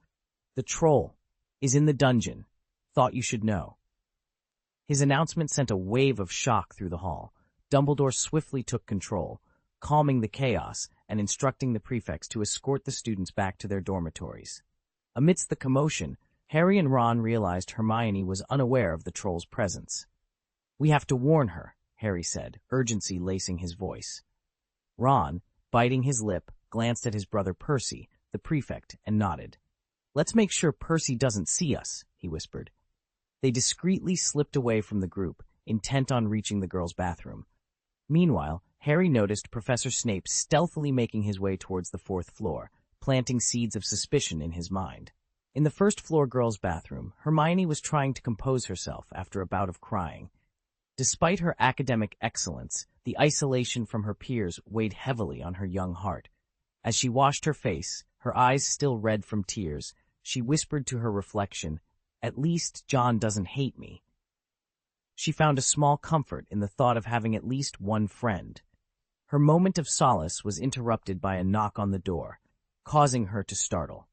"The troll is in the dungeon. Thought you should know." His announcement sent a wave of shock through the hall. Dumbledore swiftly took control, calming the chaos and instructing the prefects to escort the students back to their dormitories. Amidst the commotion, Harry and Ron realized Hermione was unaware of the troll's presence. "We have to warn her," Harry said, urgency lacing his voice. Ron, biting his lip, glanced at his brother Percy, the prefect, and nodded. "Let's make sure Percy doesn't see us," he whispered. They discreetly slipped away from the group, intent on reaching the girls' bathroom. Meanwhile, Harry noticed Professor Snape stealthily making his way towards the 4th floor, planting seeds of suspicion in his mind. In the 1st-floor girls' bathroom, Hermione was trying to compose herself after a bout of crying. Despite her academic excellence, the isolation from her peers weighed heavily on her young heart. As she washed her face, her eyes still red from tears, she whispered to her reflection, "At least John doesn't hate me." She found a small comfort in the thought of having at least one friend. Her moment of solace was interrupted by a knock on the door, causing her to startle.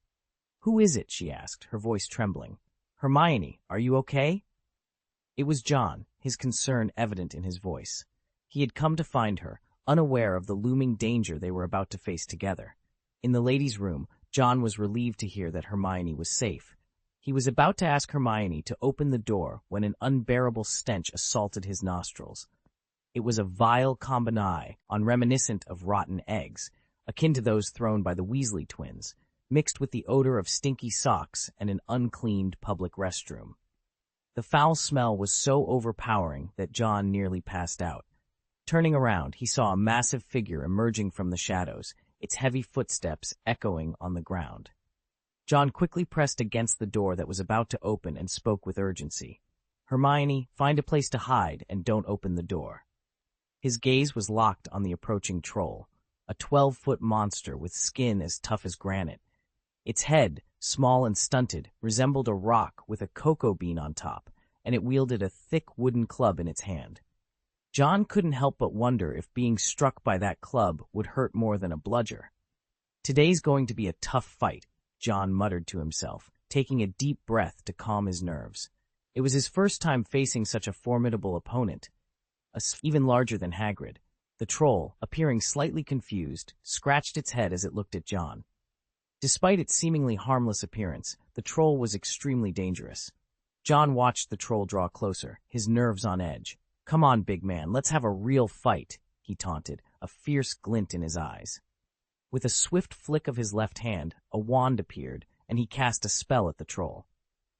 "Who is it?" she asked, her voice trembling. "Hermione, are you okay?" It was John, his concern evident in his voice. He had come to find her, unaware of the looming danger they were about to face together. In the ladies' room, John was relieved to hear that Hermione was safe. He was about to ask Hermione to open the door when an unbearable stench assaulted his nostrils. It was a vile combination reminiscent of rotten eggs, akin to those thrown by the Weasley twins, mixed with the odor of stinky socks and an uncleaned public restroom. The foul smell was so overpowering that John nearly passed out. Turning around, he saw a massive figure emerging from the shadows, its heavy footsteps echoing on the ground. John quickly pressed against the door that was about to open and spoke with urgency. "Hermione, find a place to hide and don't open the door." His gaze was locked on the approaching troll, a 12-foot monster with skin as tough as granite. Its head, small and stunted, resembled a rock with a cocoa bean on top, and it wielded a thick wooden club in its hand. John couldn't help but wonder if being struck by that club would hurt more than a bludger. "Today's going to be a tough fight," John muttered to himself, taking a deep breath to calm his nerves. It was his first time facing such a formidable opponent, even larger than Hagrid. The troll, appearing slightly confused, scratched its head as it looked at John. Despite its seemingly harmless appearance, the troll was extremely dangerous. John watched the troll draw closer, his nerves on edge. "Come on, big man, let's have a real fight," he taunted, a fierce glint in his eyes. With a swift flick of his left hand, a wand appeared, and he cast a spell at the troll.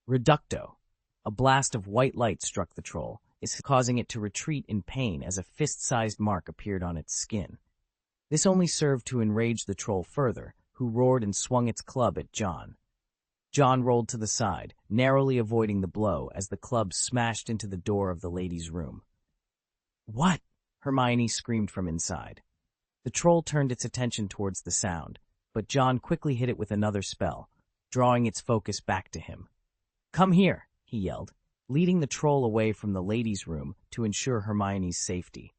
Reducto. A blast of white light struck the troll, causing it to retreat in pain as a fist-sized mark appeared on its skin. This only served to enrage the troll further, who roared and swung its club at John. John rolled to the side, narrowly avoiding the blow as the club smashed into the door of the ladies' room. "What?" Hermione screamed from inside. The troll turned its attention towards the sound, but John quickly hit it with another spell, drawing its focus back to him. "Come here," he yelled, leading the troll away from the ladies' room to ensure Hermione's safety.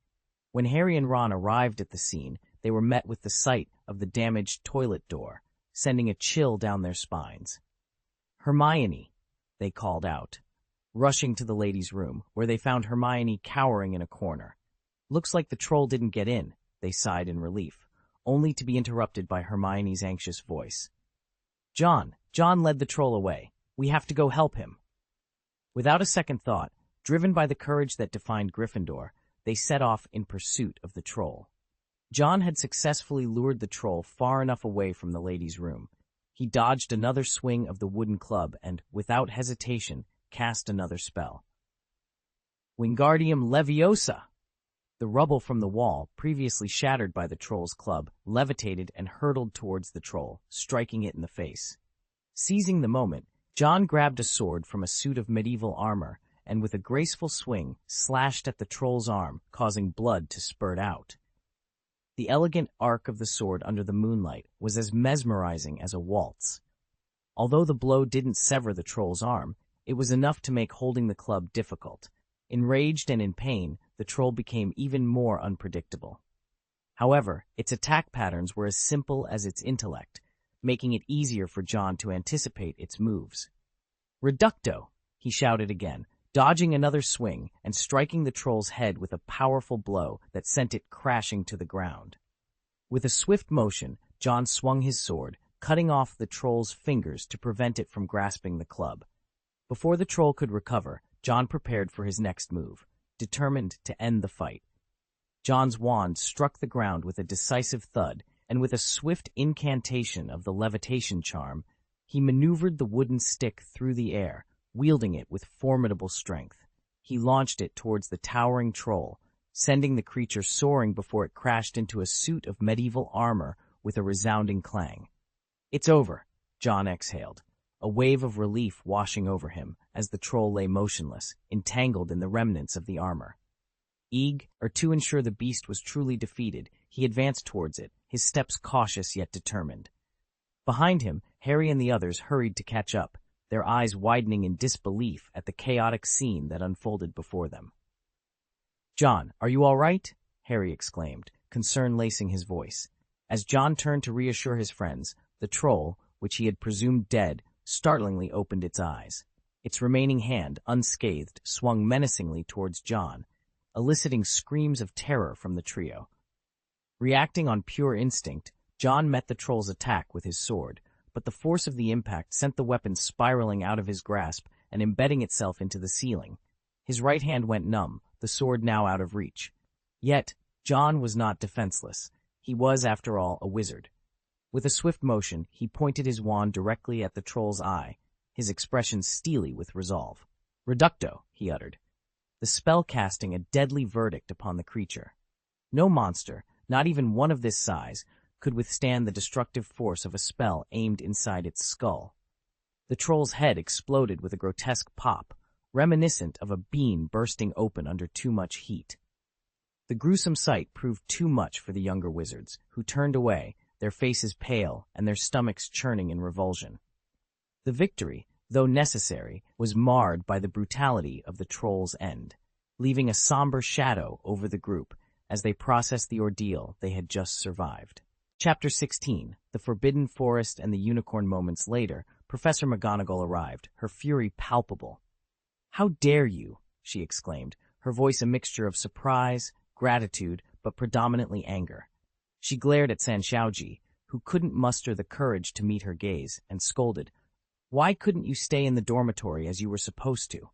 When Harry and Ron arrived at the scene, they were met with the sight of the damaged toilet door, sending a chill down their spines. "Hermione," they called out, rushing to the ladies' room, where they found Hermione cowering in a corner. "Looks like the troll didn't get in," they sighed in relief, only to be interrupted by Hermione's anxious voice. John led the troll away. We have to go help him." Without a second thought, driven by the courage that defined Gryffindor, they set off in pursuit of the troll. John had successfully lured the troll far enough away from the ladies' room. He dodged another swing of the wooden club and, without hesitation, cast another spell. Wingardium Leviosa! The rubble from the wall, previously shattered by the troll's club, levitated and hurtled towards the troll, striking it in the face. Seizing the moment, John grabbed a sword from a suit of medieval armor and with a graceful swing slashed at the troll's arm, causing blood to spurt out. The elegant arc of the sword under the moonlight was as mesmerizing as a waltz. Although the blow didn't sever the troll's arm, it was enough to make holding the club difficult. Enraged and in pain, the troll became even more unpredictable. However, its attack patterns were as simple as its intellect, making it easier for John to anticipate its moves. "Reducto!" he shouted again, dodging another swing and striking the troll's head with a powerful blow that sent it crashing to the ground. With a swift motion, John swung his sword, cutting off the troll's fingers to prevent it from grasping the club. Before the troll could recover, John prepared for his next move, determined to end the fight. John's wand struck the ground with a decisive thud, and with a swift incantation of the levitation charm, he maneuvered the wooden stick through the air, wielding it with formidable strength. He launched it towards the towering troll, sending the creature soaring before it crashed into a suit of medieval armor with a resounding clang. "It's over," John exhaled, a wave of relief washing over him as the troll lay motionless, entangled in the remnants of the armor. To ensure the beast was truly defeated, he advanced towards it, his steps cautious yet determined. Behind him, Harry and the others hurried to catch up, their eyes widening in disbelief at the chaotic scene that unfolded before them. "John, are you all right?" Harry exclaimed, concern lacing his voice. As John turned to reassure his friends, the troll, which he had presumed dead, startlingly opened its eyes. Its remaining hand, unscathed, swung menacingly towards John, eliciting screams of terror from the trio. Reacting on pure instinct, John met the troll's attack with his sword, but the force of the impact sent the weapon spiraling out of his grasp and embedding itself into the ceiling. His right hand went numb, the sword now out of reach. Yet, John was not defenseless. He was, after all, a wizard. With a swift motion, he pointed his wand directly at the troll's eye, his expression steely with resolve. "Reducto," he uttered, the spell casting a deadly verdict upon the creature. No monster, not even one of this size, could withstand the destructive force of a spell aimed inside its skull. The troll's head exploded with a grotesque pop, reminiscent of a bean bursting open under too much heat. The gruesome sight proved too much for the younger wizards, who turned away, their faces pale and their stomachs churning in revulsion. The victory, though necessary, was marred by the brutality of the troll's end, leaving a somber shadow over the group as they processed the ordeal they had just survived. Chapter 16, The Forbidden Forest and the Unicorn. Moments later, Professor McGonagall arrived, her fury palpable. "How dare you!" she exclaimed, her voice a mixture of surprise, gratitude, but predominantly anger. She glared at Sanxiaoji, who couldn't muster the courage to meet her gaze, and scolded, "Why couldn't you stay in the dormitory as you were supposed to?"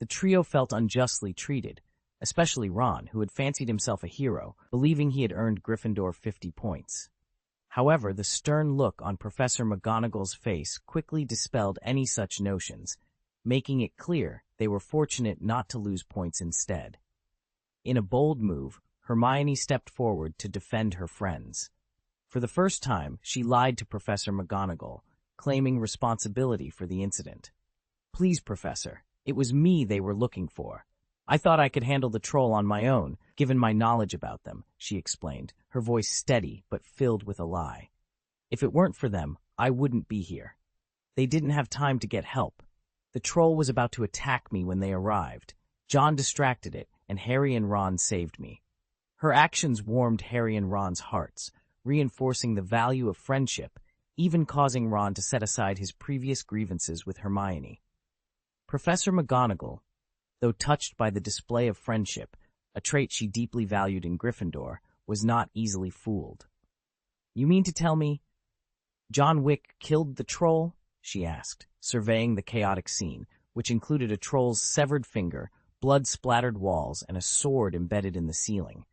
The trio felt unjustly treated, especially Ron, who had fancied himself a hero, believing he had earned Gryffindor 50 points. However, the stern look on Professor McGonagall's face quickly dispelled any such notions, making it clear they were fortunate not to lose points instead. In a bold move, Hermione stepped forward to defend her friends. For the first time, she lied to Professor McGonagall, claiming responsibility for the incident. "Please, Professor, it was me they were looking for. I thought I could handle the troll on my own, given my knowledge about them," she explained, her voice steady but filled with a lie. "If it weren't for them, I wouldn't be here. They didn't have time to get help. The troll was about to attack me when they arrived. John distracted it, and Harry and Ron saved me. Her actions warmed Harry and Ron's hearts, reinforcing the value of friendship, even causing Ron to set aside his previous grievances with Hermione. Professor McGonagall, though touched by the display of friendship, a trait she deeply valued in Gryffindor, was not easily fooled. "You mean to tell me John Wick killed the troll?" she asked, surveying the chaotic scene, which included a troll's severed finger, blood-splattered walls, and a sword embedded in the ceiling.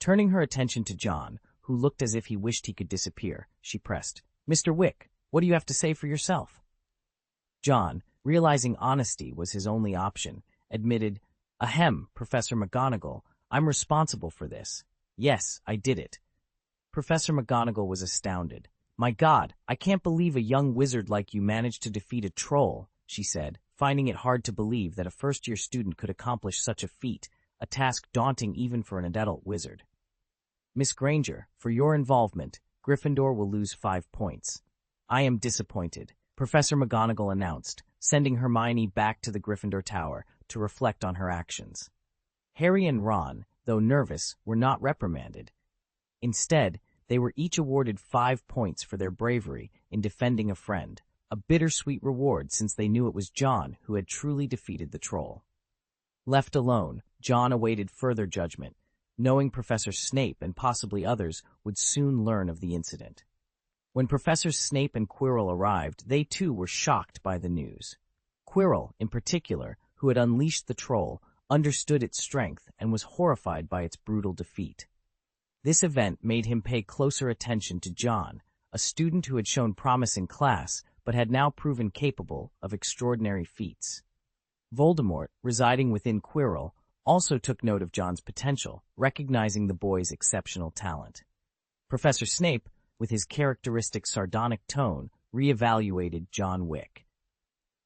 Turning her attention to John, who looked as if he wished he could disappear, she pressed, "Mr. Wick, what do you have to say for yourself?" John, realizing honesty was his only option, admitted, "Ahem, Professor McGonagall, I'm responsible for this. Yes, I did it." Professor McGonagall was astounded. "My God, I can't believe a young wizard like you managed to defeat a troll," she said, finding it hard to believe that a first-year student could accomplish such a feat, a task daunting even for an adult wizard. "Miss Granger, for your involvement, Gryffindor will lose 5 points. I am disappointed," Professor McGonagall announced, sending Hermione back to the Gryffindor Tower to reflect on her actions. Harry and Ron, though nervous, were not reprimanded. Instead, they were each awarded 5 points for their bravery in defending a friend, a bittersweet reward since they knew it was John who had truly defeated the troll. Left alone, John awaited further judgment, knowing Professor Snape and possibly others would soon learn of the incident. When Professors Snape and Quirrell arrived, they too were shocked by the news. Quirrell, in particular, who had unleashed the troll, understood its strength and was horrified by its brutal defeat. This event made him pay closer attention to John, a student who had shown promise in class but had now proven capable of extraordinary feats. Voldemort, residing within Quirrell, also took note of John's potential, recognizing the boy's exceptional talent. Professor Snape, with his characteristic sardonic tone, reevaluated John Wick.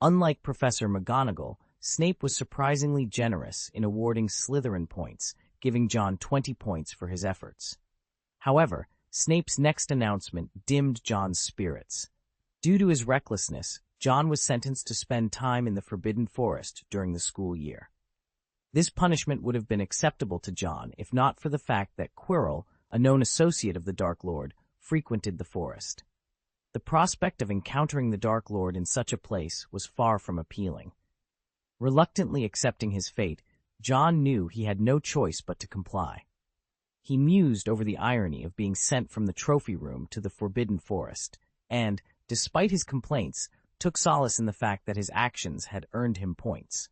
Unlike Professor McGonagall, Snape was surprisingly generous in awarding Slytherin points, giving John 20 points for his efforts. However, Snape's next announcement dimmed John's spirits. Due to his recklessness, John was sentenced to spend time in the Forbidden Forest during the school year. This punishment would have been acceptable to John if not for the fact that Quirrell, a known associate of the Dark Lord, frequented the forest. The prospect of encountering the Dark Lord in such a place was far from appealing. Reluctantly accepting his fate, John knew he had no choice but to comply. He mused over the irony of being sent from the trophy room to the Forbidden Forest, and, despite his complaints, took solace in the fact that his actions had earned him points.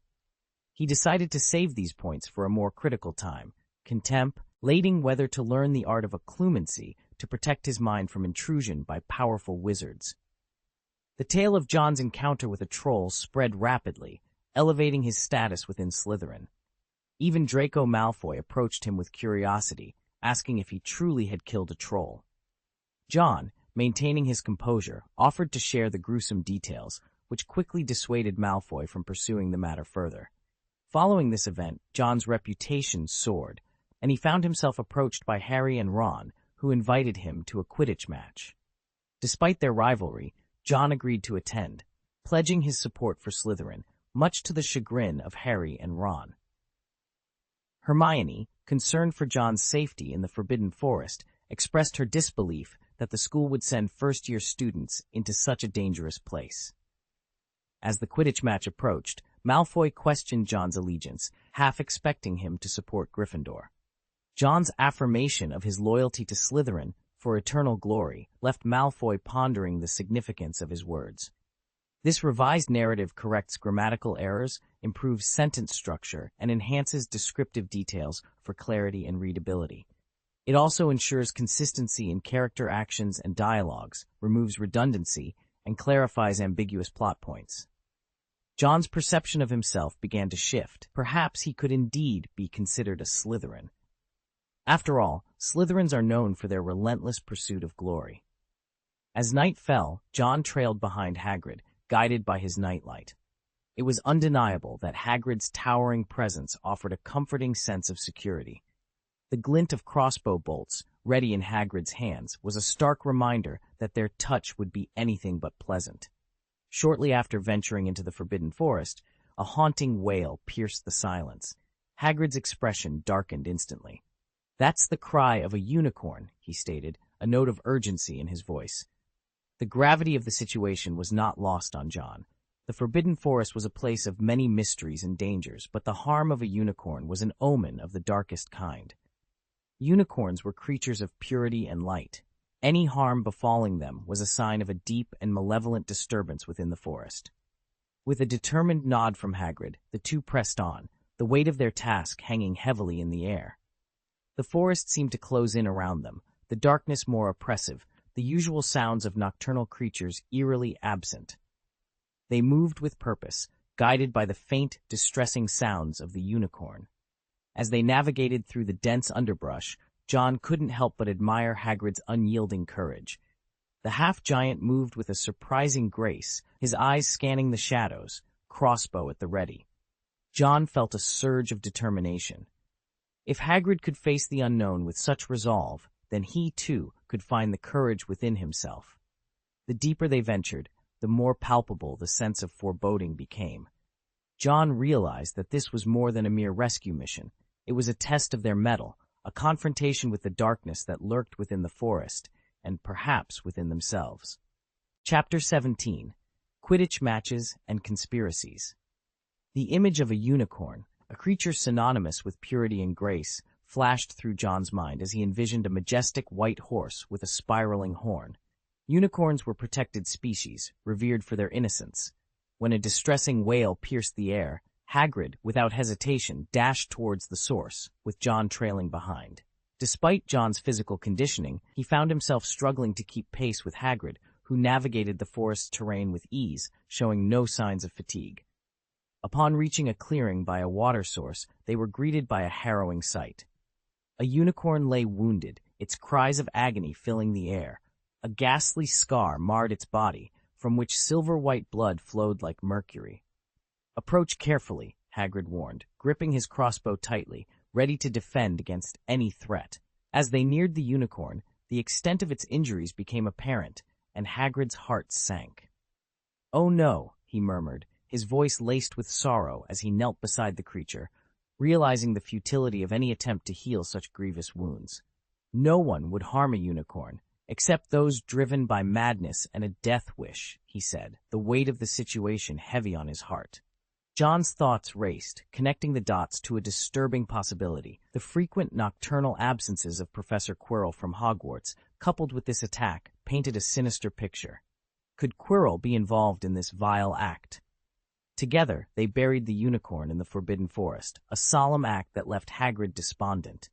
He decided to save these points for a more critical time, contemplating whether to learn the art of occlumency to protect his mind from intrusion by powerful wizards. The tale of John's encounter with a troll spread rapidly, elevating his status within Slytherin. Even Draco Malfoy approached him with curiosity, asking if he truly had killed a troll. John, maintaining his composure, offered to share the gruesome details, which quickly dissuaded Malfoy from pursuing the matter further. Following this event, John's reputation soared, and he found himself approached by Harry and Ron, who invited him to a Quidditch match. Despite their rivalry, John agreed to attend, pledging his support for Slytherin, much to the chagrin of Harry and Ron. Hermione, concerned for John's safety in the Forbidden Forest, expressed her disbelief that the school would send first-year students into such a dangerous place. As the Quidditch match approached, Malfoy questioned John's allegiance, half expecting him to support Gryffindor. John's affirmation of his loyalty to Slytherin for eternal glory left Malfoy pondering the significance of his words. This revised narrative corrects grammatical errors, improves sentence structure, and enhances descriptive details for clarity and readability. It also ensures consistency in character actions and dialogues, removes redundancy, and clarifies ambiguous plot points. John's perception of himself began to shift. Perhaps he could indeed be considered a Slytherin. After all, Slytherins are known for their relentless pursuit of glory. As night fell, John trailed behind Hagrid, guided by his nightlight. It was undeniable that Hagrid's towering presence offered a comforting sense of security. The glint of crossbow bolts, ready in Hagrid's hands, was a stark reminder that their touch would be anything but pleasant. Shortly after venturing into the Forbidden Forest, a haunting wail pierced the silence. Hagrid's expression darkened instantly. "That's the cry of a unicorn," he stated, a note of urgency in his voice. The gravity of the situation was not lost on John. The Forbidden Forest was a place of many mysteries and dangers, but the harm of a unicorn was an omen of the darkest kind. Unicorns were creatures of purity and light. Any harm befalling them was a sign of a deep and malevolent disturbance within the forest. With a determined nod from Hagrid, the two pressed on, the weight of their task hanging heavily in the air. The forest seemed to close in around them, the darkness more oppressive, the usual sounds of nocturnal creatures eerily absent. They moved with purpose, guided by the faint, distressing sounds of the unicorn. As they navigated through the dense underbrush, John couldn't help but admire Hagrid's unyielding courage. The half-giant moved with a surprising grace, his eyes scanning the shadows, crossbow at the ready. John felt a surge of determination. If Hagrid could face the unknown with such resolve, then he, too, could find the courage within himself. The deeper they ventured, the more palpable the sense of foreboding became. John realized that this was more than a mere rescue mission. It was a test of their mettle, a confrontation with the darkness that lurked within the forest, and perhaps within themselves. Chapter 17. Quidditch Matches and Conspiracies. The image of a unicorn, a creature synonymous with purity and grace, flashed through John's mind as he envisioned a majestic white horse with a spiraling horn. Unicorns were protected species, revered for their innocence. When a distressing wail pierced the air, Hagrid, without hesitation, dashed towards the source, with John trailing behind. Despite John's physical conditioning, he found himself struggling to keep pace with Hagrid, who navigated the forest's terrain with ease, showing no signs of fatigue. Upon reaching a clearing by a water source, they were greeted by a harrowing sight. A unicorn lay wounded, its cries of agony filling the air. A ghastly scar marred its body, from which silver-white blood flowed like mercury. "Approach carefully," Hagrid warned, gripping his crossbow tightly, ready to defend against any threat. As they neared the unicorn, the extent of its injuries became apparent, and Hagrid's heart sank. "Oh no," he murmured, his voice laced with sorrow as he knelt beside the creature, realizing the futility of any attempt to heal such grievous wounds. No one would harm a unicorn, except those driven by madness and a death wish, he said, the weight of the situation heavy on his heart. John's thoughts raced, connecting the dots to a disturbing possibility. The frequent nocturnal absences of Professor Quirrell from Hogwarts, coupled with this attack, painted a sinister picture. Could Quirrell be involved in this vile act? Together, they buried the unicorn in the Forbidden Forest, a solemn act that left Hagrid despondent.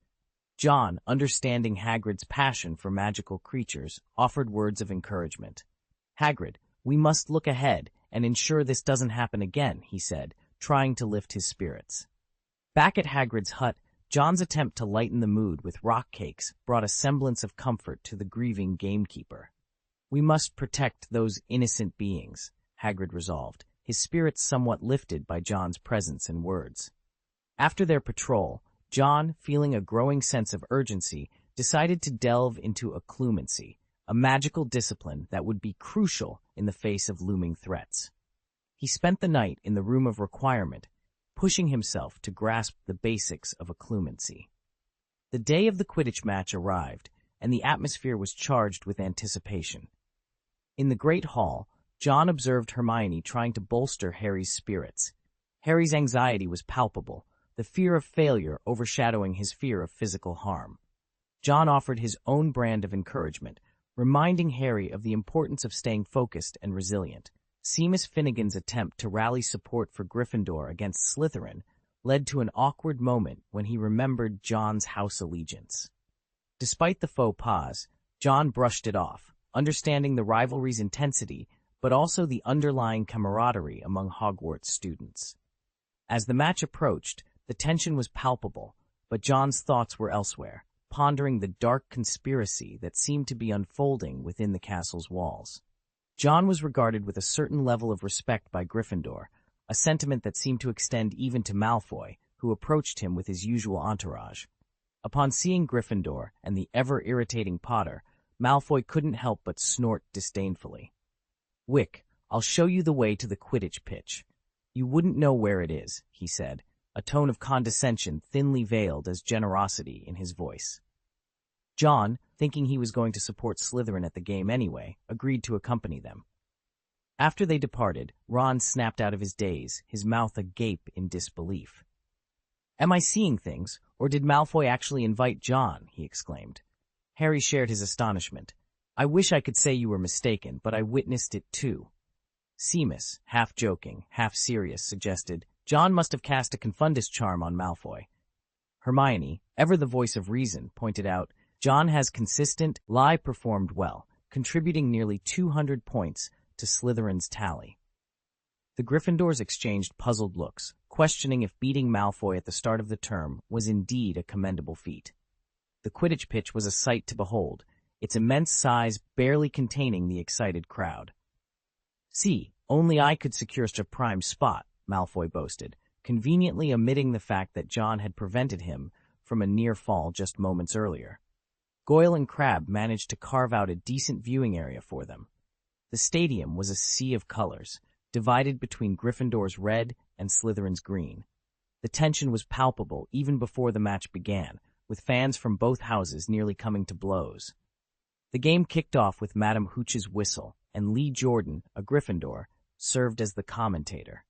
John, understanding Hagrid's passion for magical creatures, offered words of encouragement. "Hagrid, we must look ahead and ensure this doesn't happen again," he said, trying to lift his spirits. Back at Hagrid's hut, John's attempt to lighten the mood with rock cakes brought a semblance of comfort to the grieving gamekeeper. "We must protect those innocent beings," Hagrid resolved, his spirits somewhat lifted by John's presence and words. After their patrol, John, feeling a growing sense of urgency, decided to delve into occlumency, a magical discipline that would be crucial in the face of looming threats. He spent the night in the Room of Requirement, pushing himself to grasp the basics of occlumency. The day of the Quidditch match arrived, and the atmosphere was charged with anticipation. In the Great Hall, John observed Hermione trying to bolster Harry's spirits. Harry's anxiety was palpable, the fear of failure overshadowing his fear of physical harm. John offered his own brand of encouragement, reminding Harry of the importance of staying focused and resilient. Seamus Finnegan's attempt to rally support for Gryffindor against Slytherin led to an awkward moment when he remembered John's house allegiance. Despite the faux pas, John brushed it off, understanding the rivalry's intensity but also the underlying camaraderie among Hogwarts students. As the match approached, the tension was palpable, but John's thoughts were elsewhere, pondering the dark conspiracy that seemed to be unfolding within the castle's walls. John was regarded with a certain level of respect by Gryffindor, a sentiment that seemed to extend even to Malfoy, who approached him with his usual entourage. Upon seeing Gryffindor and the ever-irritating Potter, Malfoy couldn't help but snort disdainfully. Wick, I'll show you the way to the Quidditch pitch. You wouldn't know where it is, he said, a tone of condescension thinly veiled as generosity in his voice. John, thinking he was going to support Slytherin at the game anyway, agreed to accompany them. After they departed, Ron snapped out of his daze, his mouth agape in disbelief. "Am I seeing things, or did Malfoy actually invite John?" he exclaimed. Harry shared his astonishment. "I wish I could say you were mistaken, but I witnessed it too." Seamus, half joking, half serious, suggested, "John must have cast a confundus charm on Malfoy." Hermione, ever the voice of reason, pointed out, "John has consistent, lie performed well, contributing nearly 200 points to Slytherin's tally." The Gryffindors exchanged puzzled looks, questioning if beating Malfoy at the start of the term was indeed a commendable feat. The Quidditch pitch was a sight to behold, its immense size barely containing the excited crowd. "See, only I could secure such a prime spot," Malfoy boasted, conveniently omitting the fact that John had prevented him from a near fall just moments earlier. Goyle and Crabbe managed to carve out a decent viewing area for them. The stadium was a sea of colors, divided between Gryffindor's red and Slytherin's green. The tension was palpable even before the match began, with fans from both houses nearly coming to blows. The game kicked off with Madame Hooch's whistle, and Lee Jordan, a Gryffindor, served as the commentator.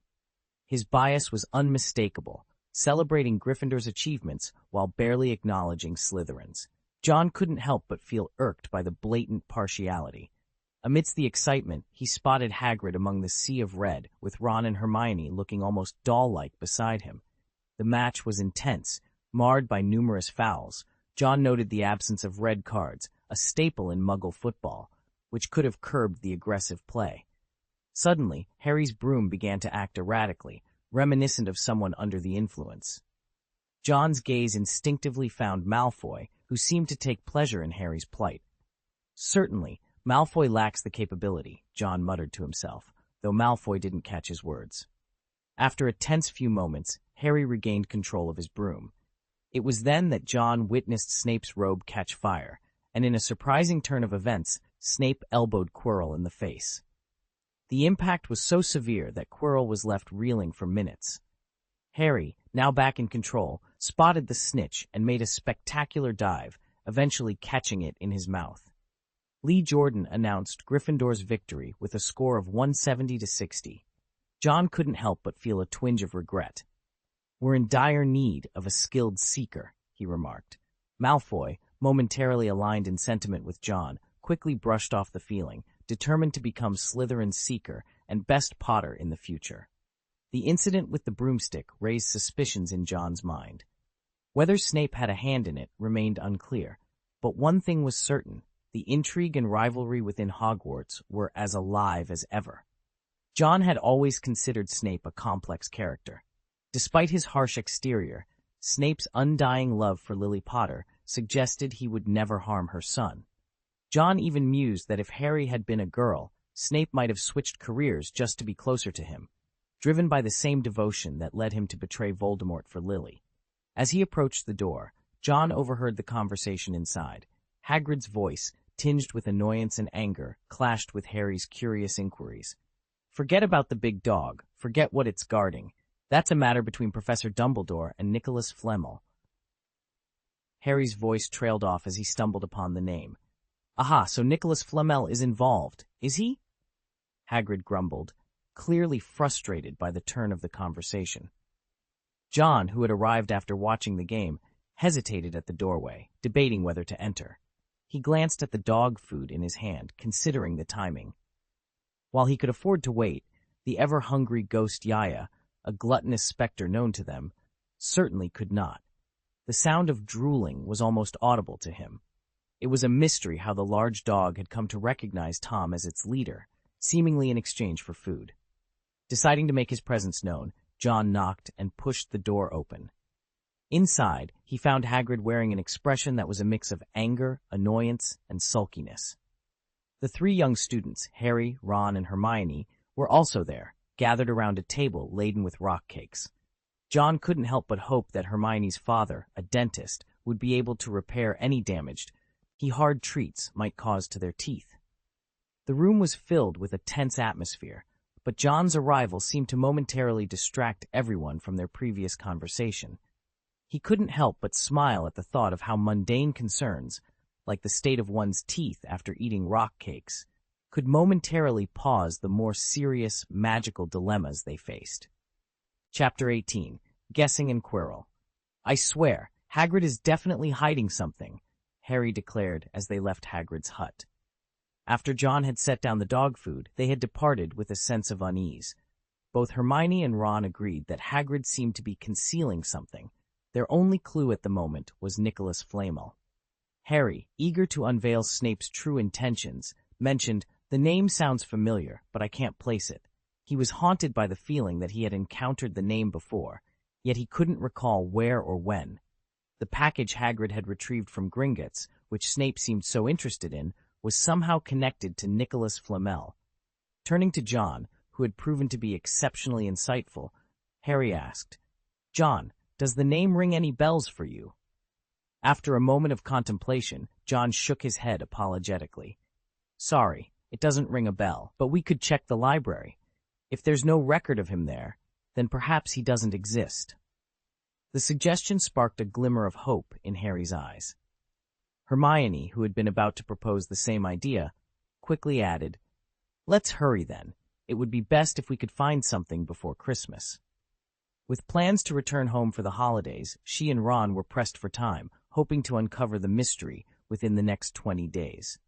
His bias was unmistakable, celebrating Gryffindor's achievements while barely acknowledging Slytherin's. John couldn't help but feel irked by the blatant partiality. Amidst the excitement, he spotted Hagrid among the sea of red, with Ron and Hermione looking almost doll-like beside him. The match was intense, marred by numerous fouls. John noted the absence of red cards, a staple in Muggle football, which could have curbed the aggressive play. Suddenly, Harry's broom began to act erratically, reminiscent of someone under the influence. John's gaze instinctively found Malfoy, who seemed to take pleasure in Harry's plight. "Certainly, Malfoy lacks the capability," John muttered to himself, though Malfoy didn't catch his words. After a tense few moments, Harry regained control of his broom. It was then that John witnessed Snape's robe catch fire, and in a surprising turn of events, Snape elbowed Quirrell in the face. The impact was so severe that Quirrell was left reeling for minutes. Harry, now back in control, spotted the snitch and made a spectacular dive, eventually catching it in his mouth. Lee Jordan announced Gryffindor's victory with a score of 170-60. John couldn't help but feel a twinge of regret. "We're in dire need of a skilled seeker," he remarked. Malfoy, momentarily aligned in sentiment with John, quickly brushed off the feeling, determined to become Slytherin's seeker and best Potter in the future. The incident with the broomstick raised suspicions in John's mind. Whether Snape had a hand in it remained unclear, but one thing was certain: the intrigue and rivalry within Hogwarts were as alive as ever. John had always considered Snape a complex character. Despite his harsh exterior, Snape's undying love for Lily Potter suggested he would never harm her son. John even mused that if Harry had been a girl, Snape might have switched careers just to be closer to him, driven by the same devotion that led him to betray Voldemort for Lily. As he approached the door, John overheard the conversation inside. Hagrid's voice, tinged with annoyance and anger, clashed with Harry's curious inquiries. "Forget about the big dog. Forget what it's guarding. That's a matter between Professor Dumbledore and Nicholas Flamel." Harry's voice trailed off as he stumbled upon the name. "Aha, so Nicholas Flamel is involved, is he?" Hagrid grumbled, clearly frustrated by the turn of the conversation. John, who had arrived after watching the game, hesitated at the doorway, debating whether to enter. He glanced at the dog food in his hand, considering the timing. While he could afford to wait, the ever-hungry ghost Yaya, a gluttonous specter known to them, certainly could not. The sound of drooling was almost audible to him. It was a mystery how the large dog had come to recognize Tom as its leader, seemingly in exchange for food. Deciding to make his presence known, John knocked and pushed the door open. Inside, he found Hagrid wearing an expression that was a mix of anger, annoyance, and sulkiness. The three young students, Harry, Ron, and Hermione, were also there, gathered around a table laden with rock cakes. John couldn't help but hope that Hermione's father, a dentist, would be able to repair any damage hard treats might cause to their teeth. The room was filled with a tense atmosphere, but John's arrival seemed to momentarily distract everyone from their previous conversation. He couldn't help but smile at the thought of how mundane concerns, like the state of one's teeth after eating rock cakes, could momentarily pause the more serious, magical dilemmas they faced. Chapter 18. Guessing and Quirrell. "I swear, Hagrid is definitely hiding something," Harry declared as they left Hagrid's hut. After John had set down the dog food, they had departed with a sense of unease. Both Hermione and Ron agreed that Hagrid seemed to be concealing something. Their only clue at the moment was Nicholas Flamel. Harry, eager to unveil Snape's true intentions, mentioned, "The name sounds familiar, but I can't place it." He was haunted by the feeling that he had encountered the name before, yet he couldn't recall where or when. The package Hagrid had retrieved from Gringotts, which Snape seemed so interested in, was somehow connected to Nicholas Flamel. Turning to John, who had proven to be exceptionally insightful, Harry asked, "John, does the name ring any bells for you?" After a moment of contemplation, John shook his head apologetically. "Sorry, it doesn't ring a bell, but we could check the library. If there's no record of him there, then perhaps he doesn't exist." The suggestion sparked a glimmer of hope in Harry's eyes. Hermione, who had been about to propose the same idea, quickly added, "Let's hurry then. It would be best if we could find something before Christmas." With plans to return home for the holidays, she and Ron were pressed for time, hoping to uncover the mystery within the next 20 days.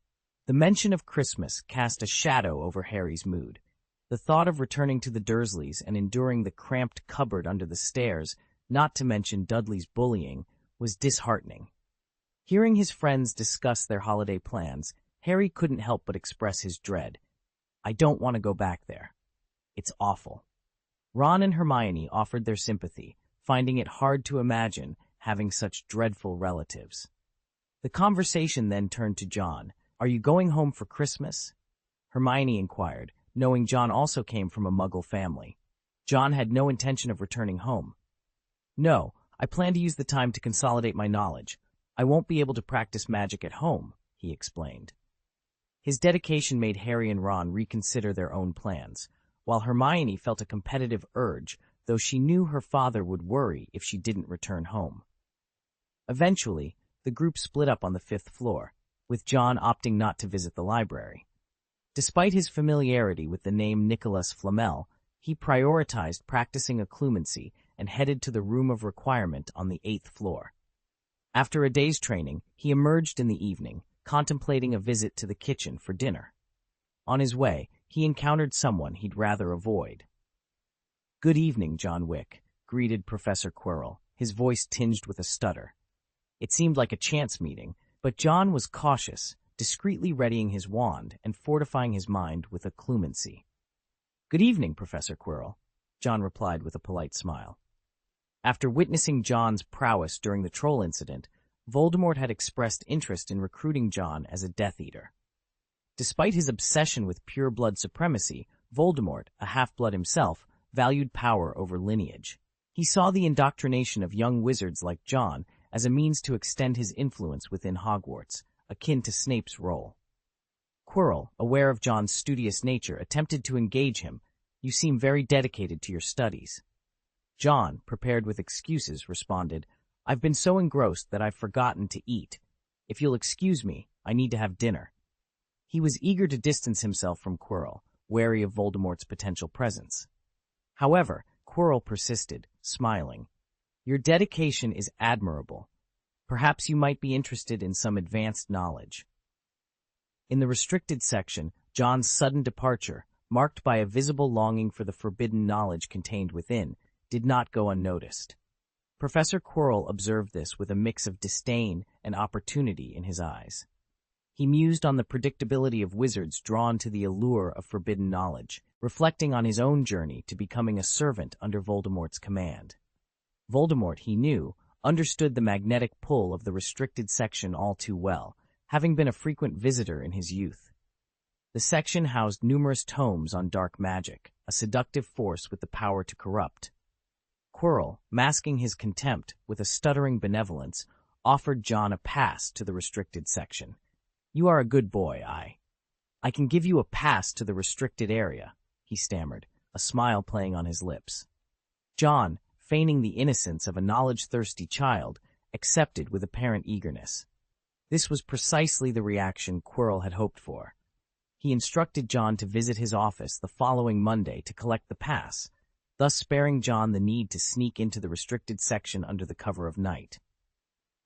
The mention of Christmas cast a shadow over Harry's mood. The thought of returning to the Dursleys and enduring the cramped cupboard under the stairs, not to mention Dudley's bullying, was disheartening. Hearing his friends discuss their holiday plans, Harry couldn't help but express his dread. "I don't want to go back there. It's awful." Ron and Hermione offered their sympathy, finding it hard to imagine having such dreadful relatives. The conversation then turned to John. "Are you going home for Christmas?" Hermione inquired, knowing John also came from a Muggle family. John had no intention of returning home. "No, I plan to use the time to consolidate my knowledge. I won't be able to practice magic at home," he explained. His dedication made Harry and Ron reconsider their own plans, while Hermione felt a competitive urge, though she knew her father would worry if she didn't return home. Eventually, the group split up on the 5th floor, with John opting not to visit the library. Despite his familiarity with the name Nicholas Flamel, he prioritized practicing occlumency and headed to the room of requirement on the 8th floor. After a day's training, he emerged in the evening, contemplating a visit to the kitchen for dinner. On his way, he encountered someone he'd rather avoid. "Good evening, John Wick," greeted Professor Quirrell, his voice tinged with a stutter. It seemed like a chance meeting, but John was cautious, discreetly readying his wand and fortifying his mind with occlumency. "Good evening, Professor Quirrell," John replied with a polite smile. After witnessing John's prowess during the troll incident, Voldemort had expressed interest in recruiting John as a Death Eater. Despite his obsession with pure-blood supremacy, Voldemort, a half-blood himself, valued power over lineage. He saw the indoctrination of young wizards like John as a means to extend his influence within Hogwarts, akin to Snape's role. Quirrell, aware of John's studious nature, attempted to engage him. "You seem very dedicated to your studies." John, prepared with excuses, responded, "I've been so engrossed that I've forgotten to eat. If you'll excuse me, I need to have dinner." He was eager to distance himself from Quirrell, wary of Voldemort's potential presence. However, Quirrell persisted, smiling. "Your dedication is admirable. Perhaps you might be interested in some advanced knowledge." In the restricted section, John's sudden departure, marked by a visible longing for the forbidden knowledge contained within, did not go unnoticed. Professor Quirrell observed this with a mix of disdain and opportunity in his eyes. He mused on the predictability of wizards drawn to the allure of forbidden knowledge, reflecting on his own journey to becoming a servant under Voldemort's command. Voldemort, he knew, understood the magnetic pull of the restricted section all too well, having been a frequent visitor in his youth. The section housed numerous tomes on dark magic, a seductive force with the power to corrupt. Quirrell, masking his contempt with a stuttering benevolence, offered John a pass to the restricted section. "You are a good boy, I can give you a pass to the restricted area," he stammered, a smile playing on his lips. John, feigning the innocence of a knowledge-thirsty child, accepted with apparent eagerness. This was precisely the reaction Quirrell had hoped for. He instructed John to visit his office the following Monday to collect the pass, thus sparing John the need to sneak into the restricted section under the cover of night.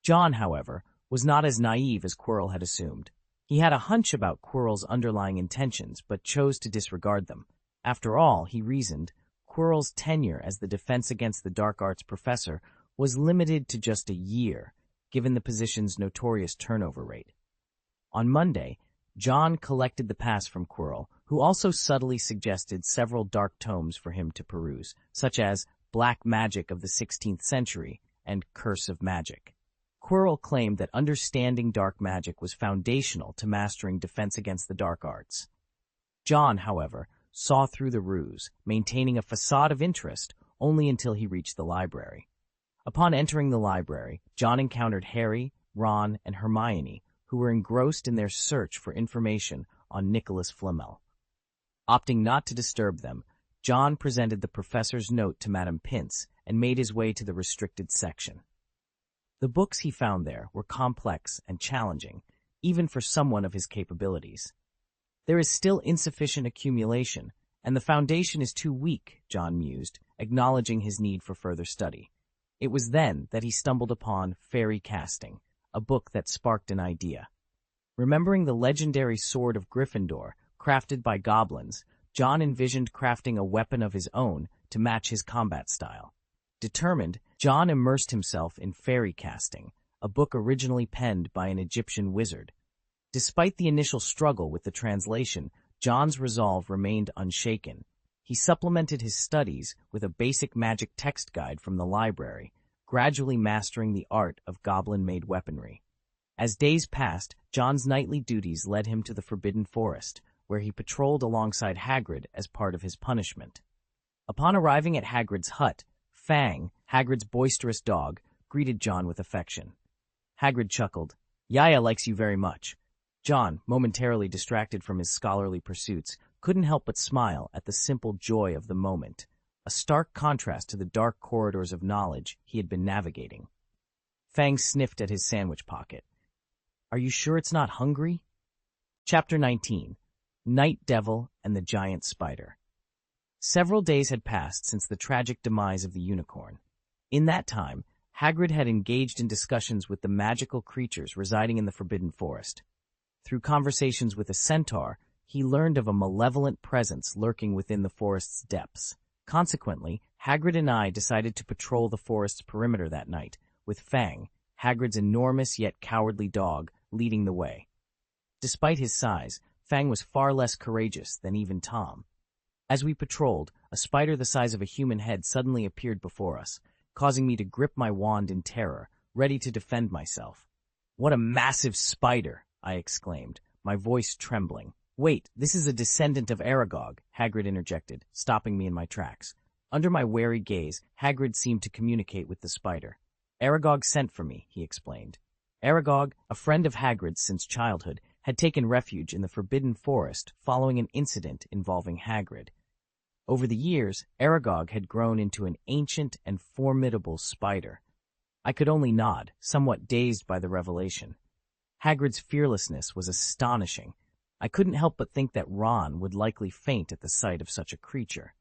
John, however, was not as naive as Quirrell had assumed. He had a hunch about Quirrell's underlying intentions, but chose to disregard them. After all, he reasoned, Quirrell's tenure as the Defense Against the Dark Arts professor was limited to just a year, given the position's notorious turnover rate. On Monday, John collected the pass from Quirrell, who also subtly suggested several dark tomes for him to peruse, such as Black Magic of the 16th Century and Curse of Magic. Quirrell claimed that understanding dark magic was foundational to mastering Defense Against the Dark Arts. John, however, saw through the ruse, maintaining a facade of interest only until he reached the library. Upon entering the library, John encountered Harry, Ron, and Hermione, who were engrossed in their search for information on Nicholas Flamel. Opting not to disturb them, John presented the professor's note to Madame Pince and made his way to the restricted section. The books he found there were complex and challenging, even for someone of his capabilities. There is still insufficient accumulation, and the foundation is too weak, John mused, acknowledging his need for further study. It was then that he stumbled upon Fairy Casting, a book that sparked an idea. Remembering the legendary Sword of Gryffindor, crafted by goblins, John envisioned crafting a weapon of his own to match his combat style. Determined, John immersed himself in Fairy Casting, a book originally penned by an Egyptian wizard. Despite the initial struggle with the translation, John's resolve remained unshaken. He supplemented his studies with a basic magic text guide from the library, gradually mastering the art of goblin-made weaponry. As days passed, John's nightly duties led him to the Forbidden Forest, where he patrolled alongside Hagrid as part of his punishment. Upon arriving at Hagrid's hut, Fang, Hagrid's boisterous dog, greeted John with affection. Hagrid chuckled. "Yaya likes you very much." John, momentarily distracted from his scholarly pursuits, couldn't help but smile at the simple joy of the moment, a stark contrast to the dark corridors of knowledge he had been navigating. Fang sniffed at his sandwich pocket. "Are you sure it's not hungry?" Chapter 19. Night Devil and the Giant Spider. Several days had passed since the tragic demise of the unicorn. In that time, Hagrid had engaged in discussions with the magical creatures residing in the Forbidden Forest. Through conversations with a centaur, he learned of a malevolent presence lurking within the forest's depths. Consequently, Hagrid and I decided to patrol the forest's perimeter that night, with Fang, Hagrid's enormous yet cowardly dog, leading the way. Despite his size, Fang was far less courageous than even Tom. As we patrolled, a spider the size of a human head suddenly appeared before us, causing me to grip my wand in terror, ready to defend myself. "What a massive spider!" I exclaimed, my voice trembling. "Wait, this is a descendant of Aragog," Hagrid interjected, stopping me in my tracks. Under my wary gaze, Hagrid seemed to communicate with the spider. "Aragog sent for me," he explained. Aragog, a friend of Hagrid's since childhood, had taken refuge in the Forbidden Forest following an incident involving Hagrid. Over the years, Aragog had grown into an ancient and formidable spider. I could only nod, somewhat dazed by the revelation. Hagrid's fearlessness was astonishing. I couldn't help but think that Ron would likely faint at the sight of such a creature.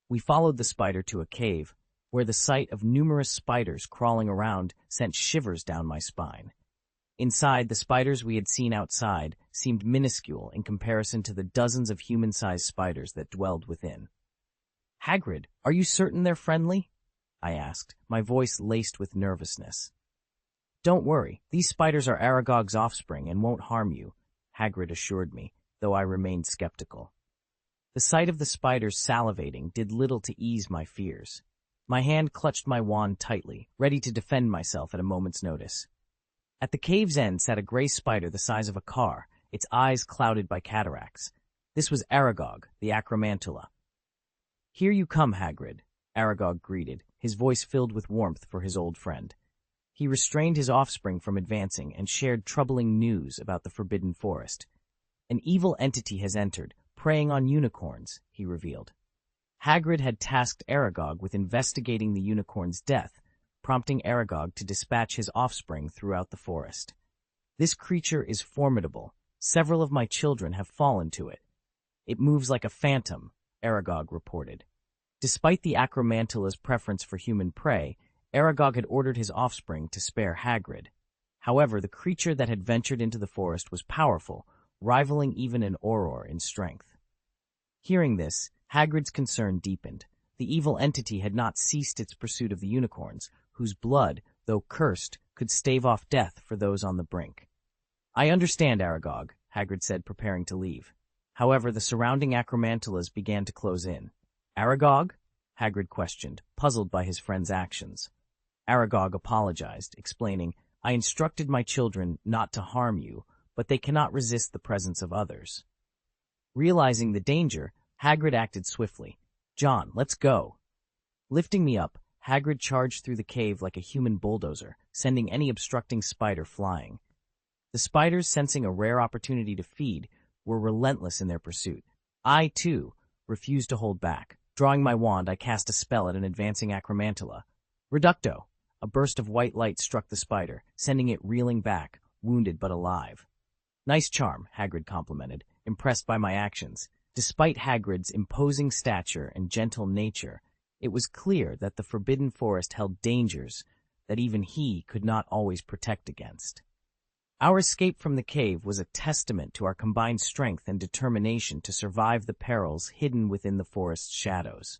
We followed the spider to a cave, where the sight of numerous spiders crawling around sent shivers down my spine. Inside, the spiders we had seen outside seemed minuscule in comparison to the dozens of human-sized spiders that dwelled within. "Hagrid, are you certain they're friendly?" I asked, my voice laced with nervousness. "Don't worry, these spiders are Aragog's offspring and won't harm you," Hagrid assured me, though I remained skeptical. The sight of the spiders salivating did little to ease my fears. My hand clutched my wand tightly, ready to defend myself at a moment's notice. At the cave's end sat a gray spider the size of a car, its eyes clouded by cataracts. This was Aragog, the Acromantula. "Here you come, Hagrid," Aragog greeted, his voice filled with warmth for his old friend. He restrained his offspring from advancing and shared troubling news about the Forbidden Forest. "An evil entity has entered, preying on unicorns, he revealed. Hagrid had tasked Aragog with investigating the unicorn's death, prompting Aragog to dispatch his offspring throughout the forest. This creature is formidable. Several of my children have fallen to it. It moves like a phantom, Aragog reported. Despite the Acromantula's preference for human prey, Aragog had ordered his offspring to spare Hagrid. However, the creature that had ventured into the forest was powerful, rivaling even an Auror in strength. Hearing this, Hagrid's concern deepened. The evil entity had not ceased its pursuit of the unicorns, whose blood, though cursed, could stave off death for those on the brink. I understand, Aragog, Hagrid said, preparing to leave. However, the surrounding Acromantulas began to close in. Aragog? Hagrid questioned, puzzled by his friend's actions. Aragog apologized, explaining, I instructed my children not to harm you, but they cannot resist the presence of others. Realizing the danger, Hagrid acted swiftly. John, let's go. Lifting me up, Hagrid charged through the cave like a human bulldozer, sending any obstructing spider flying. The spiders, sensing a rare opportunity to feed, were relentless in their pursuit. I, too, refused to hold back. Drawing my wand, I cast a spell at an advancing Acromantula. Reducto! A burst of white light struck the spider, sending it reeling back, wounded but alive. Nice charm, Hagrid complimented, impressed by my actions. Despite Hagrid's imposing stature and gentle nature, it was clear that the Forbidden Forest held dangers that even he could not always protect against. Our escape from the cave was a testament to our combined strength and determination to survive the perils hidden within the forest's shadows.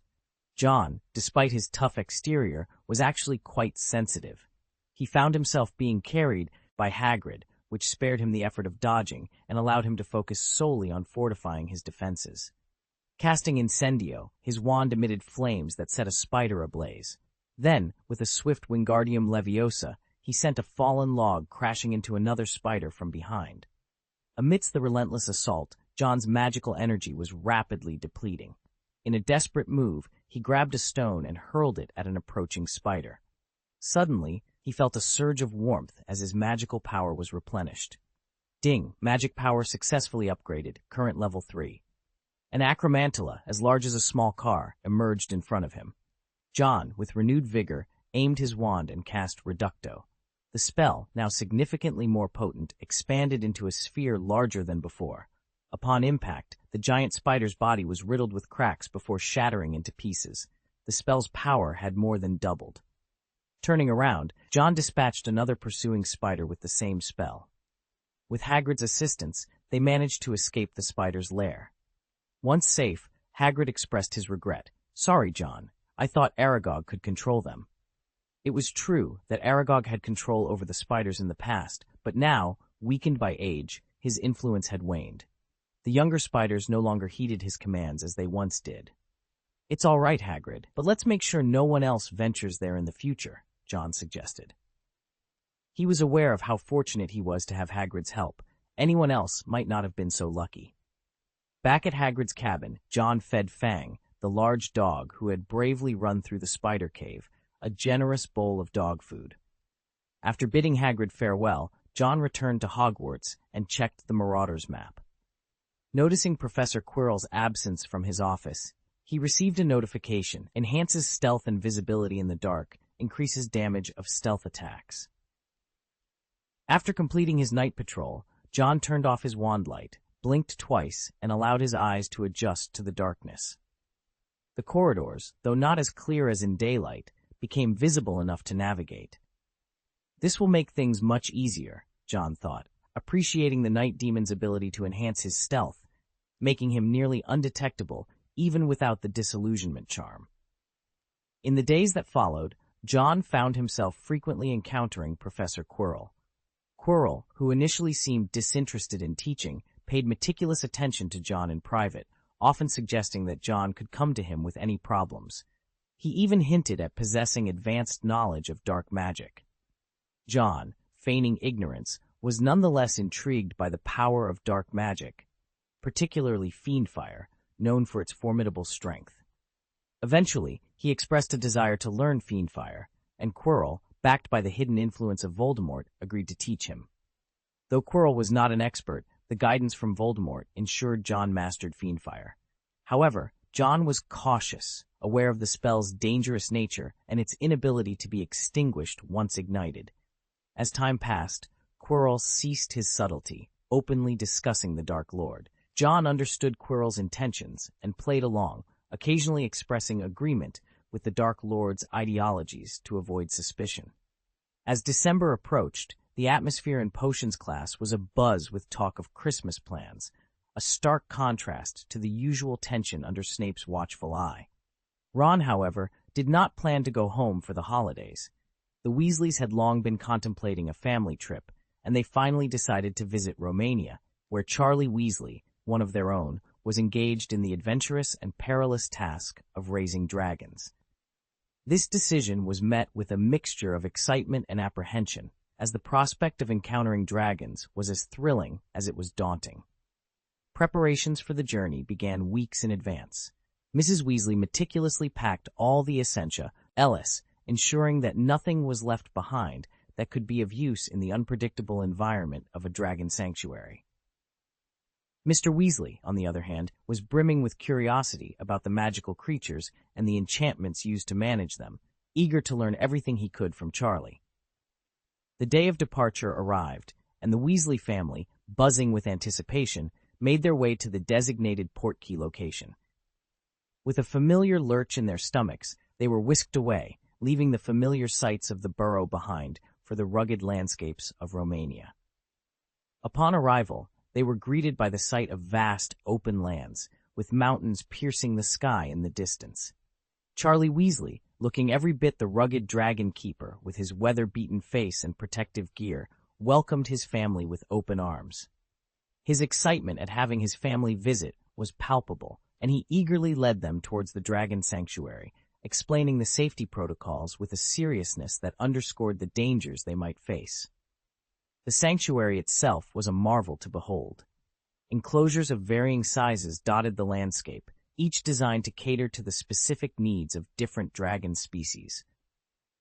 John, despite his tough exterior, was actually quite sensitive. He found himself being carried by Hagrid, which spared him the effort of dodging and allowed him to focus solely on fortifying his defenses. Casting Incendio, his wand emitted flames that set a spider ablaze. Then, with a swift Wingardium Leviosa, he sent a fallen log crashing into another spider from behind. Amidst the relentless assault, John's magical energy was rapidly depleting. In a desperate move, he grabbed a stone and hurled it at an approaching spider. Suddenly, he felt a surge of warmth as his magical power was replenished. Ding! Magic power successfully upgraded, current level 3. An Acromantula, as large as a small car, emerged in front of him. John, with renewed vigor, aimed his wand and cast Reducto. The spell, now significantly more potent, expanded into a sphere larger than before. Upon impact, the giant spider's body was riddled with cracks before shattering into pieces. The spell's power had more than doubled. Turning around, John dispatched another pursuing spider with the same spell. With Hagrid's assistance, they managed to escape the spider's lair. Once safe, Hagrid expressed his regret. Sorry, John. I thought Aragog could control them. It was true that Aragog had control over the spiders in the past, but now, weakened by age, his influence had waned. The younger spiders no longer heeded his commands as they once did. It's all right, Hagrid, but let's make sure no one else ventures there in the future, John suggested. He was aware of how fortunate he was to have Hagrid's help. Anyone else might not have been so lucky. Back at Hagrid's cabin, John fed Fang, the large dog who had bravely run through the spider cave, a generous bowl of dog food. After bidding Hagrid farewell, John returned to Hogwarts and checked the Marauder's map. Noticing Professor Quirrell's absence from his office, he received a notification: enhances stealth and visibility in the dark, increases damage of stealth attacks. After completing his night patrol, John turned off his wand light, blinked twice, and allowed his eyes to adjust to the darkness. The corridors, though not as clear as in daylight, became visible enough to navigate. This will make things much easier, John thought, appreciating the night demon's ability to enhance his stealth, making him nearly undetectable even without the disillusionment charm. In the days that followed, John found himself frequently encountering Professor Quirrell. Quirrell, who initially seemed disinterested in teaching, paid meticulous attention to John in private, often suggesting that John could come to him with any problems. He even hinted at possessing advanced knowledge of dark magic. John, feigning ignorance, was nonetheless intrigued by the power of dark magic, particularly fiendfire, known for its formidable strength. Eventually, he expressed a desire to learn fiendfire, and Quirrell, backed by the hidden influence of Voldemort, agreed to teach him. Though Quirrell was not an expert, the guidance from Voldemort ensured John mastered Fiendfire. However, John was cautious, aware of the spell's dangerous nature and its inability to be extinguished once ignited. As time passed, Quirrell ceased his subtlety, openly discussing the Dark Lord. John understood Quirrell's intentions and played along, occasionally expressing agreement with the Dark Lord's ideologies to avoid suspicion. As December approached, the atmosphere in Potions class was abuzz with talk of Christmas plans, a stark contrast to the usual tension under Snape's watchful eye. Ron, however, did not plan to go home for the holidays. The Weasleys had long been contemplating a family trip, and they finally decided to visit Romania, where Charlie Weasley, one of their own, was engaged in the adventurous and perilous task of raising dragons. This decision was met with a mixture of excitement and apprehension, as the prospect of encountering dragons was as thrilling as it was daunting. Preparations for the journey began weeks in advance. Mrs. Weasley meticulously packed all the essentia, ensuring that nothing was left behind that could be of use in the unpredictable environment of a dragon sanctuary. Mr. Weasley, on the other hand, was brimming with curiosity about the magical creatures and the enchantments used to manage them, eager to learn everything he could from Charlie. The day of departure arrived, and the Weasley family, buzzing with anticipation, made their way to the designated portkey location. With a familiar lurch in their stomachs, they were whisked away, leaving the familiar sights of the burrow behind for the rugged landscapes of Romania. Upon arrival, they were greeted by the sight of vast, open lands, with mountains piercing the sky in the distance. Charlie Weasley, looking every bit the rugged dragon keeper with his weather-beaten face and protective gear, welcomed his family with open arms. His excitement at having his family visit was palpable, and he eagerly led them towards the dragon sanctuary, explaining the safety protocols with a seriousness that underscored the dangers they might face. The sanctuary itself was a marvel to behold. Enclosures of varying sizes dotted the landscape, each designed to cater to the specific needs of different dragon species.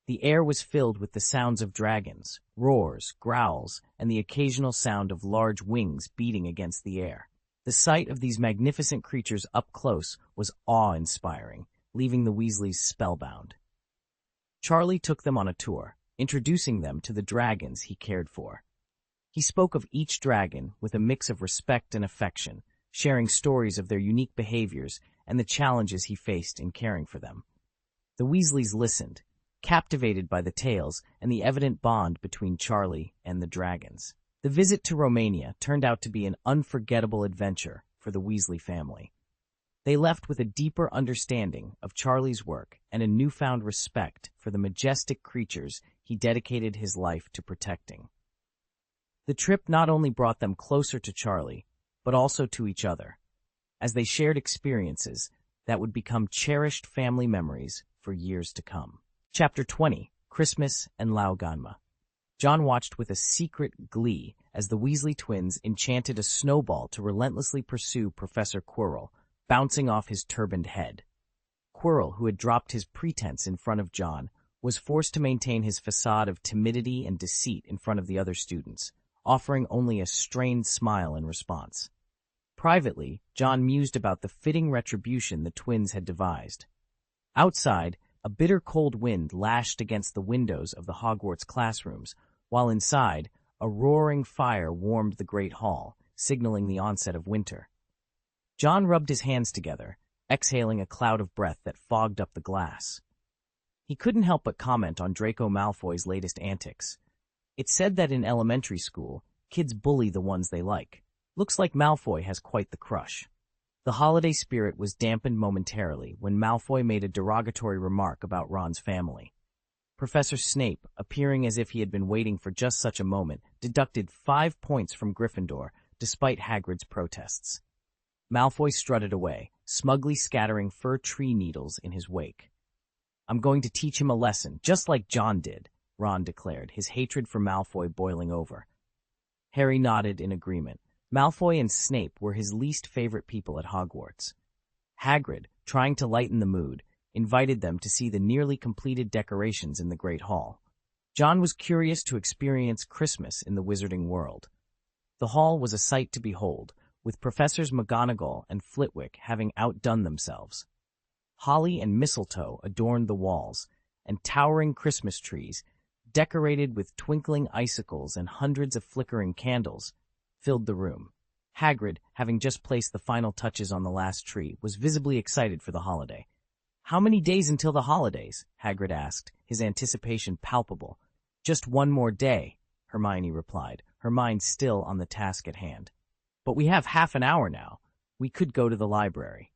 The air was filled with the sounds of dragons, roars, growls, and the occasional sound of large wings beating against the air. The sight of these magnificent creatures up close was awe-inspiring, leaving the Weasleys spellbound. Charlie took them on a tour, introducing them to the dragons he cared for. He spoke of each dragon with a mix of respect and affection, sharing stories of their unique behaviors and the challenges he faced in caring for them. The Weasleys listened, captivated by the tales and the evident bond between Charlie and the dragons. The visit to Romania turned out to be an unforgettable adventure for the Weasley family. They left with a deeper understanding of Charlie's work and a newfound respect for the majestic creatures he dedicated his life to protecting. The trip not only brought them closer to Charlie, but also to each other, as they shared experiences that would become cherished family memories for years to come. Chapter 20, Christmas and Lauganma. John watched with a secret glee as the Weasley twins enchanted a snowball to relentlessly pursue Professor Quirrell, bouncing off his turbaned head. Quirrell, who had dropped his pretense in front of John, was forced to maintain his facade of timidity and deceit in front of the other students, offering only a strained smile in response. Privately, John mused about the fitting retribution the twins had devised. Outside, a bitter cold wind lashed against the windows of the Hogwarts classrooms, while inside, a roaring fire warmed the great hall, signaling the onset of winter. John rubbed his hands together, exhaling a cloud of breath that fogged up the glass. He couldn't help but comment on Draco Malfoy's latest antics. It's said that in elementary school, kids bully the ones they like. Looks like Malfoy has quite the crush. The holiday spirit was dampened momentarily when Malfoy made a derogatory remark about Ron's family. Professor Snape, appearing as if he had been waiting for just such a moment, deducted 5 points from Gryffindor, despite Hagrid's protests. Malfoy strutted away, smugly scattering fir tree needles in his wake. "I'm going to teach him a lesson, just like John did," Ron declared, his hatred for Malfoy boiling over. Harry nodded in agreement. Malfoy and Snape were his least favorite people at Hogwarts. Hagrid, trying to lighten the mood, invited them to see the nearly completed decorations in the Great Hall. John was curious to experience Christmas in the wizarding world. The hall was a sight to behold, with Professors McGonagall and Flitwick having outdone themselves. Holly and mistletoe adorned the walls, and towering Christmas trees, decorated with twinkling icicles and hundreds of flickering candles, filled the room. Hagrid, having just placed the final touches on the last tree, was visibly excited for the holiday. "How many days until the holidays?" Hagrid asked, his anticipation palpable. "Just one more day," Hermione replied, her mind still on the task at hand. "But we have half an hour now. We could go to the library."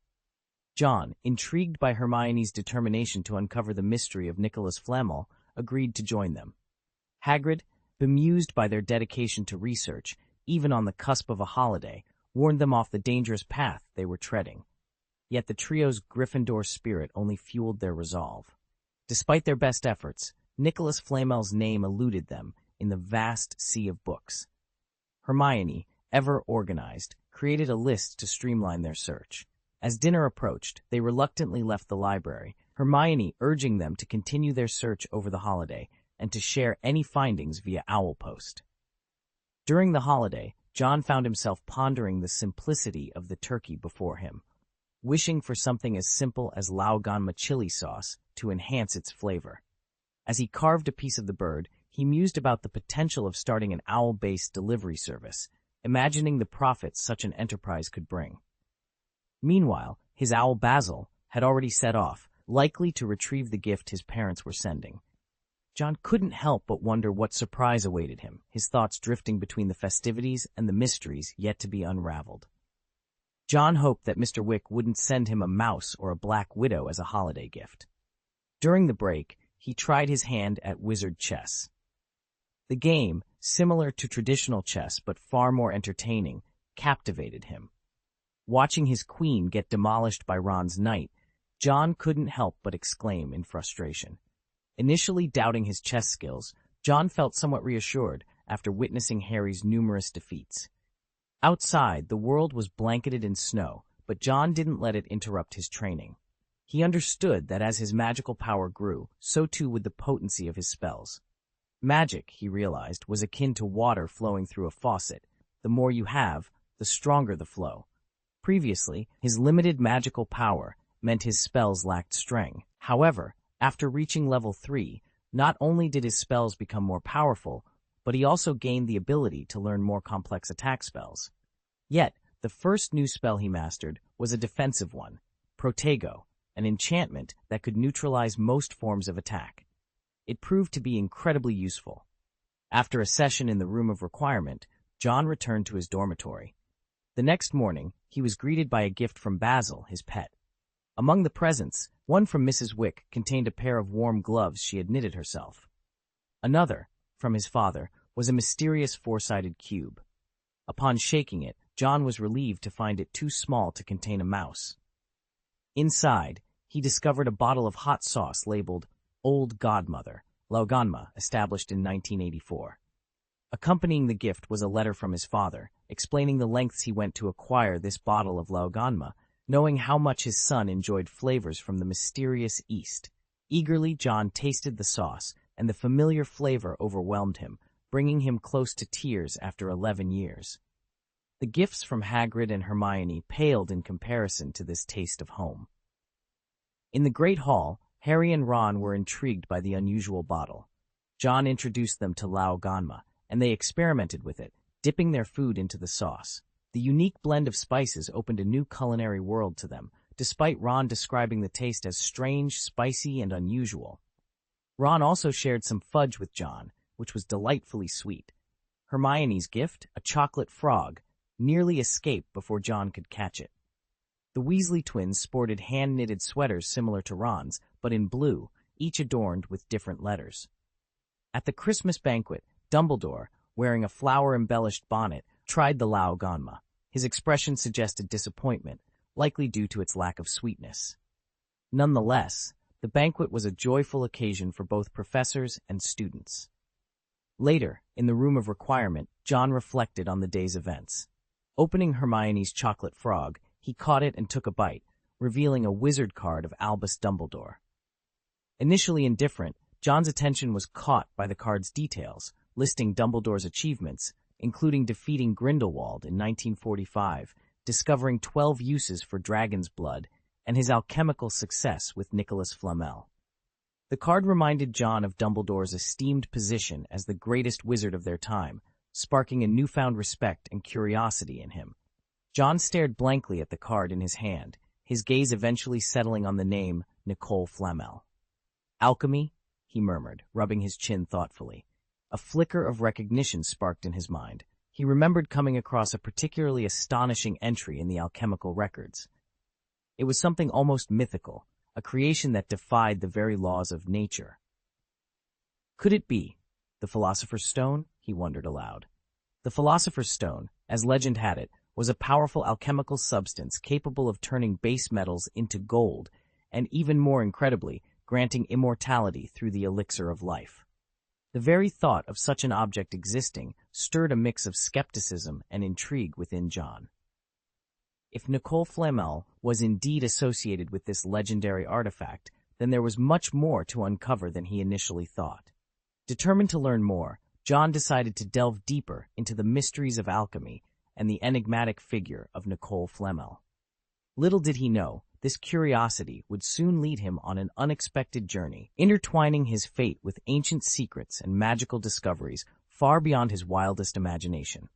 John, intrigued by Hermione's determination to uncover the mystery of Nicholas Flamel, agreed to join them. Hagrid, bemused by their dedication to research, even on the cusp of a holiday, warned them off the dangerous path they were treading. Yet the trio's Gryffindor spirit only fueled their resolve. Despite their best efforts, Nicholas Flamel's name eluded them in the vast sea of books. Hermione, ever organized, created a list to streamline their search. As dinner approached, they reluctantly left the library, Hermione urging them to continue their search over the holiday and to share any findings via owl post. During the holiday, John found himself pondering the simplicity of the turkey before him, wishing for something as simple as Laoganma chili sauce to enhance its flavor. As he carved a piece of the bird, he mused about the potential of starting an owl-based delivery service, imagining the profits such an enterprise could bring. Meanwhile, his owl Basil had already set off, likely to retrieve the gift his parents were sending. John couldn't help but wonder what surprise awaited him, his thoughts drifting between the festivities and the mysteries yet to be unraveled. John hoped that Mr. Wick wouldn't send him a mouse or a black widow as a holiday gift. During the break, he tried his hand at wizard chess. The game, similar to traditional chess but far more entertaining, captivated him. Watching his queen get demolished by Ron's knight, John couldn't help but exclaim in frustration. Initially doubting his chess skills, John felt somewhat reassured after witnessing Harry's numerous defeats. Outside, the world was blanketed in snow, but John didn't let it interrupt his training. He understood that as his magical power grew, so too would the potency of his spells. Magic, he realized, was akin to water flowing through a faucet. The more you have, the stronger the flow. Previously, his limited magical power meant his spells lacked strength. However, after reaching level 3, not only did his spells become more powerful, but he also gained the ability to learn more complex attack spells. Yet, the first new spell he mastered was a defensive one, Protego, an enchantment that could neutralize most forms of attack. It proved to be incredibly useful. After a session in the Room of Requirement, John returned to his dormitory. The next morning, he was greeted by a gift from Basil, his pet. Among the presents, one from Mrs. Wick contained a pair of warm gloves she had knitted herself. Another, from his father, was a mysterious four-sided cube. Upon shaking it, John was relieved to find it too small to contain a mouse. Inside, he discovered a bottle of hot sauce labeled Old Godmother, Laoganma, established in 1984. Accompanying the gift was a letter from his father, explaining the lengths he went to acquire this bottle of Laoganma, knowing how much his son enjoyed flavors from the mysterious East. Eagerly, John tasted the sauce, and the familiar flavor overwhelmed him, bringing him close to tears after 11 years. The gifts from Hagrid and Hermione paled in comparison to this taste of home. In the Great Hall, Harry and Ron were intrigued by the unusual bottle. John introduced them to Laoganma, and they experimented with it, dipping their food into the sauce. The unique blend of spices opened a new culinary world to them, despite Ron describing the taste as strange, spicy, and unusual. Ron also shared some fudge with John, which was delightfully sweet. Hermione's gift, a chocolate frog, nearly escaped before John could catch it. The Weasley twins sported hand-knitted sweaters similar to Ron's, but in blue, each adorned with different letters. At the Christmas banquet, Dumbledore, wearing a flower-embellished bonnet, tried the Laoganma. His expression suggested disappointment, likely due to its lack of sweetness. Nonetheless, the banquet was a joyful occasion for both professors and students. Later, in the Room of Requirement, John reflected on the day's events. Opening Hermione's chocolate frog, he caught it and took a bite, revealing a wizard card of Albus Dumbledore. Initially indifferent, John's attention was caught by the card's details, listing Dumbledore's achievements, including defeating Grindelwald in 1945, discovering 12 uses for dragon's blood, and his alchemical success with Nicholas Flamel. The card reminded John of Dumbledore's esteemed position as the greatest wizard of their time, sparking a newfound respect and curiosity in him. John stared blankly at the card in his hand, his gaze eventually settling on the name Nicole Flamel. Alchemy, he murmured, rubbing his chin thoughtfully. A flicker of recognition sparked in his mind. He remembered coming across a particularly astonishing entry in the alchemical records. It was something almost mythical, a creation that defied the very laws of nature. Could it be the Philosopher's Stone? He wondered aloud. The Philosopher's Stone, as legend had it, was a powerful alchemical substance capable of turning base metals into gold, and even more incredibly, granting immortality through the elixir of life. The very thought of such an object existing stirred a mix of skepticism and intrigue within John. If Nicole Flamel was indeed associated with this legendary artifact, then there was much more to uncover than he initially thought. Determined to learn more, John decided to delve deeper into the mysteries of alchemy and the enigmatic figure of Nicole Flamel. Little did he know, this curiosity would soon lead him on an unexpected journey, intertwining his fate with ancient secrets and magical discoveries far beyond his wildest imagination.